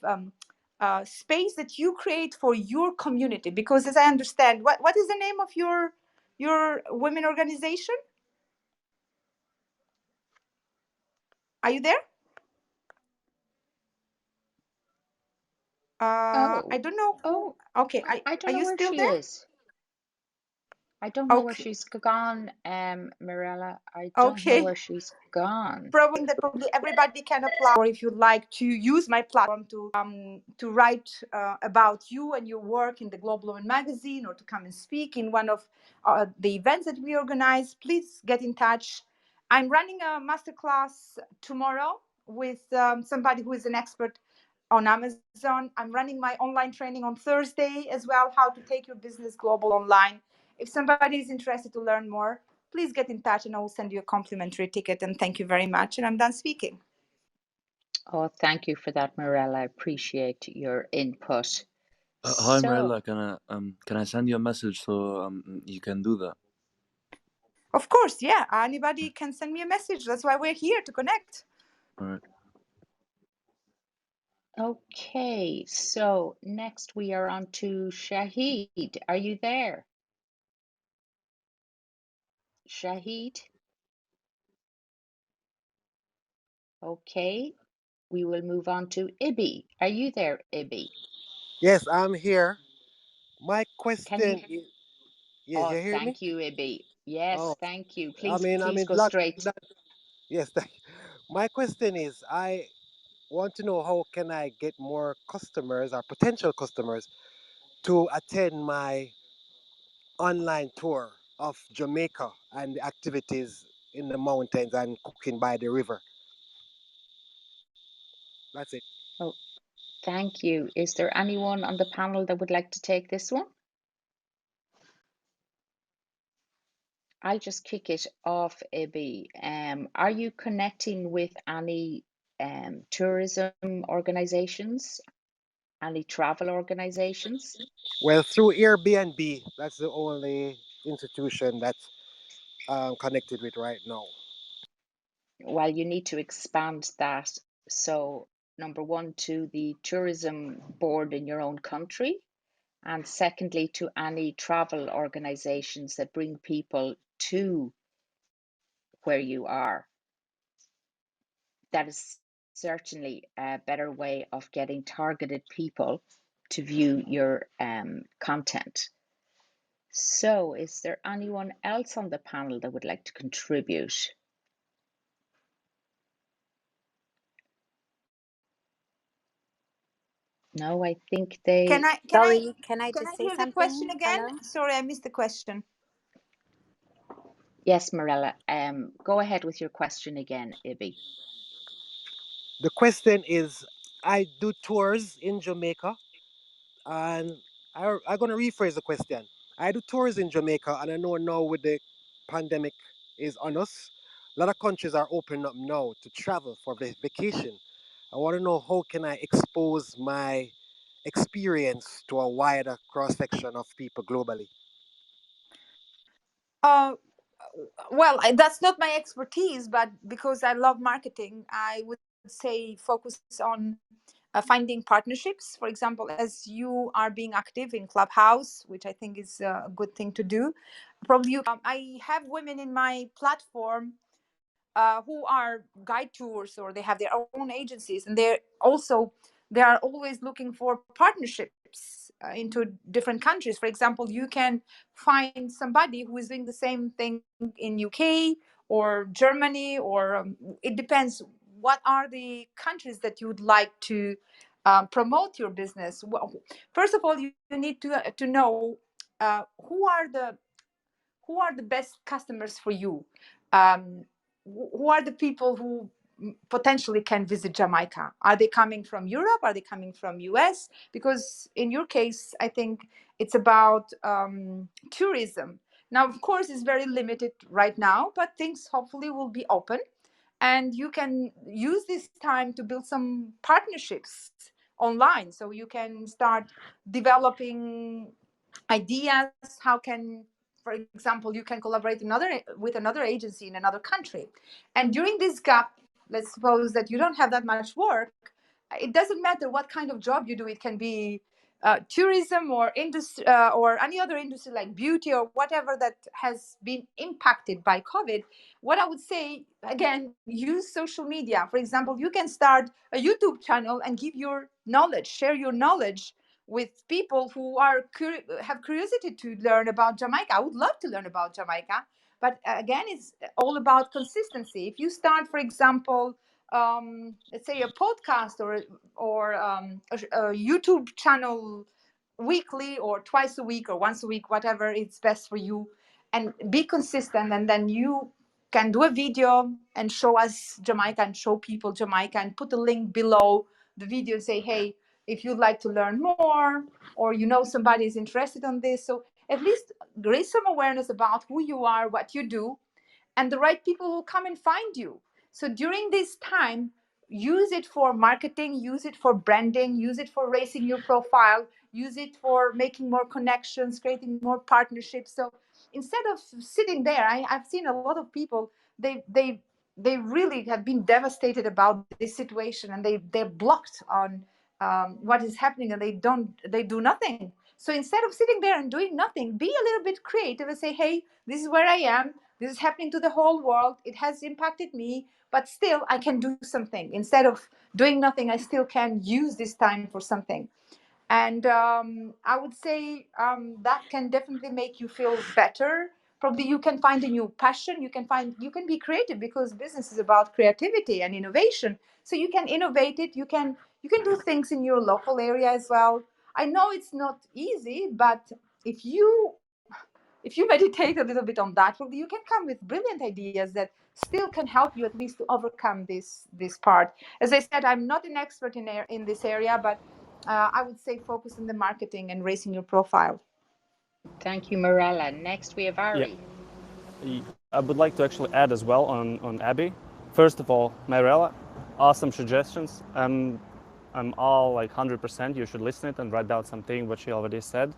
space that you create for your community. Because as I understand, what is the name of your women organization? Are you there? I don't know who. Okay, I don't are know you where still she there? is. I don't know where Okay. she's gone, Mirella. I don't know Okay. where she's gone. Probably everybody can apply, or if you'd like to use my platform to write about you and your work in the Global Women magazine, or to come and speak in one of the events that we organize, please get in touch. I'm running a masterclass tomorrow with somebody who is an expert on Amazon. I'm running my online training on Thursday as well, how to take your business global online. If somebody is interested to learn more, please get in touch and I will send you a complimentary ticket. And thank you very much. And I'm done speaking. Oh, thank you for that, Mirella. I appreciate your input. Hi, So, Marilla. Can I send you a message so you can do that? Of course, yeah. Anybody can send me a message. That's why we're here, to connect. All right. okay. So next we are on to Shahid. Are you there? Shahid? Okay. We will move on to Ibi. Are you there, Ibi? Yes, I'm here. My Can you? question is, yes, Oh, you hear me? thank you, Ibi. Yes, Oh, thank you. I Please, mean, I please mean, go straight. yes. My question is, I want to know how can I get more customers or potential customers to attend my online tour of Jamaica and the activities in the mountains and cooking by the river. That's it. Oh, thank you. Is there anyone on the panel that would like to take this one? I'll just kick it off, Ibi. Are you connecting with any tourism organizations, any travel organizations? Well, through Airbnb, that's the only institution that's connected with right now. Well, you need to expand that. So, number one, to the tourism board in your own country, and secondly, to any travel organizations that bring people to where you are. That is certainly a better way of getting targeted people to view your content. So, is there anyone else on the panel that would like to contribute? No, I think they. Sorry, can I Can just I say hear the question something? again? Hello? Sorry, I missed the question. Yes, Marella. Go ahead with your question again, Ibby. The question is, I do tours in Jamaica, and I'm going to rephrase the question. I do tours in Jamaica, and I know now with the pandemic is on us, a lot of countries are opening up now to travel for vacation. I want to know how can I expose my experience to a wider cross section of people globally. Well, that's not my expertise, but because I love marketing, I would say focus on finding partnerships. For example, as you are being active in Clubhouse, which I think is a good thing to do. Probably I have women in my platform who are guide tours, or they have their own agencies, and they are always looking for partnerships into different countries. For example, you can find somebody who is doing the same thing in UK or Germany, or it depends. What are the countries that you would like to promote your business? Well, first of all, you need to know who are the best customers for you. Um, who are the people who potentially can visit Jamaica? Are they coming from Europe? Are they coming from US? Because in your case, I think it's about tourism. Now, of course, it's very limited right now, but things hopefully will be open. And you can use this time to build some partnerships online. So you can start developing ideas. How can, for example, you can collaborate with another agency in another country, and during this gap, let's suppose that you don't have that much work. It doesn't matter what kind of job you do. It can be tourism or industry or any other industry like beauty or whatever that has been impacted by COVID. What I would say, again, use social media. For example, you can start a YouTube channel and give your knowledge, share your knowledge with people who have curiosity to learn about Jamaica. I would love to learn about Jamaica, but again, it's all about consistency. If you start, for example, let's say a podcast or a YouTube channel weekly or twice a week or once a week, whatever it's best for you, and be consistent, and then you can do a video and show us Jamaica and show people Jamaica and put a link below the video and say, hey, if you'd like to learn more, or you know somebody is interested on this. So at least raise some awareness about who you are, what you do, and the right people will come and find you. So during this time, use it for marketing, use it for branding, use it for raising your profile, use it for making more connections, creating more partnerships. So instead of sitting there, I've seen a lot of people, they really have been devastated about this situation, and they're blocked on what is happening, and they do nothing. So instead of sitting there and doing nothing, be a little bit creative and say, hey, this is where I am, this is happening to the whole world, it has impacted me, but still I can do something. Instead of doing nothing, I still can use this time for something. And I would say that can definitely make you feel better. Probably you can find a new passion. You can be creative, because business is about creativity and innovation. So you can innovate it. You can do things in your local area as well. I know it's not easy, but if you meditate a little bit on that, probably you can come with brilliant ideas that still can help you at least to overcome this part. As I said, I'm not an expert in this area, but I would say focus on the marketing and raising your profile. Thank you, Marella. Next, we have Ari. I would like to actually add as well on Abby. First of all, Marella, awesome suggestions. I'm all like 100%. You should listen it and write down something what she already said.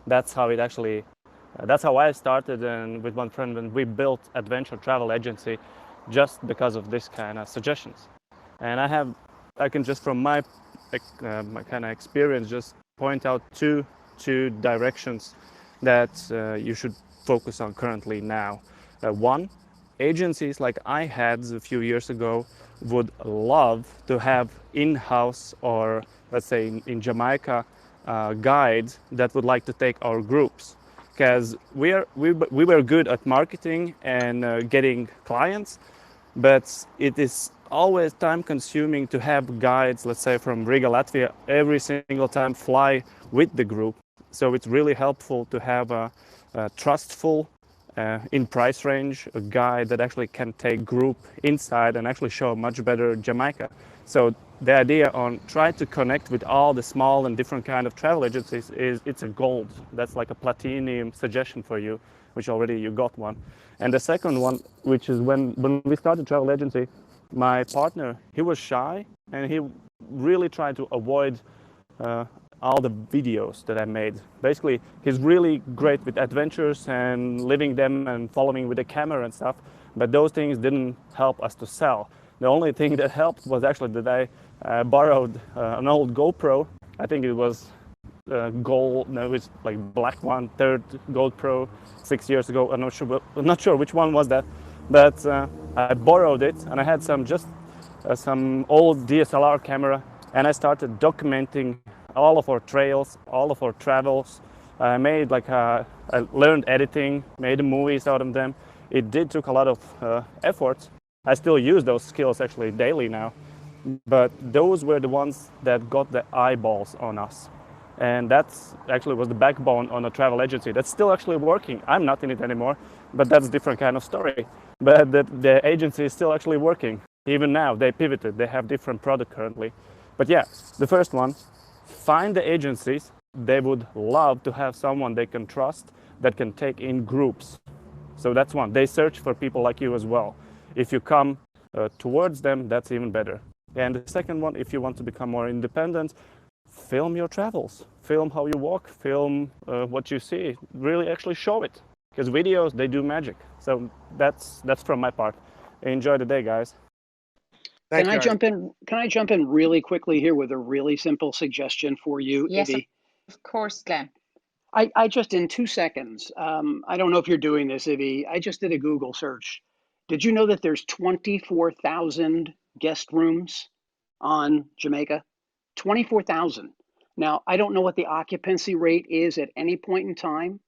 That's how it actually. That's how I started, and with one friend, and we built adventure travel agency, just because of this kind of suggestions. And I can just from my kind of experience just point out two directions that you should focus on currently now. One, agencies like I had a few years ago would love to have in-house, or let's say in Jamaica, guides that would like to take our groups. because we were good at marketing and getting clients, but it is always time consuming to have guides, let's say from Riga, Latvia, every single time fly with the group. So it's really helpful to have a trustful, in price range, a guide that actually can take group inside and actually show much better Jamaica. So the idea on try to connect with all the small and different kind of travel agencies is it's a gold. That's like a platinum suggestion for you, which already you got one. And the second one, which is when we started travel agency, my partner, he was shy and he really tried to avoid uh, all the videos that I made. Basically, he's really great with adventures and living them and following with the camera and stuff, but those things didn't help us to sell. The only thing that helped was actually that I borrowed an old GoPro. I think it was gold, no, it's like black one, third GoPro 6 years ago. I'm not sure which one was that, but I borrowed it and I had some old DSLR camera, and I started documenting all of our trails, all of our travels. I made I learned editing, made movies out of them. It did took a lot of effort. I still use those skills actually daily now, but those were the ones that got the eyeballs on us. And that's actually was the backbone on a travel agency that's still actually working. I'm not in it anymore, but that's a different kind of story. But the agency is still actually working. Even now, they pivoted. They have different product currently. But yeah, the first one, find the agencies. They would love to have someone they can trust that can take in groups. So that's one. They search for people like you as well. If you come towards them, that's even better. And the second one, if you want to become more independent, film your travels. Film how you walk. Film what you see. Really, actually show it. Because videos, they do magic. So that's from my part. Enjoy the day, guys. Can Thank I you, Arnie. jump in? Can I jump in really quickly here with a really simple suggestion for you, Yes, Ibby? of course, Glenn. I just in 2 seconds. I don't know if you're doing this, Ibby. I just did a Google search. Did you know that there's 24,000 guest rooms on Jamaica? 24,000. Now, I don't know what the occupancy rate is at any point in time,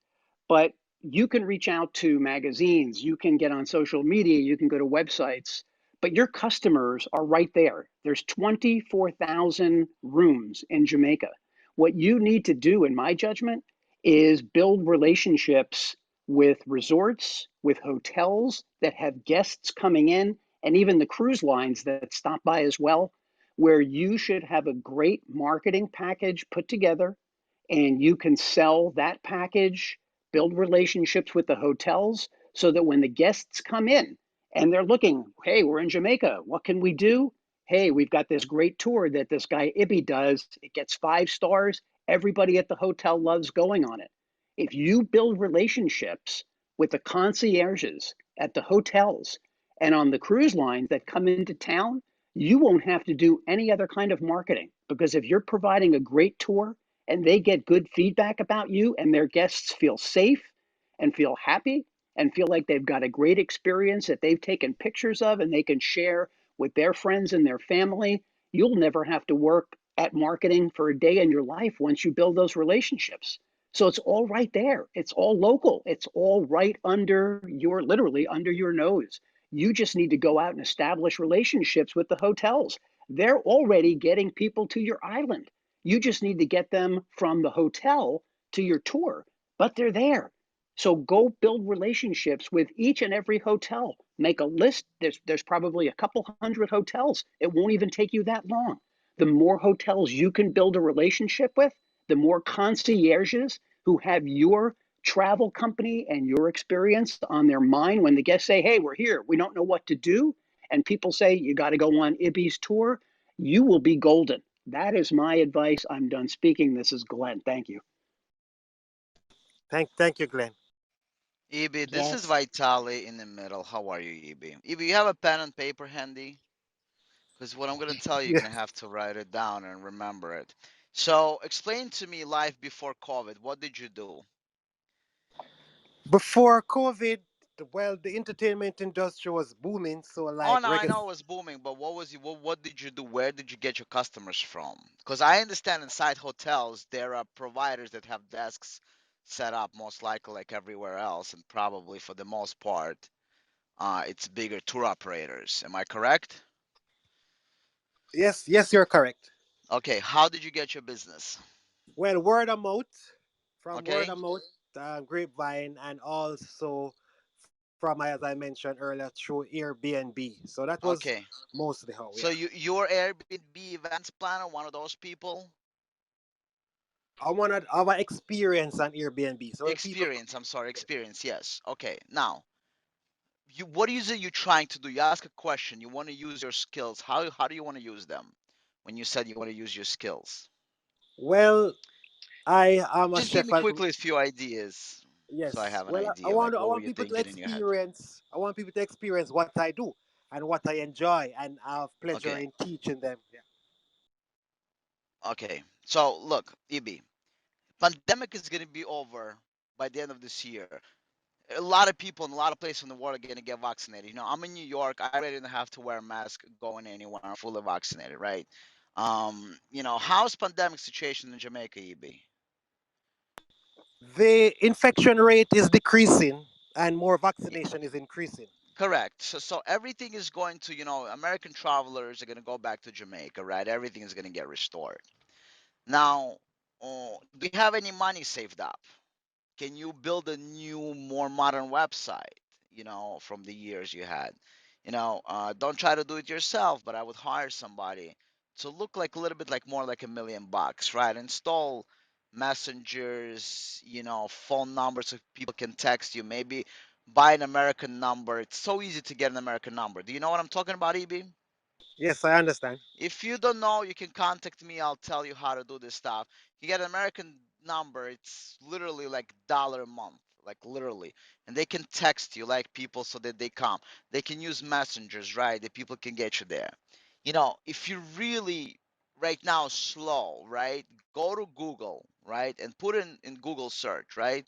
but you can reach out to magazines, you can get on social media, you can go to websites, but your customers are right there. There's 24,000 rooms in Jamaica. What you need to do, in my judgment, is build relationships with resorts, with hotels that have guests coming in, and even the cruise lines that stop by as well, where you should have a great marketing package put together and you can sell that package, build relationships with the hotels so that when the guests come in and they're looking, hey, we're in Jamaica, what can we do? Hey, we've got this great tour that this guy Ibby does. It gets 5 stars. Everybody at the hotel loves going on it. If you build relationships with the concierges at the hotels and on the cruise lines that come into town, you won't have to do any other kind of marketing because if you're providing a great tour and they get good feedback about you and their guests feel safe and feel happy and feel like they've got a great experience that they've taken pictures of and they can share with their friends and their family, you'll never have to work at marketing for a day in your life once you build those relationships. So it's all right there. It's all local. It's all right under your, literally under your nose. You just need to go out and establish relationships with the hotels. They're already getting people to your island. You just need to get them from the hotel to your tour, but they're there. So go build relationships with each and every hotel. Make a list. There's probably a couple hundred hotels. It won't even take you that long. The more hotels you can build a relationship with, the more concierges who have your travel company and your experience on their mind when the guests say, hey, we're here, we don't know what to do. And people say, you got to go on Ibby's tour, you will be golden. That is my advice. I'm done speaking. This is Glenn. Thank you. Thank you, Glenn. Ibi, this is Yes. Vitali in the middle. How are you, Ibi? Ibi, you have a pen and paper handy? Because what I'm going to tell you, you're Yeah. going to have to write it down and remember it. So, explain to me life before COVID. What did you do? Before COVID, well, the entertainment industry was booming. So Oh like no, I reggae. know it was booming, but what did you do? Where did you get your customers from? Because I understand inside hotels there are providers that have desks set up most likely like everywhere else, and probably for the most part, it's bigger tour operators. Am I correct? Yes, yes, you're correct. Okay, how did you get your business? Well, word of mouth, from word Okay, of mouth, grapevine, and also from, as I mentioned earlier, through Airbnb. So that was okay. mostly how, So yeah. you're Airbnb events planner, one of those people? I wanted our experience on Airbnb. So when people, Experience, I'm sorry, experience, yes. Okay, now, what is it you're trying to do? You ask a question, you want to use your skills. How do you want to use them when you said you want to use your skills? well, I am a Just give chef. me quickly a few ideas so I Yes. have an Well, idea. Like, I what were want you people to thinking in your head? experience. I want people to experience what I do and what I enjoy, and I have pleasure Okay, in teaching them. Yeah. okay. So, look, EB, pandemic is going to be over by the end of this year. A lot of people in a lot of places in the world are going to get vaccinated. You know, I'm in New York. I already don't have to wear a mask going anywhere. I'm fully vaccinated, right? How's pandemic situation in Jamaica, EB? The infection rate is decreasing, and more vaccination is increasing. Correct. So everything is going to, American travelers are going to go back to Jamaica, right? Everything is going to get restored. Now, do you have any money saved up? Can you build a new, more modern website, from the years you had? Don't try to do it yourself, but I would hire somebody to look like a little bit like more like $1 million, right? Install messengers, phone numbers so people can text you. Maybe buy an American number. It's so easy to get an American number. Do you know what I'm talking about, EB? Yes, I understand. If you don't know, you can contact me. I'll tell you how to do this stuff. You get an American number. It's literally like $1 a month, like literally, and they can text you like people so that they come. They can use messengers, right? That people can get you there. If you're really right now slow, right? Go to Google, right, and put in Google search, right?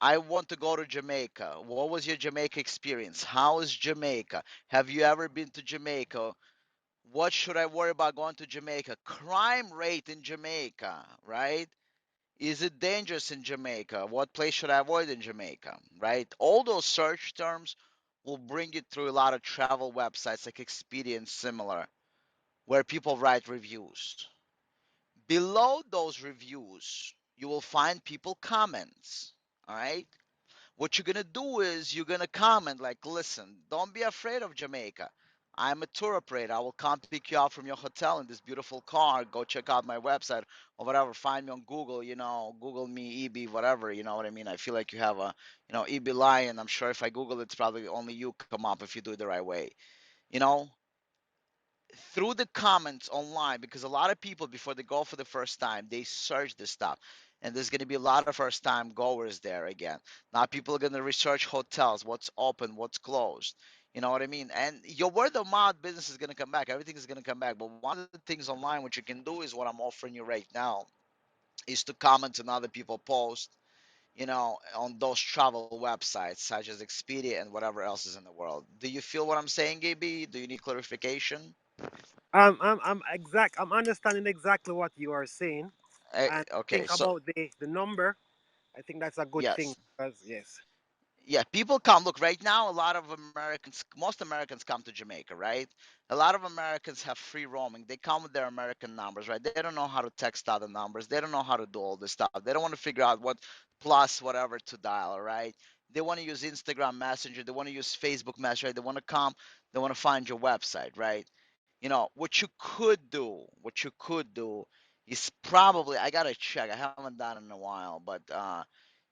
I want to go to Jamaica. What was your Jamaica experience? How is Jamaica? Have you ever been to Jamaica? What should I worry about going to Jamaica? Crime rate in Jamaica, right? Is it dangerous in Jamaica? What place should I avoid in Jamaica, right? All those search terms will bring you through a lot of travel websites like Expedia and similar, where people write reviews. Below those reviews, you will find people comments, all right? What you're gonna do is you're gonna comment like, listen, don't be afraid of Jamaica. I'm a tour operator. I will come pick you up from your hotel in this beautiful car. Go check out my website or whatever. Find me on Google, Google me, EB, whatever. You know what I mean? I feel like you have a, EB Lion. I'm sure if I Google it, it's probably only you come up if you do it the right way. You know, through the comments online, because a lot of people before they go for the first time they search this stuff, and there's going to be a lot of first time goers there again. Now people are going to research hotels, what's open, what's closed. You know what I mean? And your word of mouth business is going to come back, everything is going to come back. But one of the things online what you can do is what I'm offering you right now, is to comment on other people post, on those travel websites such as Expedia and whatever else is in the world. Do you feel what I'm saying, AB? Do you need clarification? I'm understanding exactly what you are saying, and Okay, think so about the number. I think that's a good thing yes, because yes. yeah, people come. Look, right now, a lot of Americans, most Americans come to Jamaica, right? A lot of Americans have free roaming. They come with their American numbers, right? They don't know how to text other numbers. They don't know how to do all this stuff. They don't want to figure out what plus whatever to dial, right? They want to use Instagram Messenger. They want to use Facebook Messenger. Right? They want to come. They want to find your website, right? What you could do is probably, I gotta check. I haven't done it in a while, but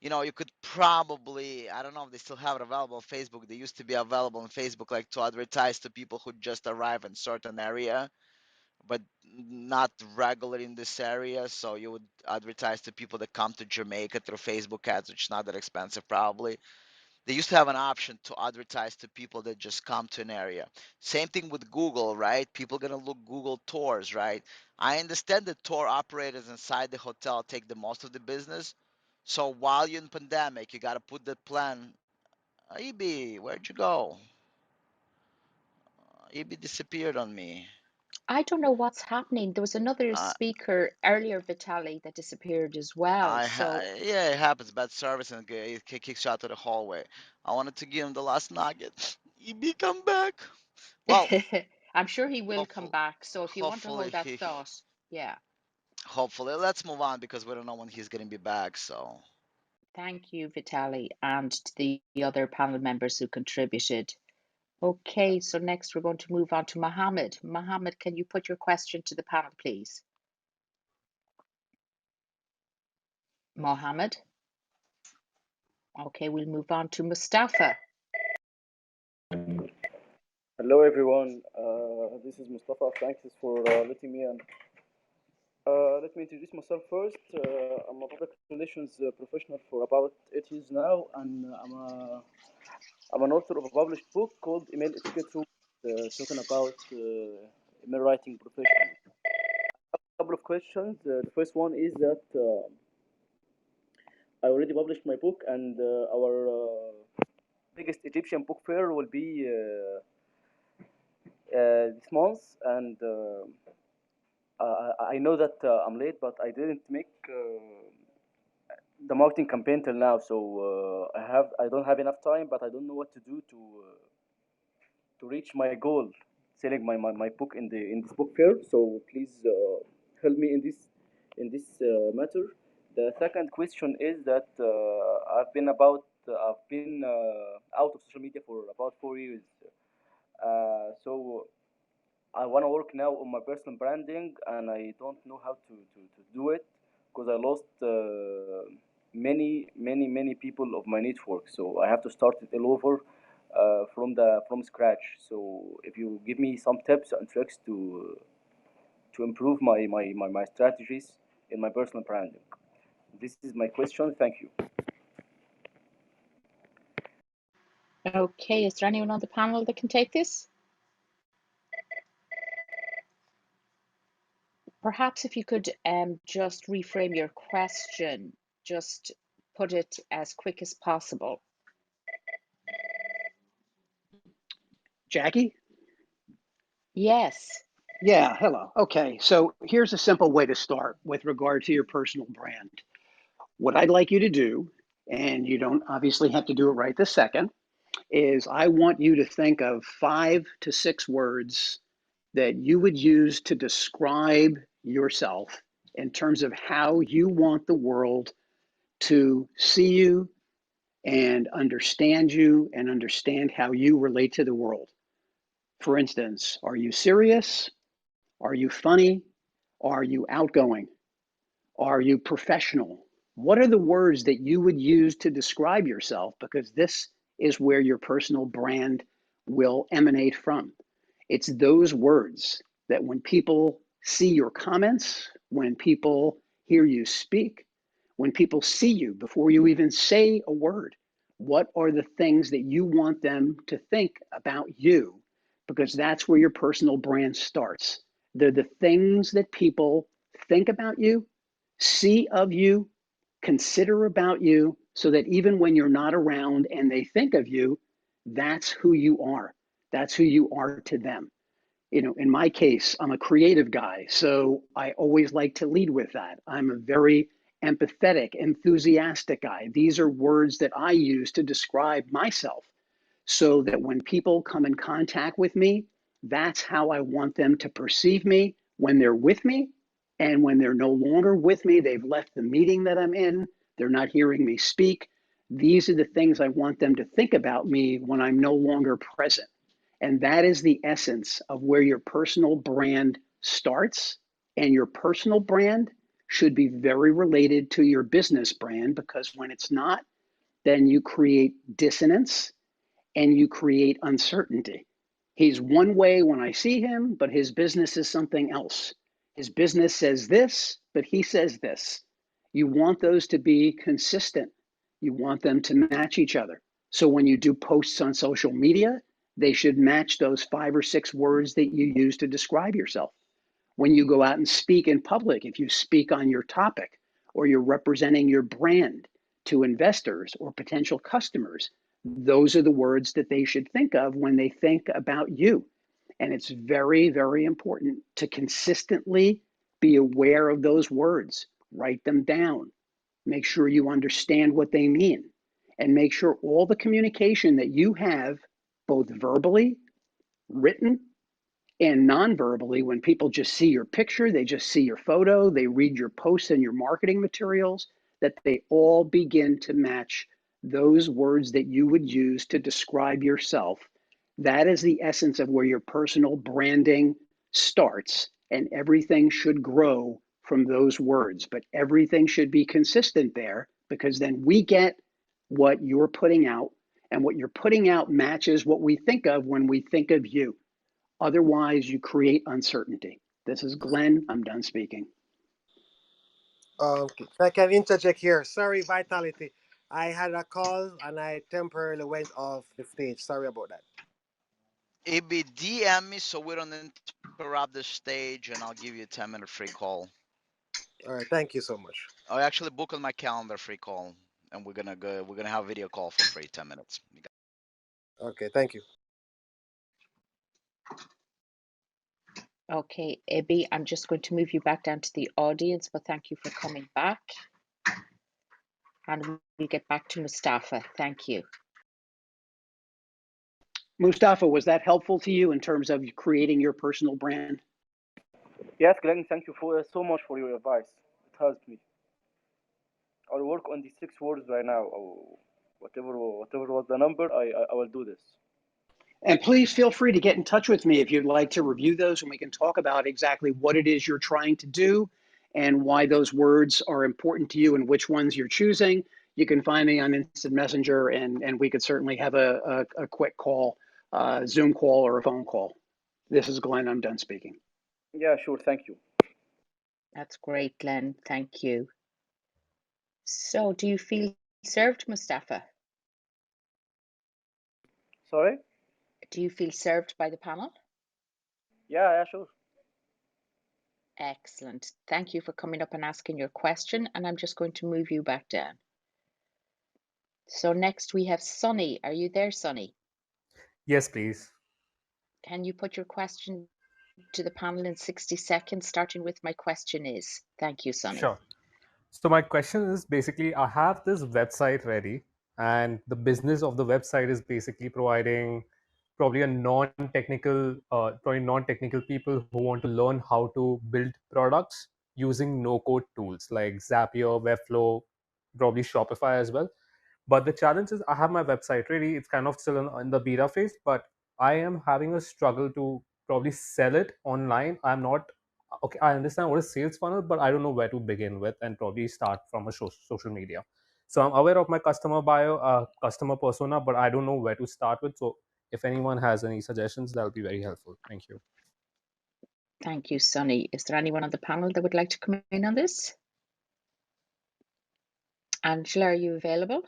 you could probably, I don't know if they still have it available on Facebook. They used to be available on Facebook, like to advertise to people who just arrive in certain area, but not regular in this area. So you would advertise to people that come to Jamaica through Facebook ads, which is not that expensive probably. They used to have an option to advertise to people that just come to an area. Same thing with Google, right? People gonna look Google tours, right? I understand that tour operators inside the hotel take the most of the business. So while you're in pandemic, you gotta put that plan. EB, where'd you go? EB disappeared on me. I don't know what's happening. There was another Uh, speaker earlier, Vitali, that disappeared as well. So yeah, it happens. Bad service and it kicks you out to the hallway. I wanted to give him the last nugget. EB, come back. Well, I'm sure he will come hopefully, back. So if you want to hopefully hold that he, thought, yeah. hopefully, let's move on because we don't know when he's gonna be back. So Thank you, Vitali, and to the other panel members who contributed. Okay, so next we're going to move on to Mohammed. Mohammed, can you put your question to the panel, please? Mohammed. Okay, we'll move on to Mustafa. Hello everyone, this is Mustafa. Thanks for letting me in. Let me introduce myself first. I'm a public relations professional for about 8 years now, and I'm an author of a published book called Email Etiquette Rules, talking about email writing profession. A couple of questions. The first one is that I already published my book, and our biggest Egyptian book fair will be this month, and I know that I'm late, but I didn't make the marketing campaign till now, so I don't have enough time, but I don't know what to do to reach my goal, selling my book in this book fair. So please help me in this matter. The second question is that I've been out of social media for about 4 years. So I want to work now on my personal branding, and I don't know how to do it because I lost many people of my network. So I have to start it all over from scratch. So if you give me some tips and tricks to improve my strategies in my personal branding. This is my question. Thank you. Okay, is there anyone on the panel that can take this? Perhaps if you could just reframe your question, just put it as quick as possible. Jackie? Yes. Yeah, hello. Okay, so here's a simple way to start with regard to your personal brand. What I'd like you to do, and you don't obviously have to do it right this second, is I want you to think of 5 to 6 words that you would use to describe yourself in terms of how you want the world to see you and understand how you relate to the world. For instance, are you serious? Are you funny? Are you outgoing? Are you professional? What are the words that you would use to describe yourself? Because this is where your personal brand will emanate from. It's those words that when people see your comments, when people hear you speak, when people see you before you even say a word, what are the things that you want them to think about you? Because that's where your personal brand starts. They're the things that people think about you, see of you, consider about you, so that even when you're not around and they think of you, that's who you are. That's who you are to them. You know, in my case, I'm a creative guy, so I always like to lead with that. I'm a very empathetic, enthusiastic guy. These are words that I use to describe myself so that when people come in contact with me, that's how I want them to perceive me when they're with me. And when they're no longer with me, they've left the meeting that I'm in, they're not hearing me speak. These are the things I want them to think about me when I'm no longer present. And that is the essence of where your personal brand starts. And your personal brand should be very related to your business brand, because when it's not, then you create dissonance and you create uncertainty. He's one way when I see him, but his business is something else. His business says this, but he says this. You want those to be consistent. You want them to match each other. So when you do posts on social media, they should match those 5 or 6 words that you use to describe yourself. When you go out and speak in public, if you speak on your topic or you're representing your brand to investors or potential customers, those are the words that they should think of when they think about you. And it's very, very important to consistently be aware of those words, write them down, make sure you understand what they mean, and make sure all the communication that you have, both verbally, written, and non-verbally, when people just see your picture, they just see your photo, they read your posts and your marketing materials, that they all begin to match those words that you would use to describe yourself. That is the essence of where your personal branding starts, and everything should grow from those words. But everything should be consistent there, because then we get what you're putting out, and what you're putting out matches what we think of when we think of you. Otherwise, you create uncertainty. This is Glenn. I'm done speaking. If I can interject here. Sorry, Vitality. I had a call and I temporarily went off the stage. Sorry about that. AB, DM me so we don't interrupt the stage, and I'll give you a 10-minute free call. All right, thank you so much. I actually book on my calendar free call, and we're gonna have a video call for free, 10 minutes. Okay, thank you. Okay, Ibby, I'm just going to move you back down to the audience, but thank you for coming back. And we'll get back to Mustafa. Thank you. Mustafa, was that helpful to you in terms of creating your personal brand? Yes, Glenn, thank you so much for your advice. It helped me. I'll work on these 6 words right now. Or whatever was the number, I will do this. And please feel free to get in touch with me if you'd like to review those, and we can talk about exactly what it is you're trying to do and why those words are important to you and which ones you're choosing. You can find me on Instant Messenger, and we could certainly have a quick call, Zoom call or a phone call. This is Glenn. I'm done speaking. Yeah, sure. Thank you. That's great, Glenn. Thank you. So, do you feel served, Mustafa? Sorry? Do you feel served by the panel? Yeah, sure. Excellent. Thank you for coming up and asking your question, and I'm just going to move you back down. So next we have Sonny. Are you there, Sonny? Yes, please. Can you put your question to the panel in 60 seconds, starting with my question is? Thank you, Sonny. Sure. So my question is basically, I have this website ready, and the business of the website is basically providing probably a non-technical people who want to learn how to build products using no-code tools like Zapier, Webflow, probably Shopify as well. But the challenge is I have my website ready. It's kind of still in the beta phase, but I am having a struggle to probably sell it online. I'm not okay. I understand what is sales funnel, but I don't know where to begin with and probably start from a social media. So I'm aware of my customer bio, customer persona, but I don't know where to start with. So if anyone has any suggestions, that would be very helpful. Thank you. Thank you, Sonny. Is there anyone on the panel that would like to come in on this? Angela, are you available?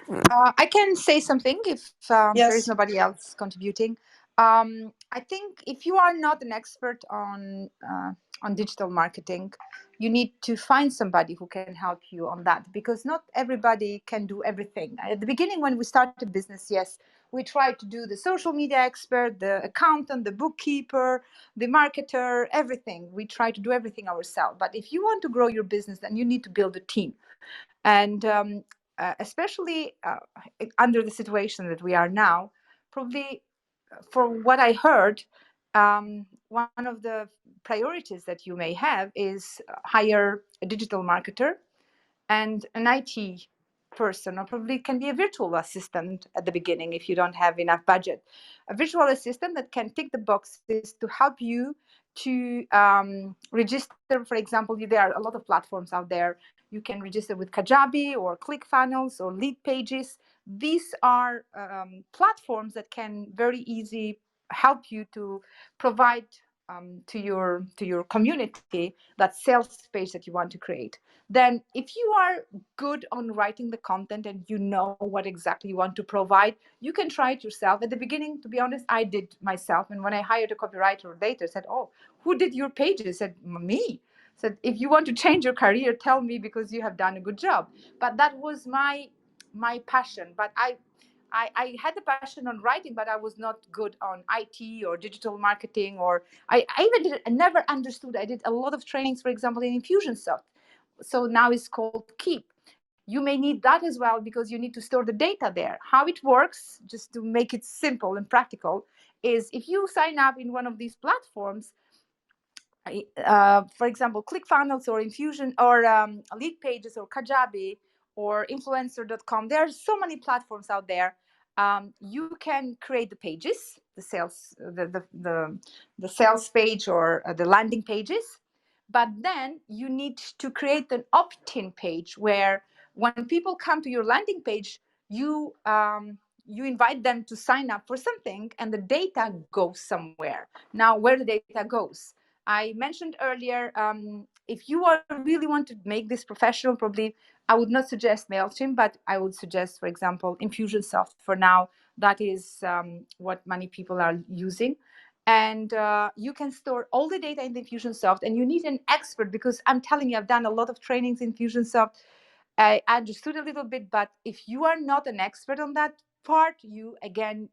I can say something if Yes. there is nobody else contributing. I think if you are not an expert on digital marketing, you need to find somebody who can help you on that, because not everybody can do everything. At the beginning, when we started business, yes, we tried to do the social media expert, the accountant, the bookkeeper, the marketer, everything. We try to do everything ourselves. But if you want to grow your business, then you need to build a team. And especially under the situation that we are now, probably for what I heard, one of the priorities that you may have is hire a digital marketer and an IT person, or probably can be a virtual assistant at the beginning if you don't have enough budget. A virtual assistant that can tick the boxes to help you to register. For example, there are a lot of platforms out there. You can register with Kajabi or ClickFunnels or Lead Pages. These are platforms that can very easily help you to provide to your community that sales page that you want to create. Then if you are good on writing the content and you know what exactly you want to provide, you can try it yourself. At the beginning, to be honest, I did myself. And when I hired a copywriter later, said, "Oh, who did your pages?" I said, "Me." Said, "If you want to change your career, tell me, because you have done a good job." But that was my passion. But I had the passion on writing, but I was not good on IT or digital marketing, or I I never understood. I did a lot of trainings, for example, in Infusionsoft. So now it's called Keep. You may need that as well because you need to store the data there. How it works, just to make it simple and practical, is if you sign up in one of these platforms, for example, ClickFunnels or Infusion or Lead Pages or Kajabi or Influencer.com. There are so many platforms out there. You can create the pages, the sales, the sales page or the landing pages, but then you need to create an opt-in page where when people come to your landing page, you you invite them to sign up for something, and the data goes somewhere. Now, where the data goes, I mentioned earlier, if you really want to make this professional, probably I would not suggest MailChimp, but I would suggest, for example, Infusionsoft for now. That is what many people are using. And you can store all the data in the Infusionsoft, and you need an expert, because I'm telling you, I've done a lot of trainings in Infusionsoft. I understood a little bit, but if you are not an expert on that part, you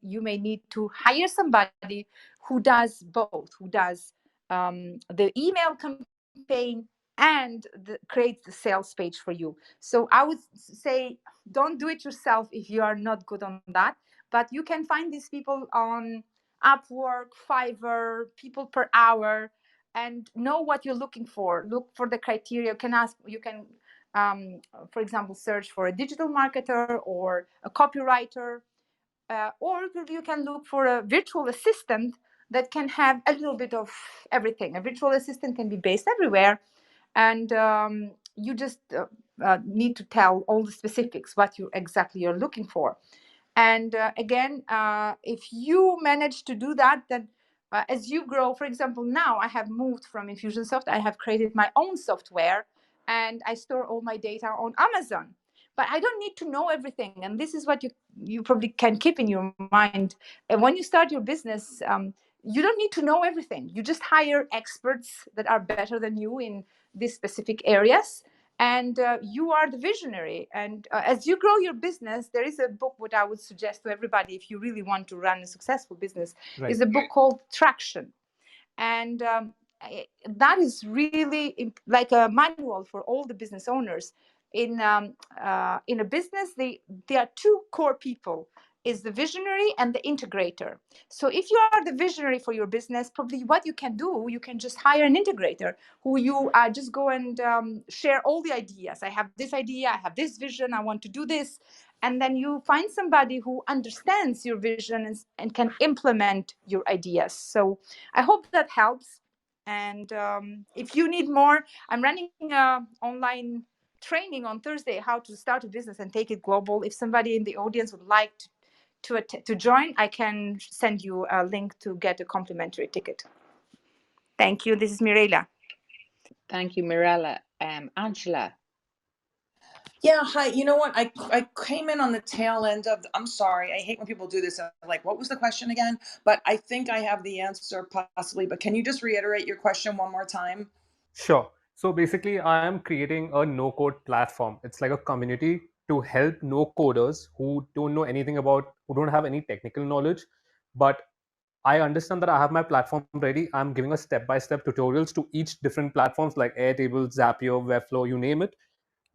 may need to hire somebody who does both, who does the email campaign and creates the sales page for you. So I would say don't do it yourself if you are not good on that, but you can find these people on Upwork, Fiverr, people per hour, and know what you're looking for. Look for the criteria. You can for example, search for a digital marketer or a copywriter, or you can look for a virtual assistant that can have a little bit of everything. A virtual assistant can be based everywhere, and you just need to tell all the specifics, what you exactly you're looking for. And again, if you manage to do that, then as you grow, for example, now I have moved from Infusionsoft, I have created my own software, and I store all my data on Amazon. But I don't need to know everything, and this is what you probably can keep in your mind. And when you start your business, you don't need to know everything. You just hire experts that are better than you in these specific areas, and you are the visionary. And as you grow your business, there is a book what I would suggest to everybody if you really want to run a successful business. Right. Is a book called Traction, and that is really like a manual for all the business owners. In a business, there are two core people: is the visionary and the integrator. So if you are the visionary for your business, probably what you can do, you can just hire an integrator who you just go and share all the ideas. I have this idea, I have this vision, I want to do this. And then you find somebody who understands your vision and can implement your ideas. So I hope that helps. And if you need more, I'm running an online training on Thursday, how to start a business and take it global. If somebody in the audience would like to join, I can send you a link to get a complimentary ticket. Thank you. This is Mirela. Thank you, Mirella. Angela. Yeah, hi. You know what? I came in on the tail end of, I'm sorry. I hate when people do this. I'm like, what was the question again? But I think I have the answer possibly. But can you just reiterate your question one more time? Sure. So basically, I am creating a no code platform. It's like a community to help no coders who don't know anything about, who don't have any technical knowledge. But I understand that I have my platform ready. I'm giving a step by step tutorials to each different platforms like Airtable, Zapier, Webflow, you name it.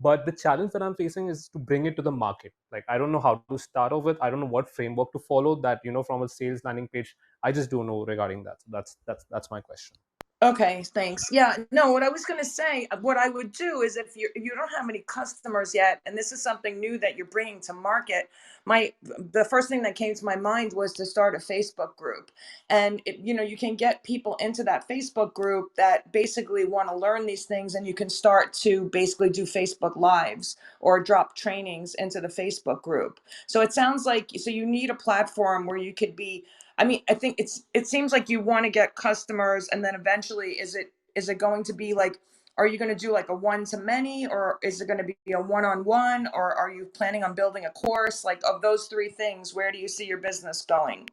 But the challenge that I'm facing is to bring it to the market. Like, I don't know how to start off with. I don't know what framework to follow. That, from a sales landing page, I just don't know regarding that. So that's my question. Okay, thanks. Yeah, no, what I was going to say, what I would do is if you don't have any customers yet, and this is something new that you're bringing to market, the first thing that came to my mind was to start a Facebook group. And you can get people into that Facebook group that basically want to learn these things, and you can start to basically do Facebook lives or drop trainings into the Facebook group. So it sounds like you need a platform where you could be, I think it seems like you want to get customers, and then eventually is it going to be like, are you going to do like a one-to-many, or is it going to be a one-on-one, or are you planning on building a course? Like, of those three things, where do you see your business going?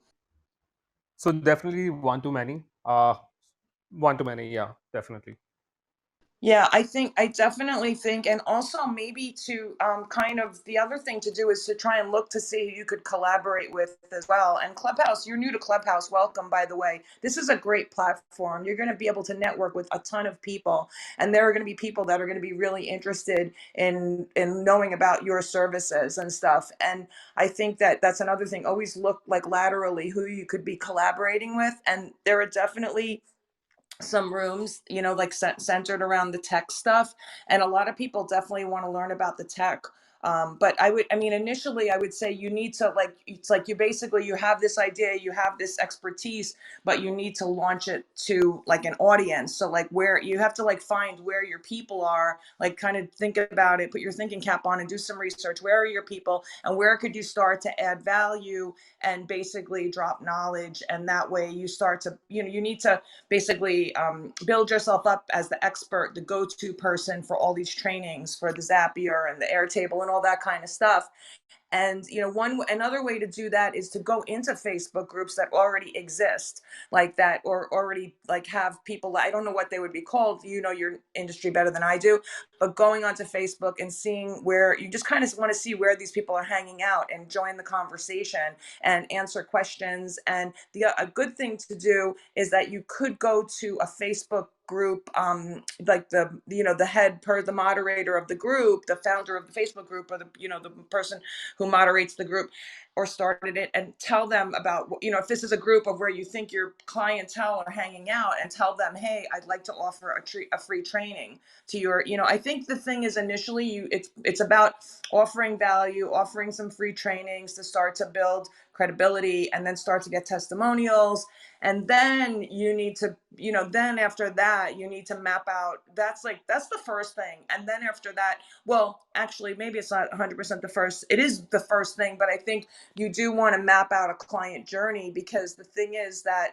So definitely one-to-many. One-to-many, yeah, definitely. Yeah, I definitely think, and also maybe to kind of the other thing to do is to try and look to see who you could collaborate with as well. And Clubhouse, you're new to Clubhouse, welcome, by the way. This is a great platform. You're going to be able to network with a ton of people, and there are going to be people that are going to be really interested in knowing about your services and stuff. And I think that that's another thing. Always look like laterally who you could be collaborating with, and there are definitely some rooms, you know, like centered around the tech stuff. And a lot of people definitely want to learn about the tech. But I mean, initially I would say you need to like, it's like you have this idea, you have this expertise, but you need to launch it to like an audience. So like where you have to like find where your people are, like kind of think about it, put your thinking cap on and do some research. Where are your people and where could you start to add value and basically drop knowledge? And that way you start to, you know, you need to basically build yourself up as the expert, the go-to person for all these trainings for the Zapier and the Airtable and all that kind of stuff. And you know, another way to do that is to go into Facebook groups that already exist, like that, or already like have people. I don't know what they would be called. You know your industry better than I do, but going onto Facebook and seeing where you just kind of want to see where these people are hanging out and join the conversation and answer questions. And a good thing to do is that you could go to a Facebook group, like the moderator of the group, the founder of the Facebook group, or the person who moderates the group or started it, and tell them about, if this is a group of where you think your clientele are hanging out, and tell them, hey, I'd like to offer a free training to your, I think the thing is initially it's about offering value, offering some free trainings to start to build credibility, and then start to get testimonials. And then you need to, then after that, you need to map out, that's the first thing. And then after that, well, actually, maybe it's not 100% the first, it is the first thing, but I think you do want to map out a client journey, because the thing is that,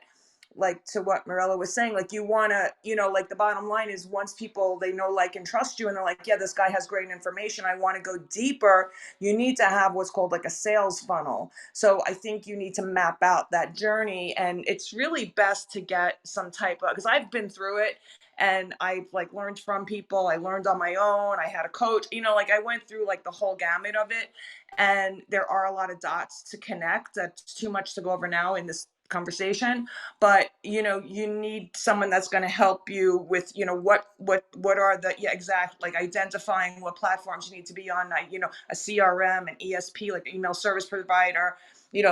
like to what Mirella was saying, like you want to, like the bottom line is once people, they know, like, and trust you, and they're like, yeah, this guy has great information, I want to go deeper, you need to have what's called like a sales funnel. So I think you need to map out that journey, and it's really best to get some type of, because I've been through it, and I've like learned from people, I learned on my own, I had a coach, like I went through like the whole gamut of it. And there are a lot of dots to connect. That's too much to go over now in this conversation, but you need someone that's going to help you with what are the exact, like identifying what platforms you need to be on, a CRM, an ESP, like email service provider,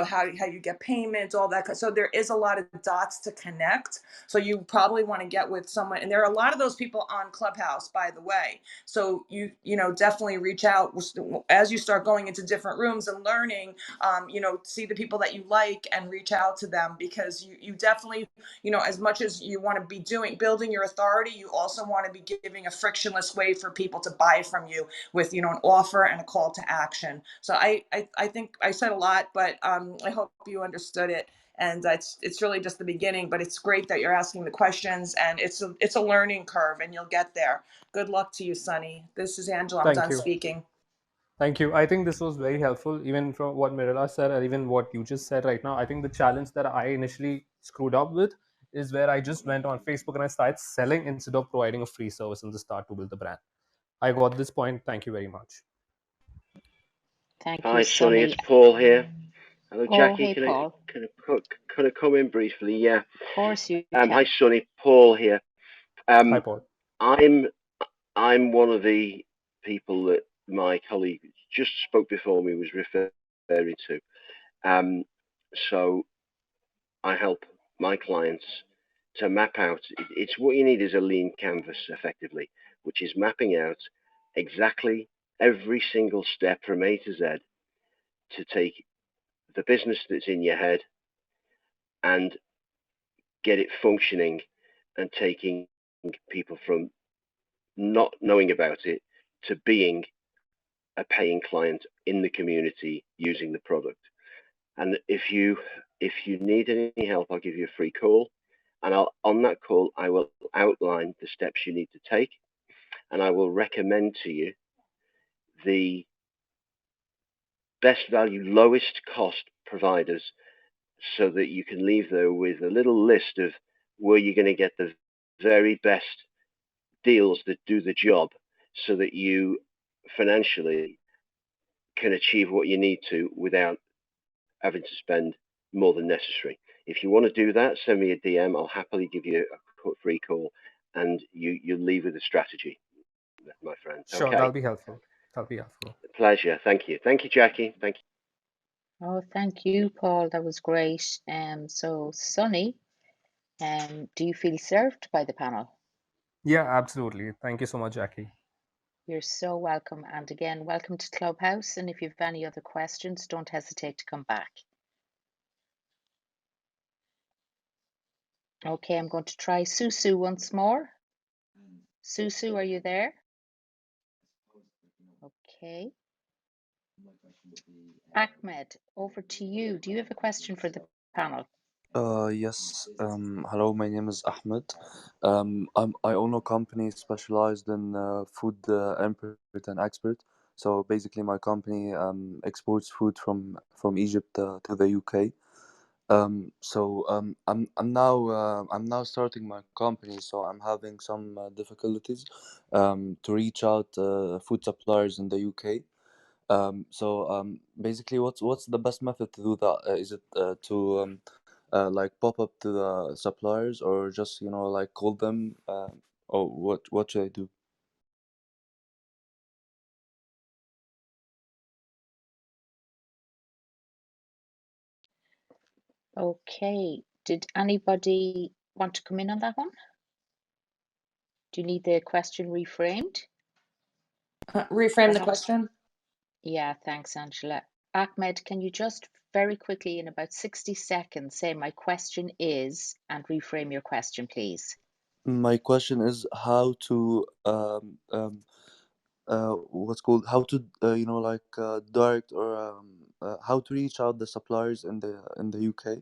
how you get payments, all that. So there is a lot of dots to connect. So you probably want to get with someone, and there are a lot of those people on Clubhouse, by the way. So you definitely reach out as you start going into different rooms and learning, see the people that you like and reach out to them, because you definitely, as much as you want to be building your authority, you also want to be giving a frictionless way for people to buy from you with, an offer and a call to action. So I think I said a lot, but I hope you understood it. And it's really just the beginning, but it's great that you're asking the questions, and it's a learning curve, and you'll get there. Good luck to you, Sunny. This is Angela. I'm Thank done you. speaking. Thank you. I think this was very helpful, even from what Mirella said, and even what you just said right now. I think the challenge that I initially screwed up with is where I just went on Facebook and I started selling instead of providing a free service in the start to build the brand. I got this point. Thank you very much. Thank Hi, you, Sonny. Sunny. It's Paul here. Hello, Oh, Jackie. hey, Paul. Can I come in briefly? Yeah. Of course you Hi, can. Sonny. Paul here. Hi, Paul. I'm one of the people that my colleague just spoke before me was referring to. So I help my clients to map out. It's what you need is a lean canvas, effectively, which is mapping out exactly every single step from A to Z to take the business that's in your head and get it functioning, and taking people from not knowing about it to being a paying client in the community using the product. And if you need any help, I'll give you a free call, and on that call I will outline the steps you need to take, and I will recommend to you the best value, lowest cost providers, so that you can leave there with a little list of where you're going to get the very best deals that do the job so that you financially can achieve what you need to without having to spend more than necessary. If you want to do that, send me a DM. I'll happily give you a free call, and you leave with a strategy, my friend. Sure, Okay. that'll be helpful. That'll be helpful. Pleasure. Thank you. Thank you, Jackie. Thank you. Oh, thank you, Paul. That was great. So Sunny, do you feel served by the panel? Yeah, absolutely. Thank you so much, Jackie. You're so welcome. And again, welcome to Clubhouse. And if you have any other questions, don't hesitate to come back. Okay, I'm going to try Susu once more. Susu, are you there? Okay. Ahmed, over to you. Do you have a question for the panel? Yes. Hello, my name is Ahmed. I own a company specialized in food import and export. So basically, my company exports food from Egypt to the UK. I'm now starting my company, so I'm having some difficulties to reach out food suppliers in the UK. Basically, what's the best method to do that? Is it to like pop up to the suppliers, or just like call them? Or what should I do? Okay. Did anybody want to come in on that one? Do you need the question reframed? Reframe the Perhaps. question. Yeah, thanks, Angela. Ahmed, can you just very quickly, in about 60 seconds, say my question is, and reframe your question, please? My question is how to what's called how to direct or how to reach out the suppliers in the UK.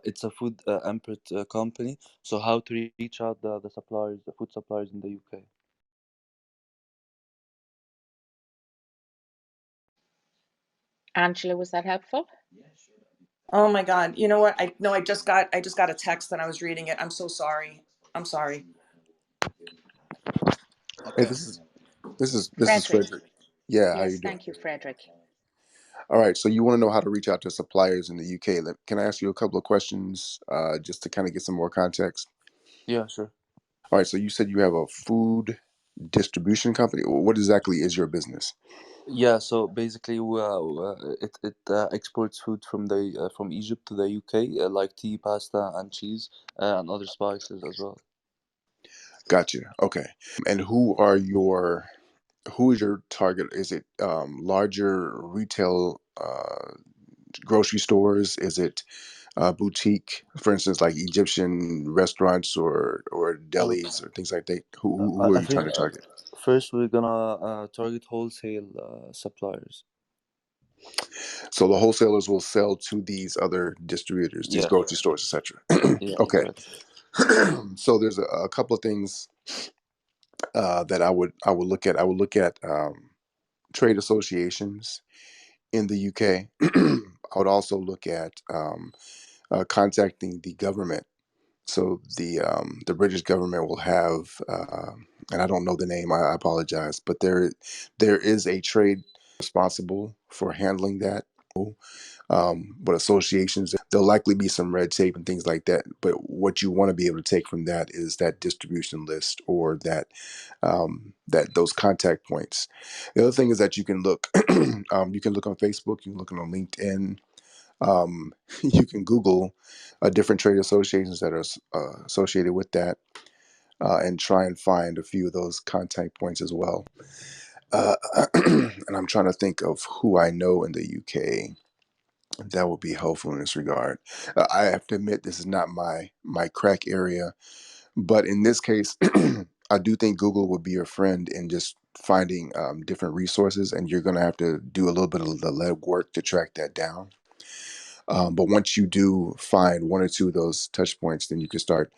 It's a food import company, so how to reach out the suppliers, the food suppliers in the UK. Angela, was that helpful? Oh my God. You know what? I just got a text and I was reading it. I'm so sorry. I'm sorry. Hey, Okay. this is Frederick. Frederick. Yeah, how you Yes, doing? thank you, Frederick. All right, so you want to know how to reach out to suppliers in the UK. Can I ask you a couple of questions just to kind of get some more context? Yeah, sure. All right, so you said you have a food distribution company. What exactly is your business? Yeah, so basically, it exports food from Egypt to the UK, like tea, pasta, and cheese, and other spices as well. Gotcha. Okay. And who is your target? Is it larger retail grocery stores? Is it boutique, for instance, like Egyptian restaurants or Um, delis or things like that? Who are I you think trying to target? first we're gonna target wholesale suppliers. So the wholesalers will sell to these other distributors, these Yeah, grocery stores, etc. yeah, Okay. exactly. So there's a couple of things that I would look at. I would look at trade associations in the UK. I would also look at contacting the government. So the British government will have, and I don't know the name. I apologize, but there is a trade responsible for handling that. But associations, there'll likely be some red tape and things like that. But what you want to be able to take from that is that distribution list or that those contact points. The other thing is that you can look, you can look on Facebook, you can look on LinkedIn, you can Google different trade associations that are associated with that, and try and find a few of those contact points as well. And I'm trying to think of who I know in the UK that would be helpful in this regard. I have to admit this is not my crack area, but in this case, I do think Google would be your friend in just finding different resources, and you're going to have to do a little bit of the legwork to track that down. But once you do find one or two of those touch points, then you can start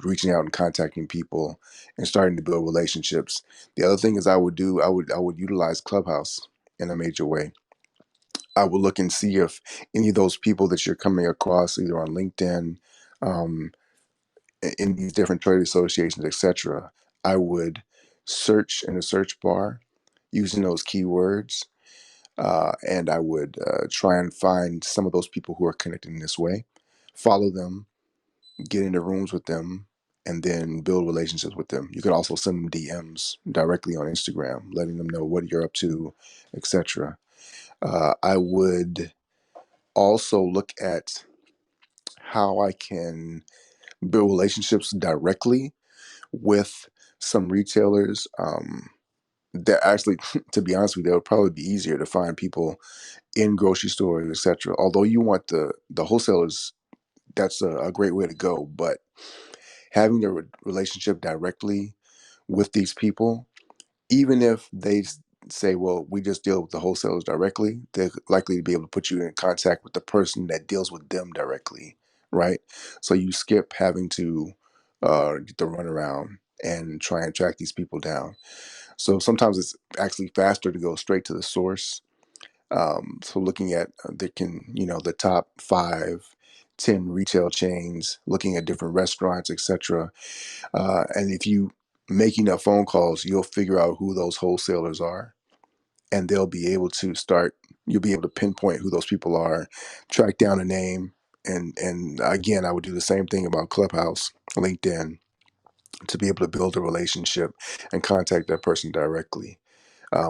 reaching out and contacting people and starting to build relationships. The other thing is I would utilize Clubhouse in a major way. I would look and see if any of those people that you're coming across, either on LinkedIn, in these different trade associations, etc. I would search in a search bar using those keywords, and I would try and find some of those people who are connected in this way, follow them, get into rooms with them, and then build relationships with them. You could also send them DMs directly on Instagram, letting them know what you're up to, etc. I would also look at how I can build relationships directly with some retailers. That actually, to be honest with you, that would probably be easier to find people in grocery stores, etc. Although you want the wholesalers, that's a great way to go. But having the relationship directly with these people, even if they say, well, we just deal with the wholesalers directly, they're likely to be able to put you in contact with the person that deals with them directly, right? So you skip having to get the runaround and try and track these people down. So sometimes it's actually faster to go straight to the source. So looking at the top 5, 10 retail chains, looking at different restaurants, etc. And if you make enough phone calls, you'll figure out who those wholesalers are, and they'll be able to start. You'll be able to pinpoint who those people are, track down a name, and again, I would do the same thing about Clubhouse, LinkedIn, to be able to build a relationship and contact that person directly.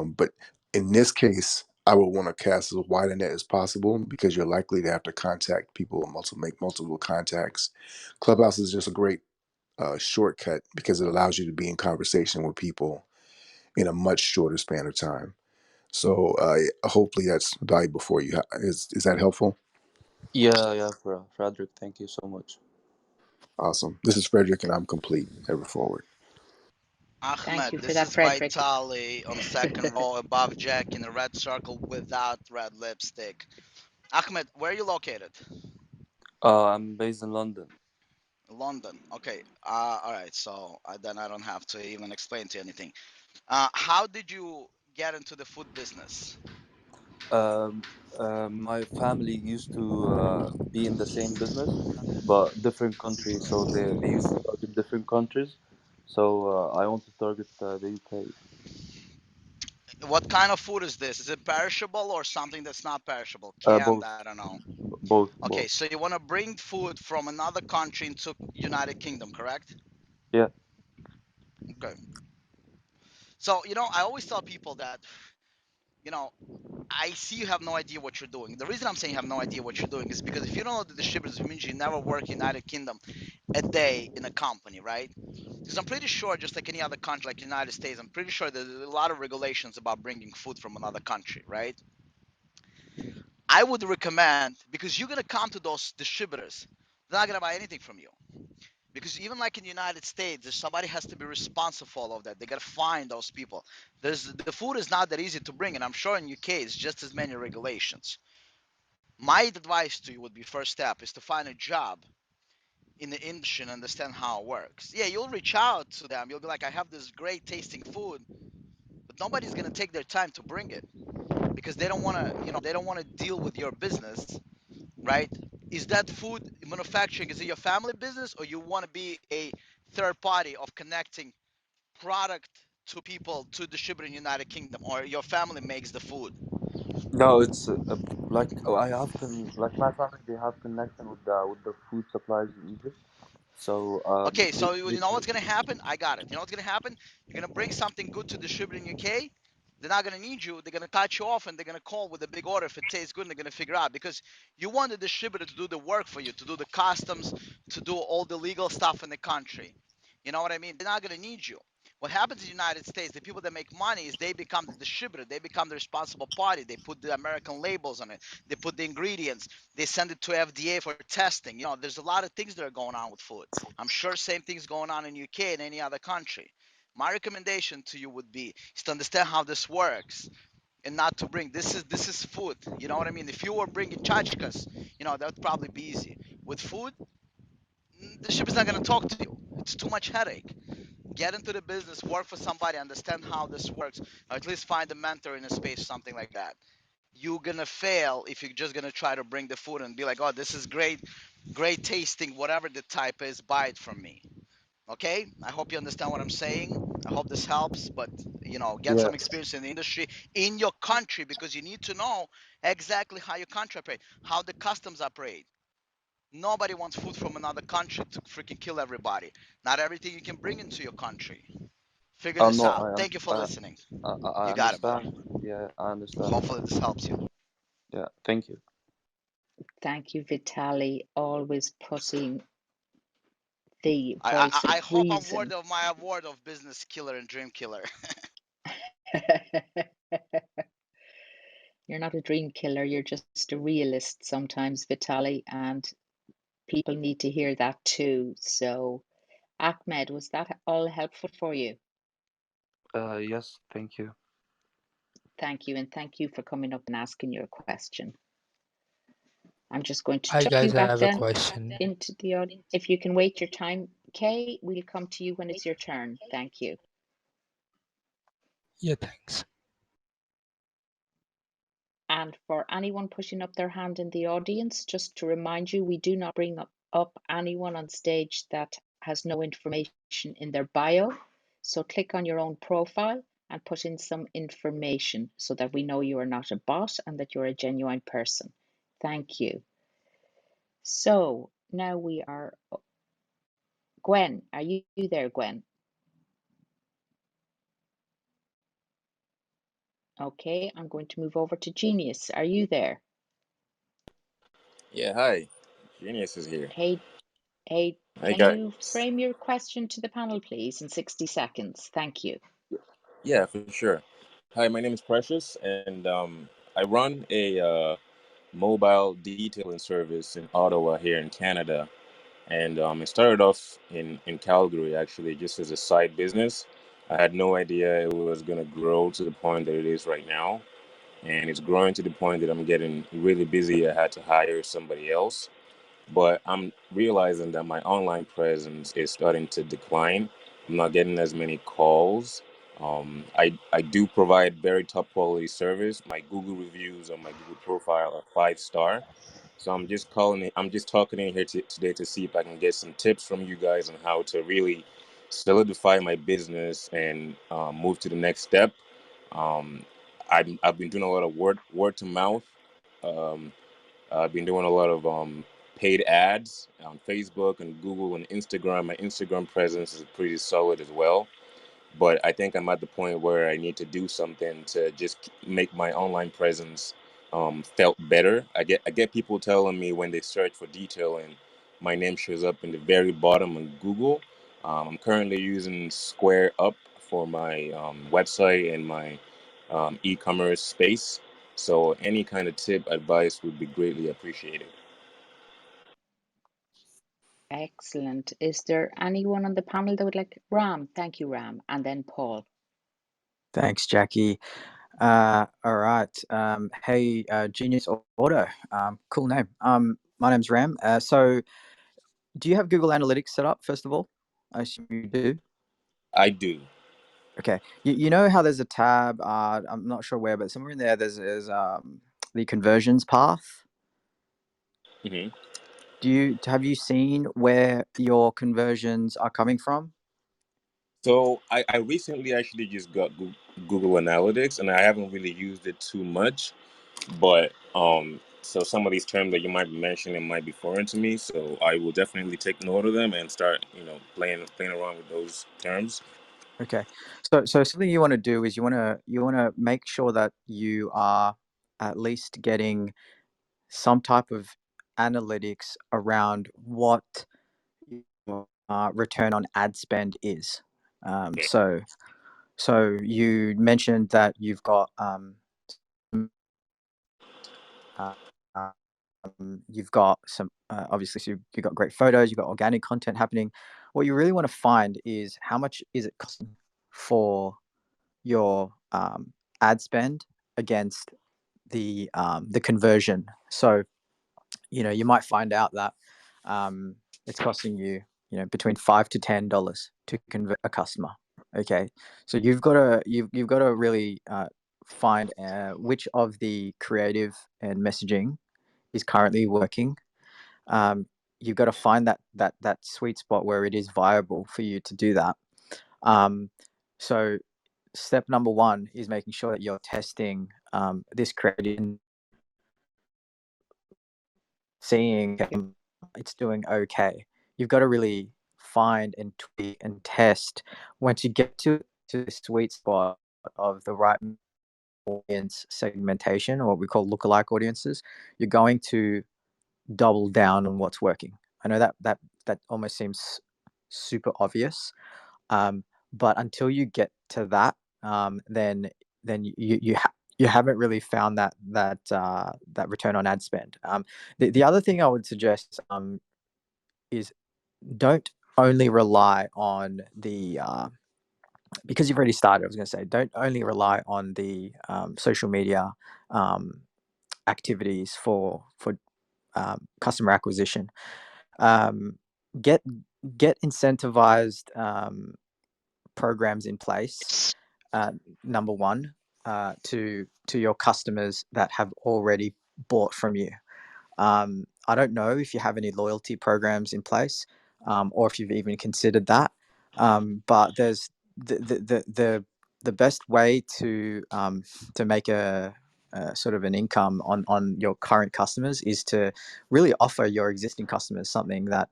But in this case, I would want to cast as wide a net as possible because you're likely to have to contact people and make multiple contacts. Clubhouse is just a great shortcut because it allows you to be in conversation with people in a much shorter span of time. So hopefully that's valuable for you. Is that helpful? Yeah, yeah, Frederick, thank you so much. Awesome. This is Frederick, and I'm complete. Ever forward. Thank Ahmed, you for this that, is Frederick. Vitali on second row above Jack in a red circle without red lipstick. Ahmed, where are you located? I'm based in London. London. Okay. All right. So then I don't have to even explain to you anything. How did you get into the food business? Um, my family used to be in the same business, but different countries. So they used to target different countries. So I want to target the UK. What kind of food is this? Is it perishable or something that's not perishable? Canned? Both, I don't know. both, Okay, both. so you want to bring food from another country into United Kingdom, correct? Yeah. Okay. So, I always tell people that, you know, I see you have no idea what you're doing. The reason I'm saying you have no idea what you're doing is because if you don't know the distributors, it means you never work United Kingdom a day in a company, right? Because I'm pretty sure, just like any other country, like United States, I'm pretty sure there's a lot of regulations about bringing food from another country, right? I would recommend, because you're gonna come to those distributors, they're not gonna buy anything from you. Because even like in the United States, there's somebody has to be responsible for all of that. They gotta find those people. The food is not that easy to bring, and I'm sure in UK it's just as many regulations. My advice to you would be first step is to find a job in the industry and understand how it works. Yeah, you'll reach out to them. You'll be like, I have this great tasting food, but nobody's gonna take their time to bring it because they don't wanna deal with your business, right? Is that food manufacturing, is it your family business, or you want to be a third party of connecting product to people to distribute in United Kingdom, or your family makes the food? No, it's like I have like my family. They have connection with the food suppliers in Egypt. So Okay, so you know what's gonna happen? I got it. You know what's gonna happen? You're gonna bring something good to distribute in UK. They're not gonna need you. They're gonna cut you off, and they're gonna call with a big order if it tastes good. And they're gonna figure out because you want the distributor to do the work for you, to do the customs, to do all the legal stuff in the country. You know what I mean? They're not gonna need you. What happens in the United States, the people that make money is they become the distributor. They become the responsible party. They put the American labels on it. They put the ingredients. They send it to FDA for testing. There's a lot of things that are going on with food. I'm sure same things going on in UK and any other country. My recommendation to you would be is to understand how this works and not to bring this is food. You know what I mean? If you were bringing chachkas, that would probably be easy. With food, the ship is not going to talk to you. It's too much headache. Get into the business, work for somebody, understand how this works, or at least find a mentor in a space, something like that. You're gonna fail if you're just gonna try to bring the food and be like, oh, this is great, great tasting, whatever the type is, buy it from me. Okay, I hope you understand what I'm saying. I hope this helps, but get some Yes. experience in the industry in your country, because you need to know exactly how your country operate, how the customs operate. Nobody wants food from another country to freaking kill everybody. Not everything you can bring into your country. Figure this No, out. Thank you for listening. I You got it, boy. understand. Yeah, I understand. Hopefully this helps you. Yeah, thank you. Thank you, Vitali. Always putting the I voice I, of I hope I'm reason. worthy of my award of business killer and dream killer. You're not a dream killer, you're just a realist sometimes, Vitali, and people need to hear that too. So, Ahmed, was that all helpful for you? Yes, thank you. Thank you, and thank you for coming up and asking your question. I'm just going to Hi chuck you guys, I back have a down question. into the audience. If you can wait your time, Kay, we'll come to you when it's your turn. Thank you. Yeah, thanks. And for anyone pushing up their hand in the audience, just to remind you, we do not bring up anyone on stage that has no information in their bio. So click on your own profile and put in some information so that we know you are not a bot and that you're a genuine person. Thank you. So now we are, Gwen, are you there, Gwen? Okay, I'm going to move over to Genius. Are you there? Yeah, hi. Genius is here. Hey, Hi, can guys. you frame your question to the panel, please, in 60 seconds? Thank you. Yeah, for sure. Hi, my name is Precious, and I run a mobile detailing service in Ottawa here in Canada. And it started off in Calgary, actually, just as a side business. I had no idea it was going to grow to the point that it is right now. And it's growing to the point that I'm getting really busy. I had to hire somebody else. But I'm realizing that my online presence is starting to decline. I'm not getting as many calls. I do provide very top quality service. My Google reviews on my Google profile are 5-star. So I'm just talking in here today to see if I can get some tips from you guys on how to really solidify my business and move to the next step. Um, I've been doing a lot of word to mouth. Um, I've been doing a lot of paid ads on Facebook and Google and Instagram. My Instagram presence is pretty solid as well. But I think I'm at the point where I need to do something to just make my online presence felt better. I get people telling me when they search for detailing, my name shows up in the very bottom on Google. I'm currently using Square Up for my website and my e-commerce space. So any kind of tip, advice would be greatly appreciated. Excellent. Is there anyone on the panel that would like Ram? Thank you, Ram. And then Paul. Thanks, Jackie. All right. Hey, Genius Auto. Cool name. My name's Ram. So, do you have Google Analytics set up? First of all, I assume you do. I do. Okay. You know how there's a tab. I'm not sure where, but somewhere in there there's the conversions path. hmm Have you seen where your conversions are coming from? So I recently actually just got Google Analytics, and I haven't really used it too much. But so some of these terms that you might be mentioning might be foreign to me. So I will definitely take note of them and start, playing around with those terms. Okay. So something you want to do is you want to make sure that you are at least getting some type of analytics around what your return on ad spend is. Okay. So you mentioned that you've got you've got some obviously so you've got great photos, you've got organic content happening. What you really want to find is how much is it costing for your ad spend against the conversion. So you might find out that it's costing you between $5 to $10 to convert a customer. Okay, so you've got to really find which of the creative and messaging is currently working. you've got to find that sweet spot where it is viable for you to do that. So step number one is making sure that you're testing this creative, seeing it's doing okay. You've got to really find and tweak and test. Once you get to the sweet spot of the right audience segmentation, or what we call lookalike audiences, you're going to double down on what's working. I know that almost seems super obvious, but until you get to that, then you haven't really found that return on ad spend. The other thing I would suggest is don't only rely on the because you've already started. I was going to say, don't only rely on the social media activities for customer acquisition. Get incentivized programs in place. Number one, to your customers that have already bought from you. I don't know if you have any loyalty programs in place, or if you've even considered that. But there's the best way to make a sort of an income on your current customers is to really offer your existing customers something that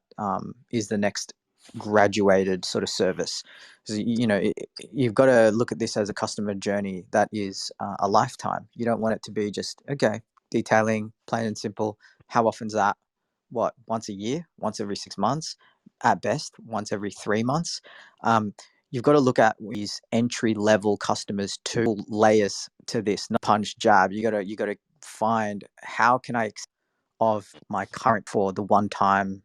is the next graduated sort of service. So, you've got to look at this as a customer journey that is a lifetime. You don't want it to be just, okay, detailing, plain and simple. How often's that? What, once a year? Once every 6 months? At best, once every 3 months? You've got to look at these entry level customers, to layers to this, not punch jab. You got to find, how can I of my current, for the one time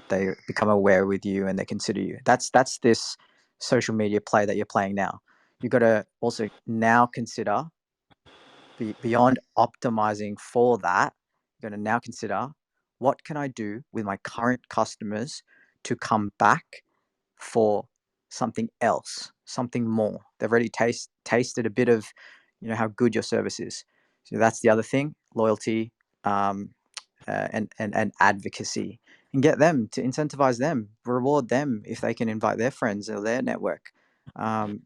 they become aware with you and they consider you. That's this social media play that you're playing now. You've got to also now consider, beyond optimizing for that, you're going to now consider, what can I do with my current customers to come back for something else, something more. They've already tasted a bit of how good your service is. So that's the other thing: loyalty, and advocacy, and get them to incentivize them, reward them if they can invite their friends or their network.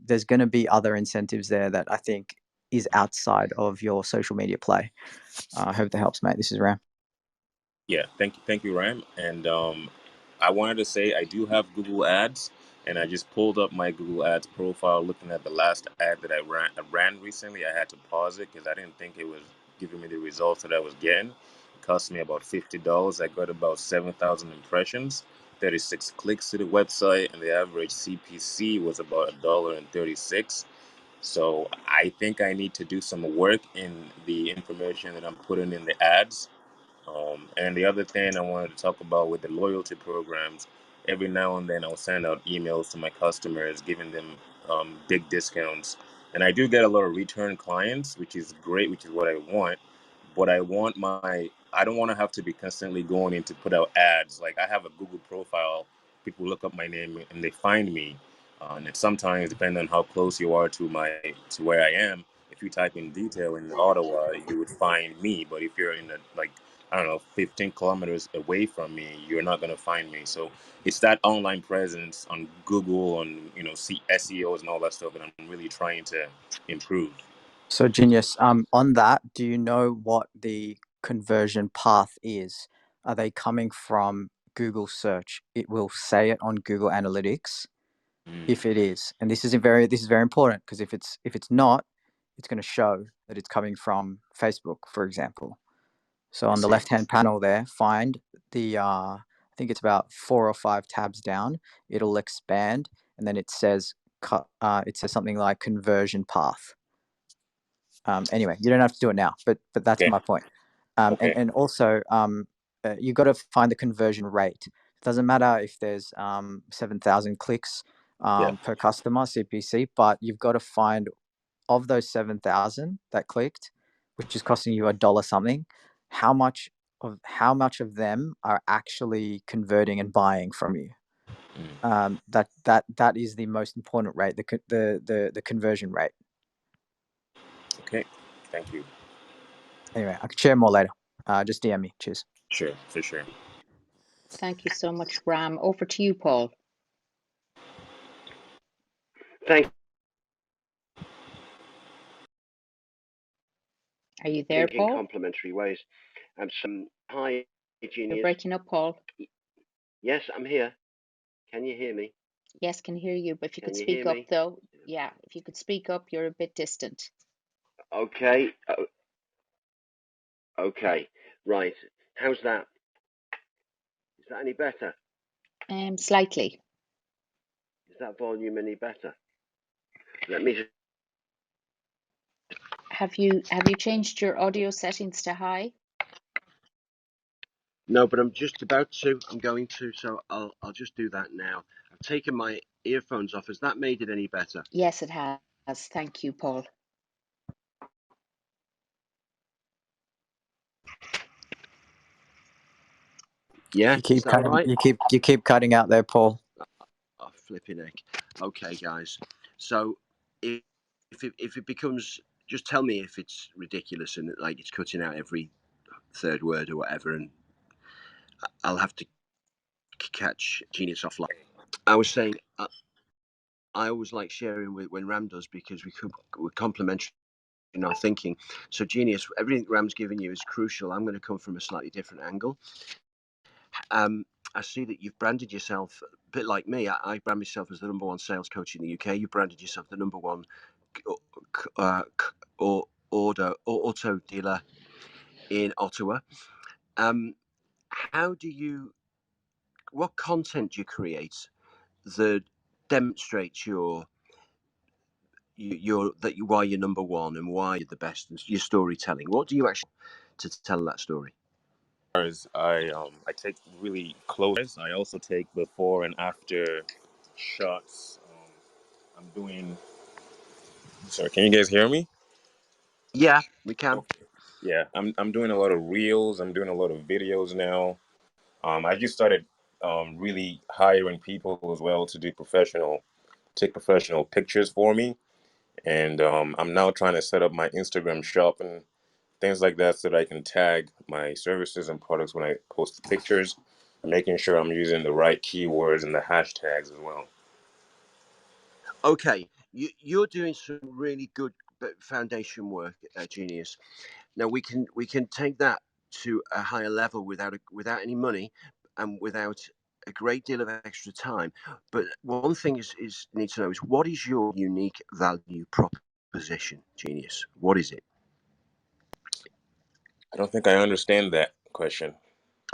There's going to be other incentives there that I think is outside of your social media play. I hope that helps, mate. This is Ram. Yeah, thank you, Ram. And I wanted to say I do have Google Ads, and I just pulled up my Google Ads profile, looking at the last ad that I ran recently. I had to pause it because I didn't think it was giving me the results that I was getting. It cost me about $50. I got about 7,000 impressions, 36 clicks to the website, and the average CPC was about $1.36. So I think I need to do some work in the information that I'm putting in the ads. And the other thing I wanted to talk about with the loyalty programs, every now and then I'll send out emails to my customers, giving them big discounts. And I do get a lot of return clients, which is great, which is what I want. But I don't want to have to be constantly going in to put out ads. Like, I have a Google profile, people look up my name and they find me. And sometimes, depending on how close you are to where I am, if you type in detail in Ottawa, you would find me. But if you're in I don't know, 15 kilometers away from me, you're not going to find me. So it's that online presence on Google, on, SEOs and all that stuff that I'm really trying to improve. So, Genius, on that, do you know what the conversion path is? Are they coming from Google search? It will say it on Google Analytics if it is. And this is very important, because if it's not, it's going to show that it's coming from Facebook, for example. So on the left-hand panel there, find the I think it's about 4 or 5 tabs down. It'll expand, and then it says something like conversion path. Anyway, you don't have to do it now, but that's my point. And also, you've got to find the conversion rate. It doesn't matter if there's 7,000 clicks per customer CPC, but you've got to find, of those 7,000 that clicked, which is costing you $1 something, how much of them are actually converting and buying from you. That is the most important rate, the conversion rate. Okay, thank you. Anyway, I can share more later. Just DM me. Cheers. Sure, for sure. Thank you so much, Ram. Over to you, Paul. Thank Are you there, think in Paul? complementary ways. Hi, You're genius. breaking up, Paul. Yes, I'm here. Can you hear me? Yes, can hear you, but if you Can could you speak hear up, me? though. Yeah, if you could speak up, you're a bit distant. Okay. Okay. Right. How's that? Is that any better? Slightly. Is that volume any better? Let me just... Have you changed your audio settings to high? No, but I'm just about to. I'm going to, so I'll just do that now. I've taken my earphones off. Has that made it any better? Yes, it has. Thank you, Paul. Yeah, You is keep that all cutting. right? You keep cutting out there, Paul. Oh, flipping heck. Okay, guys. So if it becomes, just tell me if it's ridiculous and like it's cutting out every third word or whatever, and I'll have to catch Genius offline. I was saying I always like sharing with when Ram does because we're complementary in our thinking. So Genius, everything Ram's giving you is crucial. I'm going to come from a slightly different angle. I see that you've branded yourself a bit like me. I brand myself as the #1 sales coach in the UK. You branded yourself the #1 auto dealer in Ottawa. How do you? What content do you create that demonstrates why you're #1 and why you're the best and your storytelling? What do you actually to tell that story? I take really close. I also take before and after shots. I'm doing. Sorry, can you guys hear me? Yeah, we can. Okay. Yeah, I'm doing a lot of reels. I'm doing a lot of videos now. I just started really hiring people as well to take professional pictures for me, and I'm now trying to set up my Instagram shop and things like that so that I can tag my services and products when I post the pictures, making sure I'm using the right keywords and the hashtags as well. Okay, you're doing some really good foundation work, Genius. Now we can take that to a higher level without any money and without a great deal of extra time. But one thing is need to know is what is your unique value proposition, Genius? What is it? I don't think I understand that question.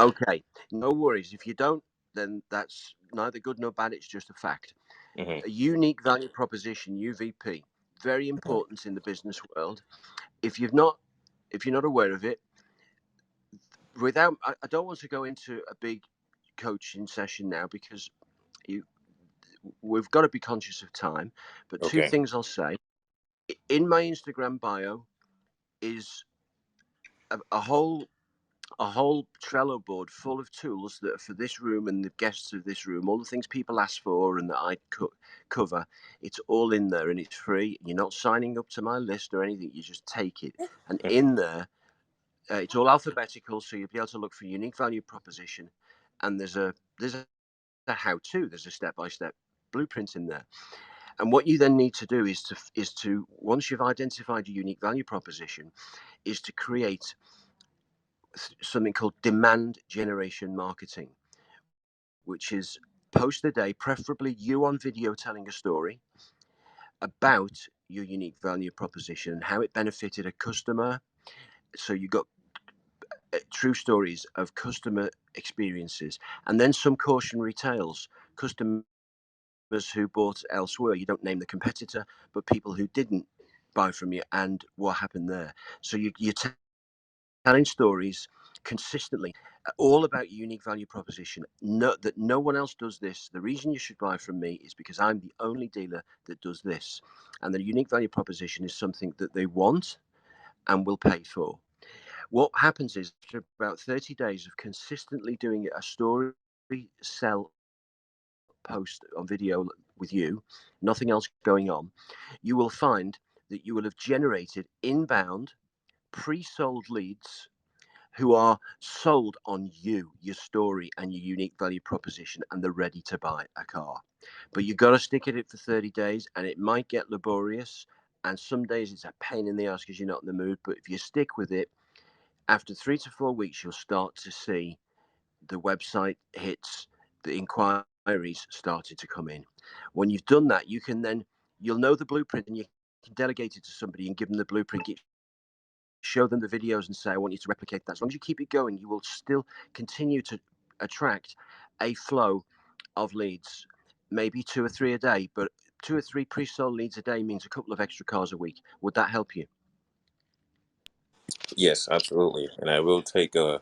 Okay, no worries. If you don't, then that's neither good nor bad. It's just a fact. Hmm. A unique value proposition, UVP, very important in the business world. If you've not, if you're not aware of it, I don't want to go into a big coaching session now because you, we've got to be conscious of time. But two Okay. things I'll say in my Instagram bio is a whole Trello board full of tools that are for this room and the guests of this room, all the things people ask for and that I cover. It's all in there and it's free. You're not signing up to my list or anything. You just take it. And in there, it's all alphabetical, so you'll be able to look for unique value proposition. And there's a how-to. There's a step-by-step blueprint in there. And what you then need to do is to once you've identified your unique value proposition, is to create something called demand generation marketing, which is post a day, preferably you on video telling a story about your unique value proposition and how it benefited a customer. So you got true stories of customer experiences and then some cautionary tales. Customers who bought elsewhere, you don't name the competitor, but people who didn't buy from you and what happened there. So you're telling stories consistently, all about your unique value proposition. That no one else does this. The reason you should buy from me is because I'm the only dealer that does this, and the unique value proposition is something that they want and will pay for. What happens is after about 30 days of consistently doing a story sell post on video with you, nothing else going on, you will find that you will have generated inbound pre-sold leads who are sold on you, your story, and your unique value proposition, and they're ready to buy a car. But you've got to stick at it for 30 days, and it might get laborious. And some days it's a pain in the ass because you're not in the mood. But if you stick with it, after 3 to 4 weeks, you'll start to see the website hits, the inquiries started to come in. When you've done that, you'll know the blueprint, and you can delegate it to somebody and give them the blueprint, show them the videos and say, I want you to replicate that. As long as you keep it going, you will still continue to attract a flow of leads, maybe 2 or 3 a day, but 2 or 3 pre-sold leads a day means a couple of extra cars a week. Would that help you? Yes, absolutely. And I will take do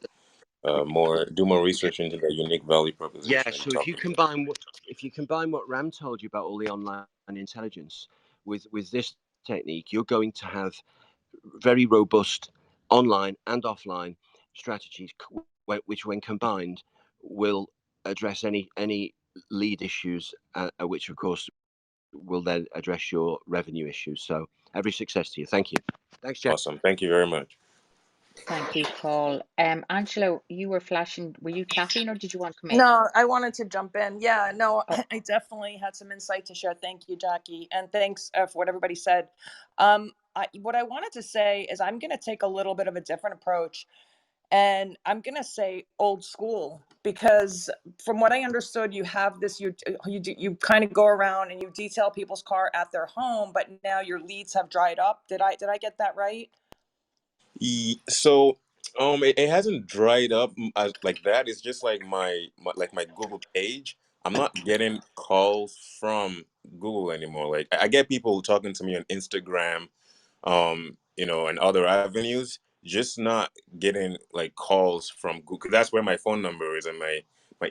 more research into the unique value Yeah, proposition that so you're talking about. if you combine what Ram told you about all the online intelligence with this technique, you're going to have very robust online and offline strategies, which when combined will address any lead issues, which of course will then address your revenue issues. So every success to you. Thank you. Thanks, Jack. Awesome. Thank you very much. Thank you, Paul. Angelo, you were flashing. Were you chatting or did you want to come in? No, I wanted to jump in. Yeah, no, Oh, I definitely had some insight to share. Thank you, Jackie. And thanks for what everybody said. What I wanted to say is I'm going to take a little bit of a different approach. And I'm going to say old school, because from what I understood, you have this, you kind of go around and you detail people's car at their home, but now your leads have dried up. Did I get that right? So it hasn't dried up as like that. It's just like my Google page. I'm not getting calls from Google anymore. Like I get people talking to me on Instagram, and other avenues, just not getting like calls from Google. 'Cause that's where my phone number is and my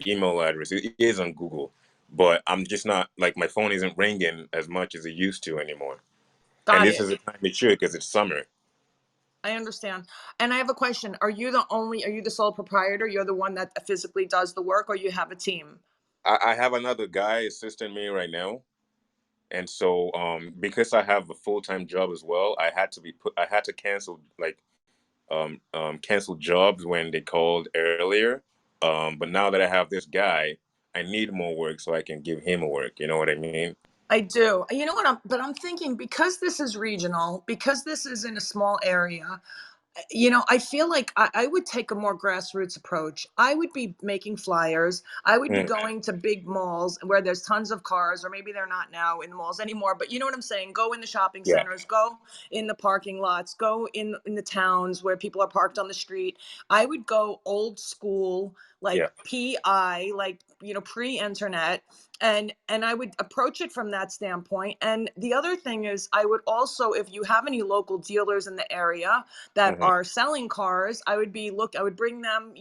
email address. It is on Google, but I'm just not, like, my phone isn't ringing as much as it used to anymore. And Got this it. is the time it should, because it's summer. I understand. And I have a question. Are you the sole proprietor? You're the one that physically does the work, or you have a team? I have another guy assisting me right now. And so, because I have a full-time job as well, I had to cancel, like, cancel jobs when they called earlier. But now that I have this guy, I need more work so I can give him work. You know what I mean? I do. You know what? I'm thinking, because this is regional, because this is in a small area, I feel like I would take a more grassroots approach. I would be making flyers. I would be Mm, going to big malls where there's tons of cars, or maybe they're not now in the malls anymore, but you know what I'm saying? Go in the shopping yeah, centers, go in the parking lots, go in the towns where people are parked on the street. I would go old school, like yeah. PI, like, pre-internet, and I would approach it from that standpoint. And the other thing is, I would also, if you have any local dealers in the area that Hmm. are selling cars, I would bring them,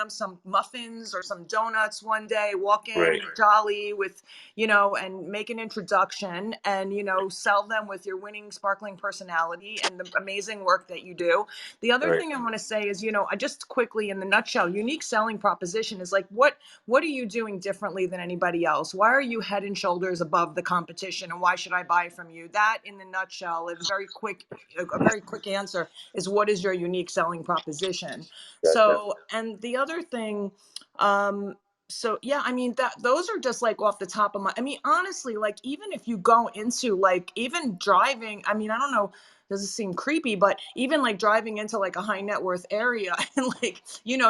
some muffins or some donuts one day, walk in Right, jolly with, and make an introduction, and, sell them with your winning, sparkling personality and the amazing work that you do. The other right. thing I want to say is, I just quickly, in the nutshell, unique selling proposition is like, what are you doing differently than anybody else? Why are you head and shoulders above the competition, and why should I buy from you? That, in the nutshell, a very quick answer is, what is your unique selling proposition? Gotcha. So, and the other thing, so yeah, I mean, that those are just like off the top of my, I mean, honestly, like, even if you go into, like, even driving, I mean, I don't know, does it seem creepy, but even like driving into like a high net worth area and, like,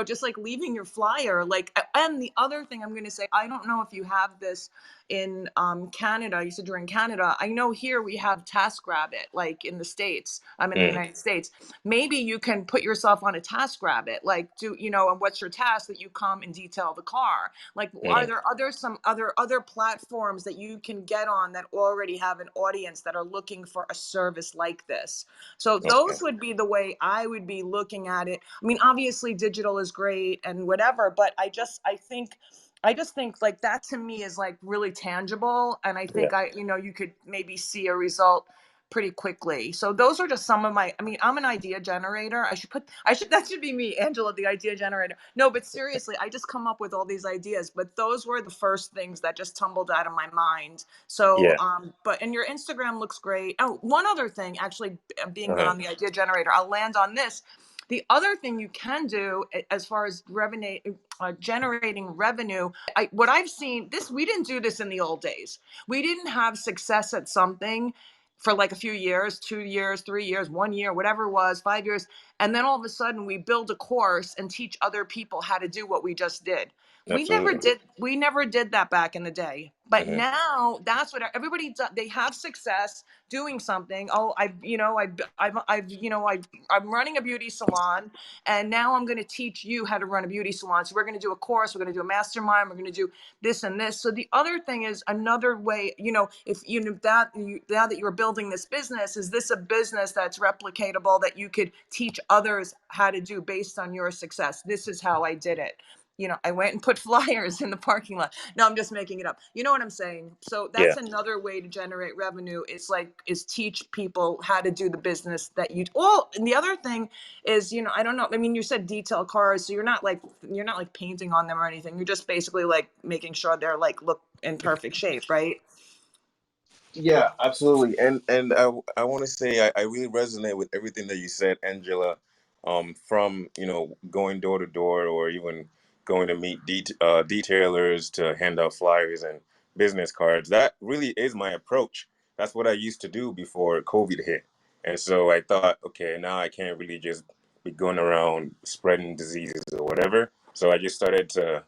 just like leaving your flyer, like, and the other thing I'm going to say, I don't know if you have this in Canada. You said you're in Canada. I know here we have TaskRabbit, like in the States. I'm in the Mm, United States. Maybe you can put yourself on a TaskRabbit, like, and what's your task? That you come and detail the car. Like, are mhm. there some other platforms that you can get on that already have an audience that are looking for a service like this? So Okay. those would be the way I would be looking at it. I mean, obviously digital is great and whatever, but I just think like that to me is like really tangible. And I Yeah. think you could maybe see a result pretty quickly. So those are just some of I mean, I'm an idea generator. That should be me, Angela, the idea generator. No, but seriously, I just come up with all these ideas, but those were the first things that just tumbled out of my mind. So, Yeah. and your Instagram looks great. Oh, one other thing, actually, being Uh-huh. on the idea generator, I'll land on this. The other thing you can do as far as revenue, generating revenue, what I've seen, we didn't do this in the old days. We didn't have success at something for like a few years, 2 years, 3 years, 1 year, whatever it was, 5 years. And then all of a sudden we build a course and teach other people how to do what we just did. We never did that back in the day. But now that's what everybody does. They have success doing something. Oh, I'm running a beauty salon, and now I'm going to teach you how to run a beauty salon. So we're going to do a course, we're going to do a mastermind, we're going to do this and this. So the other thing is another way, if now that you're building this business, is this a business that's replicatable that you could teach others how to do based on your success? This is how I did it. I went and put flyers in the parking lot. No, I'm just making it up. You know what I'm saying? So that's another way to generate revenue. Is teach people how to do the business that you. Well, and the other thing is, I don't know. I mean, you said detail cars, so you're not like painting on them or anything. You're just basically like making sure they're like look in perfect shape, right? Yeah, absolutely. And I want to say I really resonate with everything that you said, Angela. From going door to door, or even going to meet detailers to hand out flyers and business cards. That really is my approach. That's what I used to do before COVID hit. And so I thought, okay, now I can't really just be going around spreading diseases or whatever. So I just started to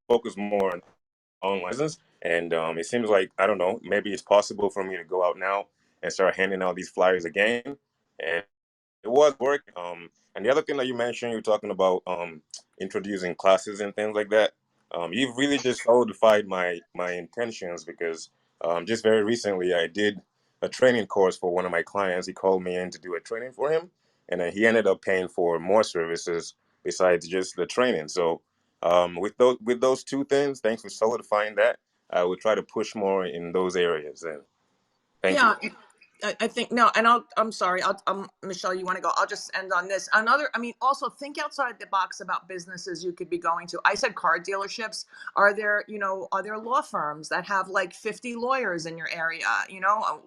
focus more on online business. And it seems like, I don't know, maybe it's possible for me to go out now and start handing out these flyers again. And it was working. And the other thing that you mentioned, you're talking about introducing classes and things like that. You've really just solidified my intentions, because just very recently I did a training course for one of my clients. He called me in to do a training for him, and then he ended up paying for more services besides just the training. So with those two things, thanks for solidifying that. I would try to push more in those areas. And thank you. Yeah, I think no, and I'm sorry. Michelle, you want to go? I'll just end on this. Also think outside the box about businesses you could be going to. I said car dealerships. Are there law firms that have like 50 lawyers in your area?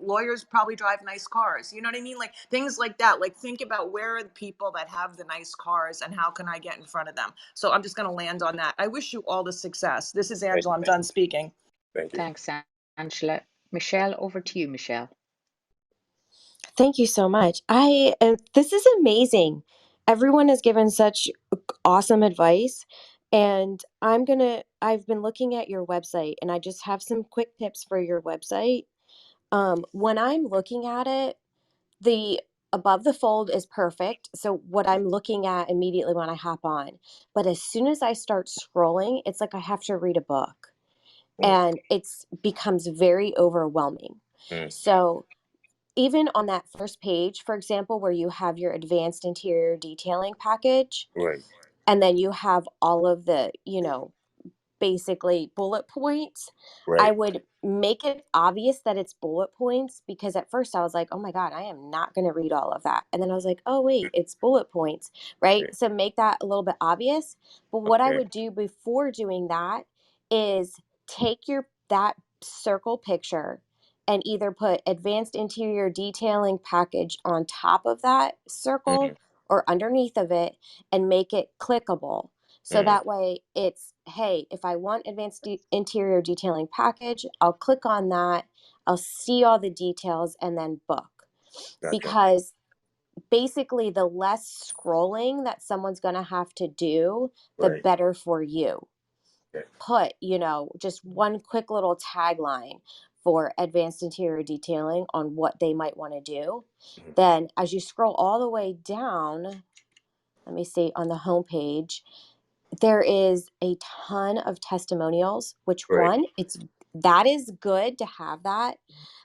Lawyers probably drive nice cars. You know what I mean? Like things like that. Like think about where are the people that have the nice cars and how can I get in front of them? So I'm just going to land on that. I wish you all the success. This is Angela. I'm done speaking. Thank you. Thanks, Angela. Michelle, over to you, Michelle. Thank you so much. This is amazing. Everyone has given such awesome advice, and I've been looking at your website, and I just have some quick tips for your website. When I'm looking at it, the above the fold is perfect. So what I'm looking at immediately when I hop on, but as soon as I start scrolling, it's like I have to read a book, and it's becomes very overwhelming. So even on that first page, for example, where you have your advanced interior detailing package, Right. and then you have all of the, basically bullet points, I Right. would make it obvious that it's bullet points, because at first I was like, oh my God, I am not going to read all of that. And then I was like, oh wait, it's bullet points, right? Okay. So make that a little bit obvious. But what I Okay. would do before doing that is take that circle picture and either put advanced interior detailing package on top of that circle or underneath of it, and make it clickable. So that way it's, hey, if I want advanced interior detailing package, I'll click on that. I'll see all the details and then book. Gotcha. Because basically the less scrolling that someone's going to have to do, the Right. better for you. Okay. Put, just one quick little tagline for advanced interior detailing on what they might want to do. Then as you scroll all the way down, let me see, on the homepage, there is a ton of testimonials, which Right. that is good to have that.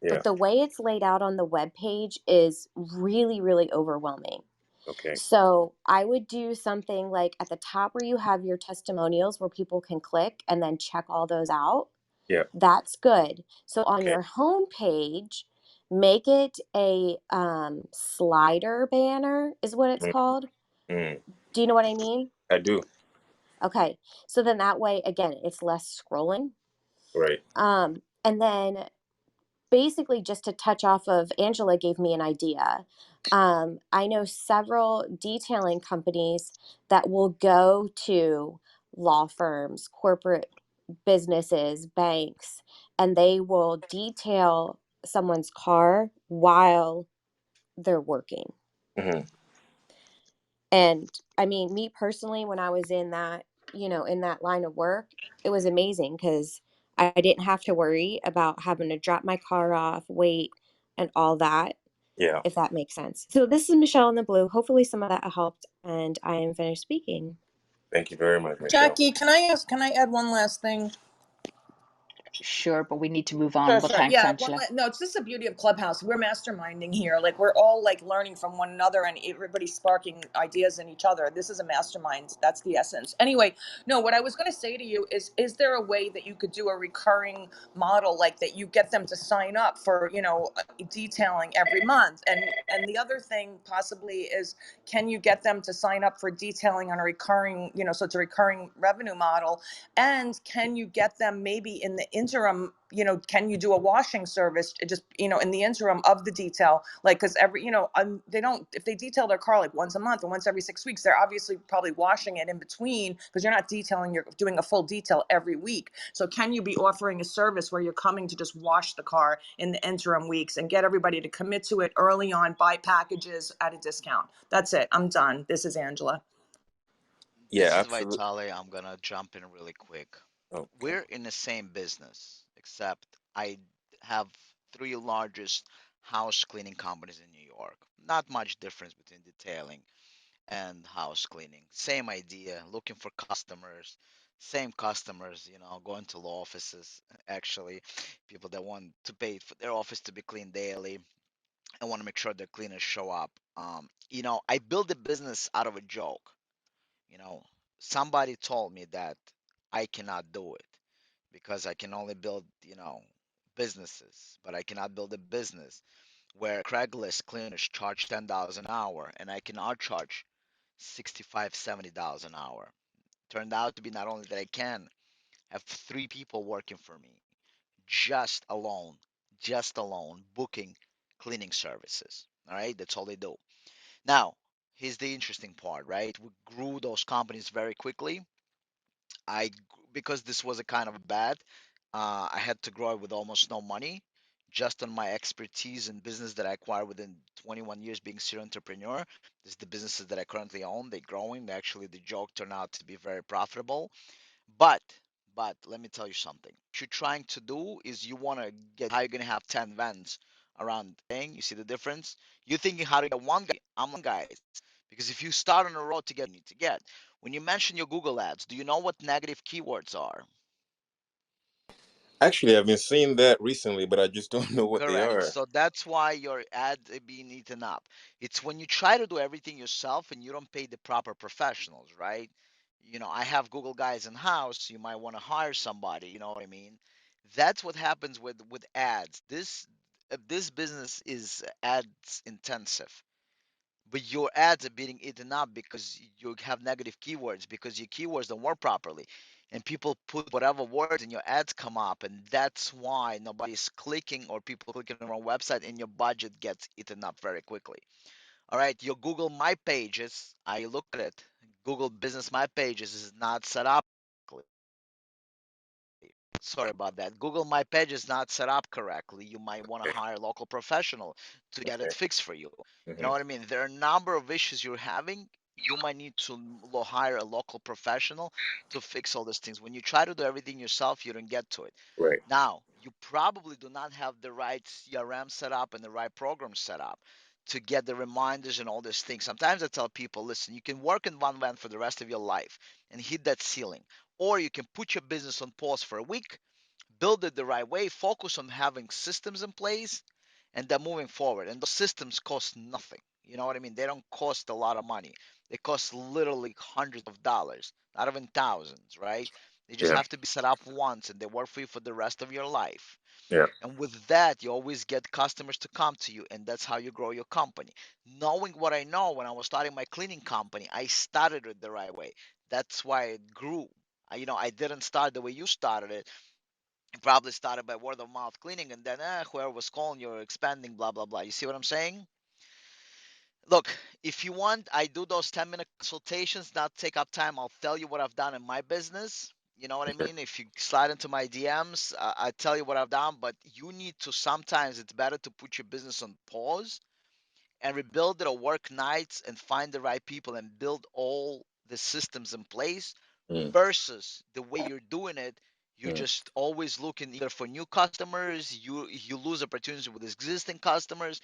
Yeah. But the way it's laid out on the web page is really, really overwhelming. Okay. So I would do something like at the top where you have your testimonials where people can click and then check all those out. Yeah. That's good. So on Okay. your home page, make it a slider banner is what it's called. Mm. Do you know what I mean? I do. Okay. So then that way, again, it's less scrolling. Right. And then basically just to touch off of, Angela gave me an idea. I know several detailing companies that will go to law firms, corporate businesses, banks, and they will detail someone's car while they're working. Hmm. And I mean, me personally, when I was in that, in that line of work, it was amazing because I didn't have to worry about having to drop my car off, wait, and all that, Yeah. if that makes sense. So this is Michelle in the Blue. Hopefully some of that helped, and I am finished speaking. Thank you very much, Michelle. Jackie, can I add one last thing? Sure, but we need to move on. Sure, But sure. thanks, Yeah, Angela. no, it's just the beauty of Clubhouse. We're masterminding here. Like, we're all like learning from one another and everybody's sparking ideas in each other. This is a mastermind. That's the essence. Anyway, no, what I was going to say to you is there a way that you could do a recurring model, like that you get them to sign up for, detailing every month? And the other thing possibly is, can you get them to sign up for detailing on a recurring, so it's a recurring revenue model? And can you get them maybe in the interim, can you do a washing service just, in the interim of the detail? Like, because they don't, if they detail their car like once a month or once every 6 weeks, they're obviously probably washing it in between because you're not detailing, you're doing a full detail every week. So can you be offering a service where you're coming to just wash the car in the interim weeks and get everybody to commit to it early on, buy packages at a discount? That's it. I'm done. This is Angela. Yeah, This is absolutely. Vitali. I'm gonna jump in really quick. Okay. We're in the same business, except I have three largest house cleaning companies in New York. Not much difference between detailing and house cleaning. Same idea, looking for customers, same customers, going to law offices, actually, people that want to pay for their office to be cleaned daily and want to make sure their cleaners show up. I built a business out of a joke. You know, Somebody told me that I cannot do it because I can only build, businesses, but I cannot build a business where Craigslist cleaners charge $10 an hour and I can charge 65, $70 an hour. Turned out to be not only that I can have three people working for me just alone, booking cleaning services. All right, that's all they do. Now, here's the interesting part, right? We grew those companies very quickly. Because this was a kind of bad, I had to grow it with almost no money, just on my expertise in business that I acquired within 21 years being serial entrepreneur. This is the businesses that I currently own. They're growing. Actually, the joke turned out to be very profitable. But let me tell you something. What you're trying to do is you want to get how you're gonna have 10 vans around thing. You see the difference? You're thinking how to get one guy. I'm one guy. Because if you start on a road to get you need to get. When you mention your Google ads, do you know what negative keywords are? Actually, I've been seeing that recently, but I just don't know what they Correct. are. So that's why your ads are being eaten up. It's when you try to do everything yourself and you don't pay the proper professionals, right? I have Google guys in house. You might want to hire somebody. You know what I mean? That's what happens with ads. This business is ads intensive, but your ads are being eaten up because you have negative keywords because your keywords don't work properly, and people put whatever words in your ads come up, and that's why nobody's clicking or people clicking on the wrong website, and your budget gets eaten up very quickly. All right, your Google My Pages, I look at it. Google Business My Pages is not set up correctly. Sorry about that. Google My Page is not set up correctly. You might want to Okay. hire a local professional to get it Okay. fixed for you. You know Hmm. what I mean? There are a number of issues you're having. You might need to hire a local professional to fix all these things. When you try to do everything yourself, you don't get to it. Right. Now, you probably do not have the right CRM set up and the right program set up to get the reminders and all these things. Sometimes I tell people, listen, you can work in one van for the rest of your life and hit that ceiling, or you can put your business on pause for a week, build it the right way, focus on having systems in place, and then moving forward. And those systems cost nothing. You know what I mean? They don't cost a lot of money. They cost literally hundreds of dollars, not even thousands, right? They just Yeah. have to be set up once and they work for you for the rest of your life. Yeah. And with that, you always get customers to come to you, and that's how you grow your company. Knowing what I know when I was starting my cleaning company, I started it the right way. That's why it grew. I didn't start the way you started it. You probably started by word of mouth cleaning, and then whoever was calling you or expanding, blah blah blah. You see what I'm saying? Look, if you want, I do those 10-minute consultations, not take up time. I'll tell you what I've done in my business. You know what I Okay. mean? If you slide into my DMs, I tell you what I've done, but you need to sometimes, it's better to put your business on pause and rebuild it or work nights and find the right people and build all the systems in place Mm, versus the way you're doing it. You're mm. just always looking either for new customers, you lose opportunities with existing customers,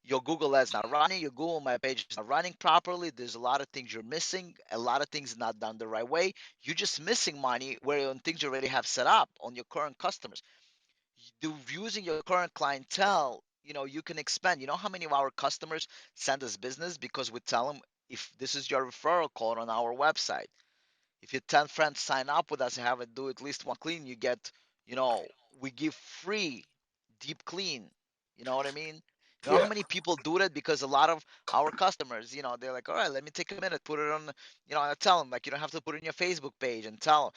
your Google ads not running, your Google My Page is not running properly. There's a lot of things you're missing, a lot of things not done the right way. You're just missing money where on things you already have set up on your current customers. Using your current clientele, you can expand. You know how many of our customers send us business because we tell them if this is your referral code on our website. If your 10 friends sign up with us and have it do at least one clean, you get, we give free deep clean. You know what I mean? You know how Yeah. many people do that because a lot of our customers, they're like, all right, let me take a minute, put it on, I tell them, like, you don't have to put it in your Facebook page and tell them.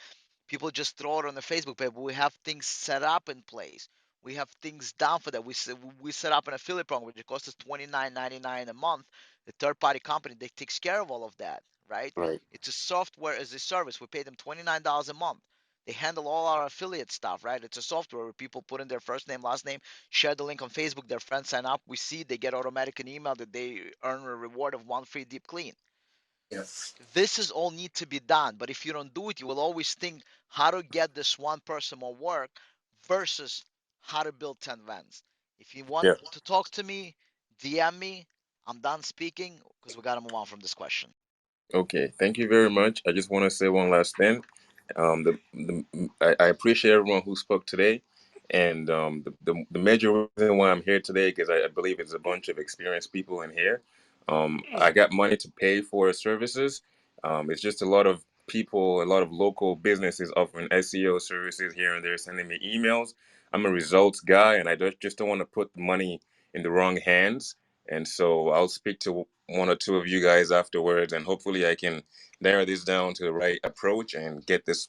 People just throw it on the Facebook page, but we have things set up in place. We have things down for that. We set up an affiliate program, which costs us $29.99 a month. The third party company that takes care of all of that, right? Right. It's a software as a service. We pay them $29 a month. They handle all our affiliate stuff, right? It's a software where people put in their first name, last name, share the link on Facebook, their friends sign up. We see they get automatic an email that they earn a reward of one free deep clean. Yeah. This is all need to be done. But if you don't do it, you will always think how to get this one person more work versus how to build 10 vans. If you want Yeah. to talk to me, DM me. I'm done speaking because we got to move on from this question. Okay, thank you very much. I just want to say one last thing. I appreciate everyone who spoke today, and the major reason why I'm here today because I believe it's a bunch of experienced people in here. I got money to pay for services. It's just a lot of people, a lot of local businesses offering SEO services here and there, sending me emails. I'm a results guy, and I just don't want to put money in the wrong hands. And so I'll speak to one or two of you guys afterwards, and hopefully I can narrow this down to the right approach and get this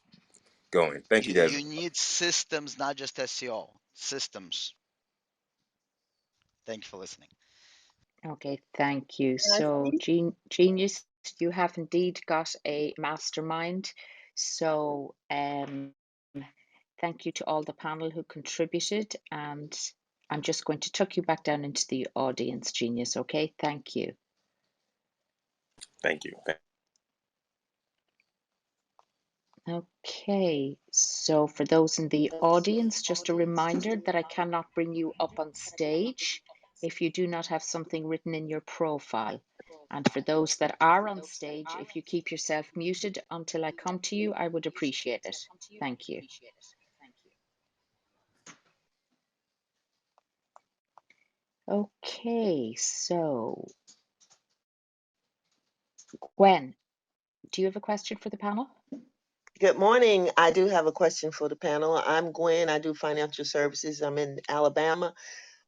going. Thank you guys. You need systems, not just SEO. Systems. Thank you for listening. Okay, thank you. Can I So, speak? Genius, you have indeed got a mastermind. So, thank you to all the panel who contributed. And I'm just going to tuck you back down into the audience, Genius. Okay, thank you. Thank you. Okay, so for those in the audience, just a reminder that I cannot bring you up on stage if you do not have something written in your profile. And for those that are on stage, if you keep yourself muted until I come to you, I would appreciate it. Thank you. Okay, so Gwen, do you have a question for the panel? Good morning. I do have a question for the panel. I'm Gwen. I do financial services. I'm in Alabama,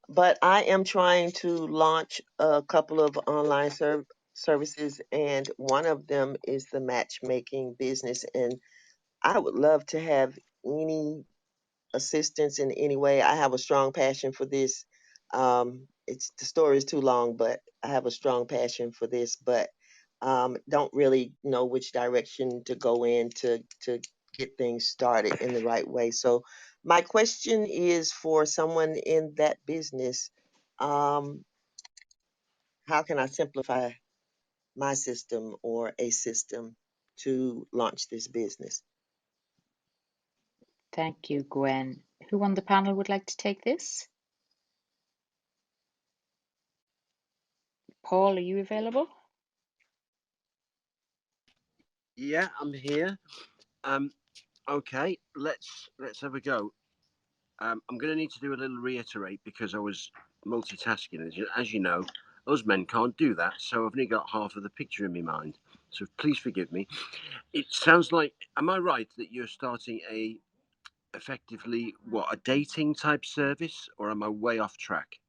but I am trying to launch a couple of online services, and one of them is the matchmaking business. And I would love to have any assistance in any way. I have a strong passion for this. It's the story is too long, but I have a strong passion for this, but don't really know which direction to go in to get things started in the right way. So my question is for someone in that business, um, how can I simplify my system or a system to launch this business? Thank you, Gwen. Who on the panel would like to take this? Paul, are you available? Yeah, I'm here. Um, okay, let's have a go. I'm going to need to do a little reiterate because I was multitasking. As you know, us men can't do that, so I've only got half of the picture in my mind. So please forgive me. It sounds like, am I right that you're starting a effectively what a dating type service, or am I way off track?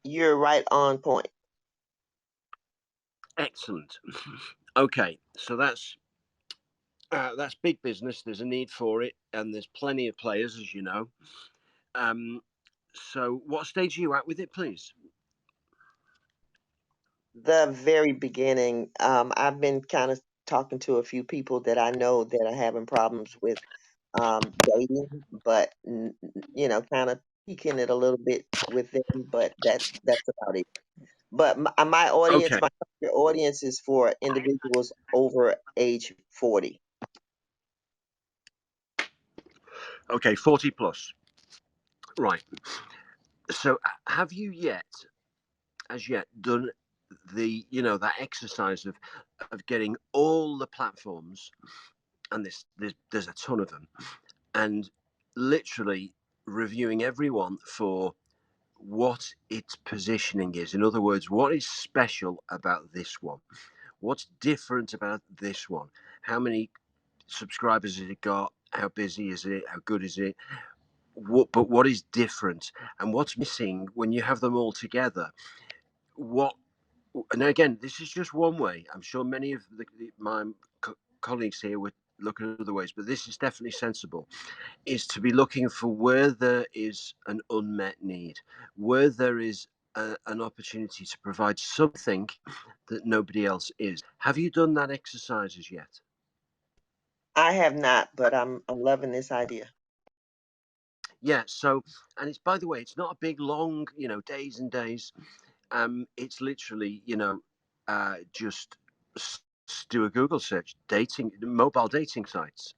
You're right on point. Excellent. Okay, so that's big business. There's a need for it, and there's plenty of players, as you know. So, what stage are you at with it, please? The very beginning. I've been kind of talking to a few people that I know that are having problems with dating, but kind of peeking it a little bit with them. But that's about it. But my audience, Okay. my target audience is for individuals over age 40. Okay, 40 plus. Right. So have you as yet done that exercise of getting all the platforms, and there's a ton of them, and literally reviewing everyone for what its positioning is? In other words, what is special about this one? What's different about this one? How many subscribers has it got? How busy is it? How good is it? What is different, and what's missing when you have them all together? What? And again, this is just one way. I'm sure many of my colleagues here would look at other ways, but this is definitely sensible. Is to be looking for where there is an unmet need, where there is an opportunity to provide something that nobody else is. Have you done that exercise as yet? I have not, but I'm loving this idea. Yeah. So, and it's, by the way, it's not a big long, days and days. It's literally, just do a Google search, mobile dating sites,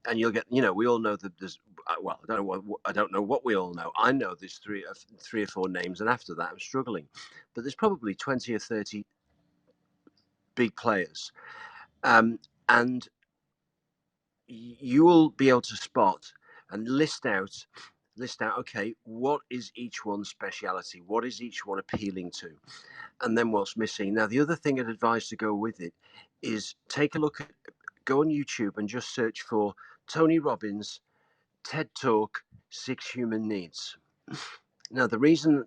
and you'll get, we all know that there's, well, I don't know what we all know. I know there's three or four names, and after that, I'm struggling. But there's probably 20 or 30 big players, and you will be able to spot and list out. Okay, what is each one's speciality? What is each one appealing to? And then what's missing? Now, the other thing I'd advise to go with it is go on YouTube and just search for Tony Robbins TED Talk 6 Human Needs. Now, the reason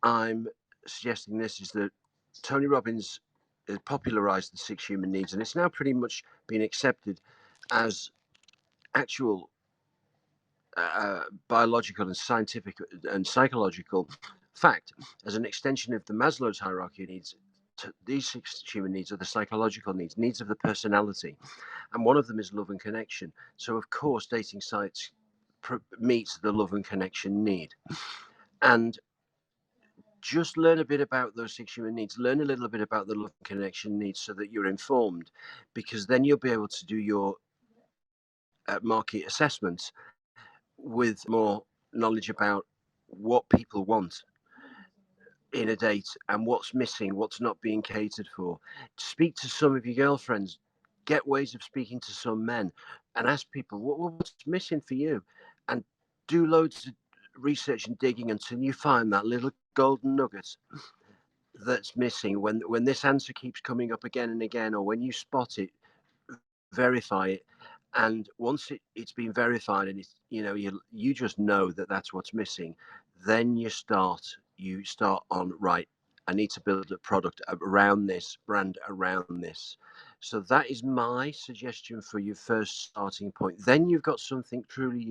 I'm suggesting this is that Tony Robbins popularized the 6 Human Needs, and it's now pretty much been accepted as actual biological and scientific and psychological fact, as an extension of the Maslow's hierarchy of needs. These 6 human needs are the psychological needs of the personality, and one of them is love and connection. So, of course, dating sites meets the love and connection need. And just learn a bit about those 6 human needs, learn a little bit about the love and connection needs so that you're informed, because then you'll be able to do your market assessments with more knowledge about what people want in a date and what's missing, what's not being catered for. Speak to some of your girlfriends, get ways of speaking to some men, and ask people what's missing for you, and do loads of research and digging until you find that little golden nugget that's missing. When this answer keeps coming up again and again, or when you spot it, verify it. And once it's been verified, and it's, you just know that that's what's missing, then you start on, right, I need to build a product around this brand, around this. So that is my suggestion for your first starting point. Then you've got something truly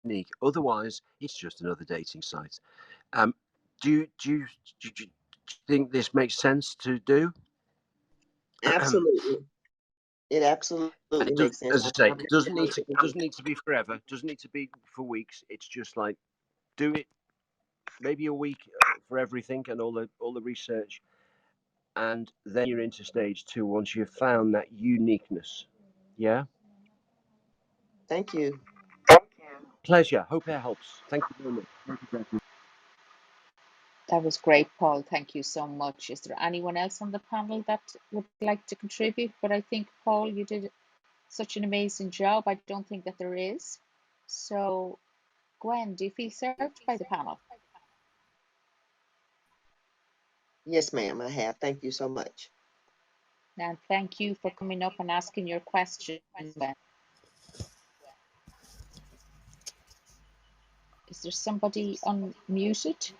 unique. Otherwise, it's just another dating site. Do you think this makes sense to do? And Absolutely. It absolutely it does, makes sense. as I say, I'm it doesn't need to I'm be forever. Doesn't need to be for weeks. It's just like, do it maybe a week for everything and all the research, and then you're into stage 2 once you've found that uniqueness. Yeah. Thank you. Pleasure. Hope it helps. Thank you very much. Thank you, Jackie. That was great, Paul. Thank you so much. Is there anyone else on the panel that would like to contribute? But I think, Paul, you did such an amazing job. I don't think that there is. So, Gwen, do you feel served by the panel? Yes, ma'am, I have. Thank you so much. And thank you for coming up and asking your questions, Gwen. Is there somebody unmuted?